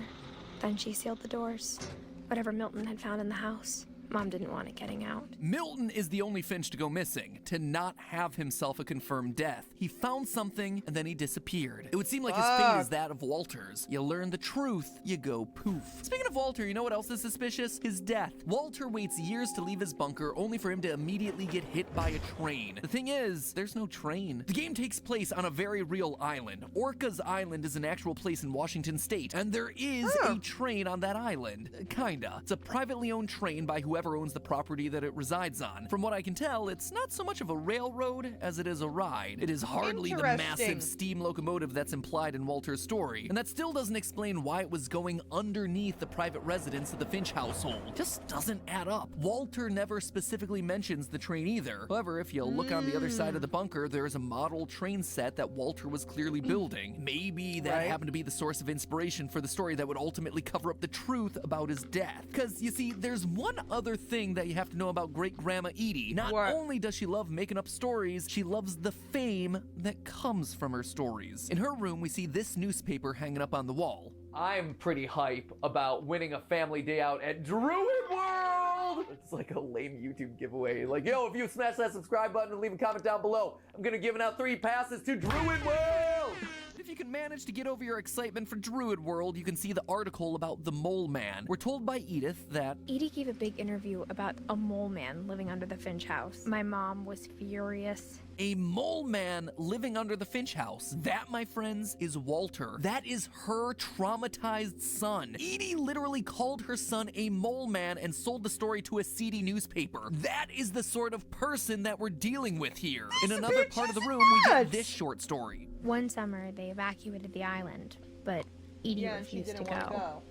Then she sealed the doors. Whatever Milton had found in the house, Mom didn't want it getting out. Milton is the only Finch to go missing, to not have himself a confirmed death. He found something, and then he disappeared. It would seem like his fate is that of Walter's. You learn the truth, you go poof. Speaking of Walter, you know what else is suspicious? His death. Walter waits years to leave his bunker, only for him to immediately get hit by a train. The thing is, there's no train. The game takes place on a very real island. Orca's Island is an actual place in Washington State, and there is a train on that island. Kinda. It's a privately owned train by whoever whoever owns the property that it resides on. From what I can tell, it's not so much of a railroad as it is a ride. It is hardly the massive steam locomotive that's implied in Walter's story, and that still doesn't explain why it was going underneath the private residence of the Finch household. Just doesn't add up. Walter never specifically mentions the train either. However, if you look on the other side of the bunker, there's a model train set that Walter was clearly building. Maybe that happened to be the source of inspiration for the story that would ultimately cover up the truth about his death. Because, you see, there's one other thing that you have to know about great-grandma Edie. Not only does she love making up stories, she loves the fame that comes from her stories. In her room, we see this newspaper hanging up on the wall. I'm pretty hype about winning a family day out at Druid World! It's like a lame YouTube giveaway. Like, yo, if you smash that subscribe button and leave a comment down below, I'm gonna give out 3 passes to Druid World! If you can manage to get over your excitement for Druid World, you can see the article about the Mole Man. We're told by Edith that Edie gave a big interview about a mole man living under the Finch house. My mom was furious. A mole man living under the Finch house. That, my friends, is Walter. That is her traumatized son. Edie literally called her son a mole man and sold the story to a seedy newspaper. That is the sort of person that we're dealing with here. In another part of the room, we get this short story. One summer, they evacuated the island, but Edie refused to go.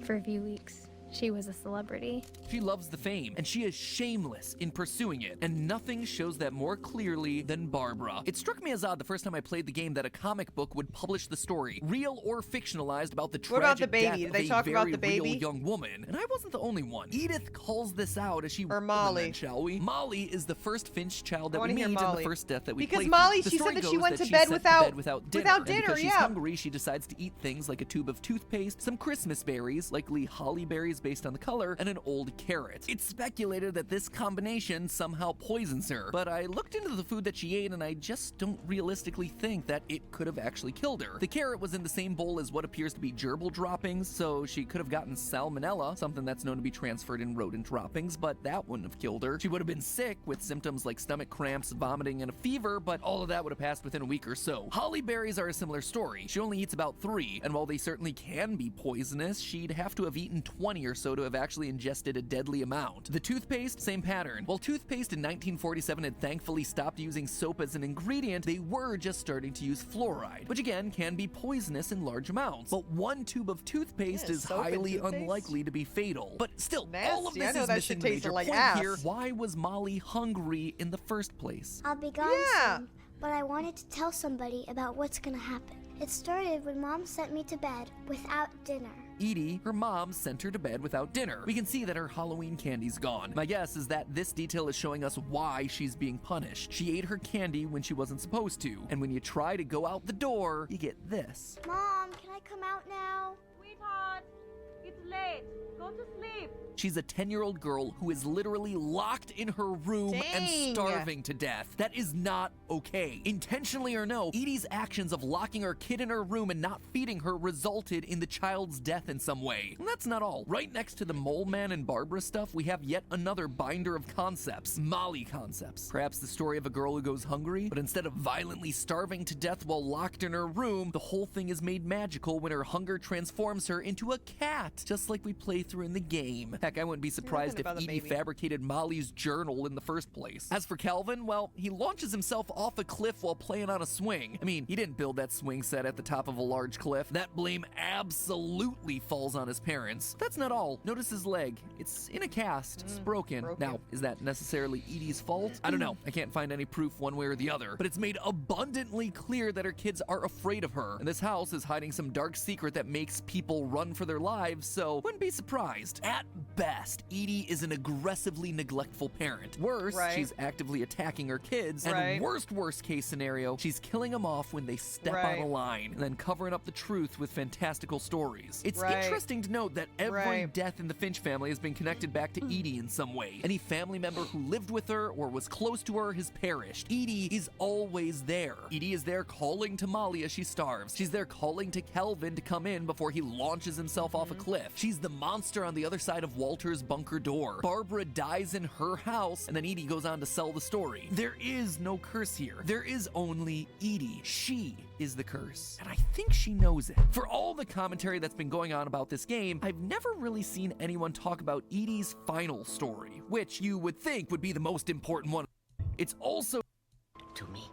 For a few weeks, she was a celebrity. She loves the fame, and she is shameless in pursuing it, and nothing shows that more clearly than Barbara. It struck me as odd the first time I played the game that a comic book would publish the story, real or fictionalized, about the tragic death of a very real young woman, and I wasn't the only one. Edith calls this out as she Molly, shall we? Molly is the first Finch child that we meet and the first death that we because played Molly, through. she said that she went to bed without dinner. And because she's hungry, she decides to eat things like a tube of toothpaste, some Christmas berries, likely holly berries based on the color, and an old carrot. It's speculated that this combination somehow poisons her, but I looked into the food that she ate and I just don't realistically think that it could have actually killed her. The carrot was in the same bowl as what appears to be gerbil droppings, so she could have gotten salmonella, something that's known to be transferred in rodent droppings, but that wouldn't have killed her. She would have been sick with symptoms like stomach cramps, vomiting, and a fever, but all of that would have passed within a week or so. Holly berries are a similar story. She only eats about 3, and while they certainly can be poisonous, she'd have to have eaten 20 or so to have actually ingested a deadly amount. The toothpaste, same pattern. While toothpaste in 1947 had thankfully stopped using soap as an ingredient, they were just starting to use fluoride, which again can be poisonous in large amounts. But 1 tube of toothpaste is highly unlikely to be fatal. But still, all of this is missing the major point here. Why was Molly hungry in the first place? I'll be gone soon, but I wanted to tell somebody about what's gonna happen. It started when Mom sent me to bed without dinner. Edie, her mom, sent her to bed without dinner. We can see that her Halloween candy's gone. My guess is that this detail is showing us why she's being punished. She ate her candy when she wasn't supposed to, and when you try to go out the door, you get this. Mom, can I come out now? Sweetheart, it's late. Go to sleep. She's a 10-year-old girl who is literally locked in her room and starving to death. That is not okay. Intentionally or no, Edie's actions of locking her kid in her room and not feeding her resulted in the child's death in some way. And that's not all. Right next to the Mole Man and Barbara stuff, we have yet another binder of concepts. Molly concepts. Perhaps the story of a girl who goes hungry, but instead of violently starving to death while locked in her room, the whole thing is made magical when her hunger transforms her into a cat, just like we play through in the game. Heck, I wouldn't be surprised if Edie fabricated Molly's journal in the first place. As for Calvin, well, he launches himself off a cliff while playing on a swing. I mean, he didn't build that swing set at the top of a large cliff. That blame absolutely falls on his parents. That's not all. Notice his leg. It's in a cast. It's broken. Now, is that necessarily Edie's fault? I don't know. I can't find any proof one way or the other, but it's made abundantly clear that her kids are afraid of her, and this house is hiding some dark secret that makes people run for their lives, so wouldn't be surprised. At best, Edie is an aggressively neglectful parent. Worse, she's actively attacking her kids, and worst case scenario, she's killing them off when they step on a line, and then covering up the truth with fantastical stories. It's interesting to note that every death in the Finch family has been connected back to Edie in some way. Any family member who lived with her or was close to her has perished. Edie is always there. Edie is there calling to Molly as she starves. She's there calling to Kelvin to come in before he launches himself off a cliff. She's the monster monster on the other side of Walter's bunker door. Barbara dies in her house, and then Edie goes on to sell the story. There is no curse here. There is only Edie. She is the curse, and I think she knows it. For all the commentary that's been going on about this game, I've never really seen anyone talk about Edie's final story, which you would think would be the most important one. It's also to me,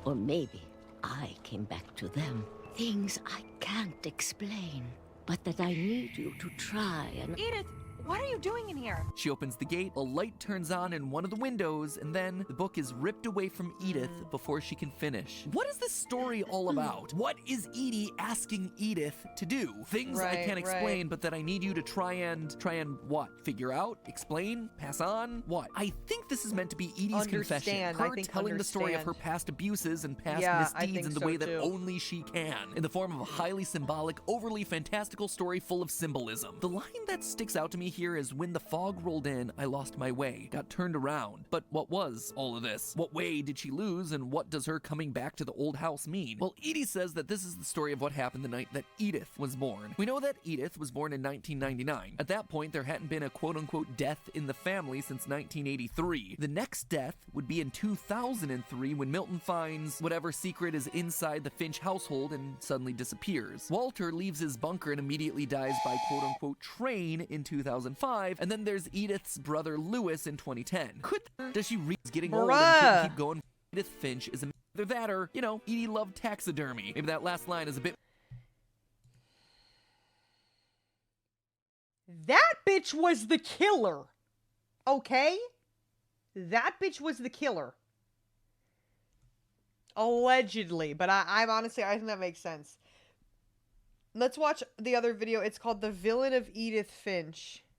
or maybe I came back to them. Things I can't explain, but that I need you to try and... Edith, what are you doing in here? She opens the gate, a light turns on in one of the windows, and then the book is ripped away from Edith before she can finish. What is this story all about? What is Edie asking Edith to do? Things I can't explain, but that I need you to try and what? Figure out? Explain? Pass on? What? I think this is meant to be Edie's confession. Her telling the story of her past abuses and past misdeeds in the way that only she can, in the form of a highly symbolic, overly fantastical story full of symbolism. The line that sticks out to me here is, when the fog rolled in, I lost my way, got turned around. But what was all of this? What way did she lose, and what does her coming back to the old house mean? Well, Edie says that this is the story of what happened the night that Edith was born. We know that Edith was born in 1999. At that point, there hadn't been a quote-unquote death in the family since 1983. The next death would be in 2003 when Milton finds whatever secret is inside the Finch household and suddenly disappears. Walter leaves his bunker and immediately dies by quote-unquote train in 2005, and then there's Edith's brother Lewis in 2010. Does she getting old and couldn't keep going? Edith Finch is either that or, you know, Edie loved taxidermy. Maybe that last line is a bit... That bitch was the killer. Okay? That bitch was the killer. Allegedly. But I'm honestly, I think that makes sense. Let's watch the other video. It's called The Villain of Edith Finch.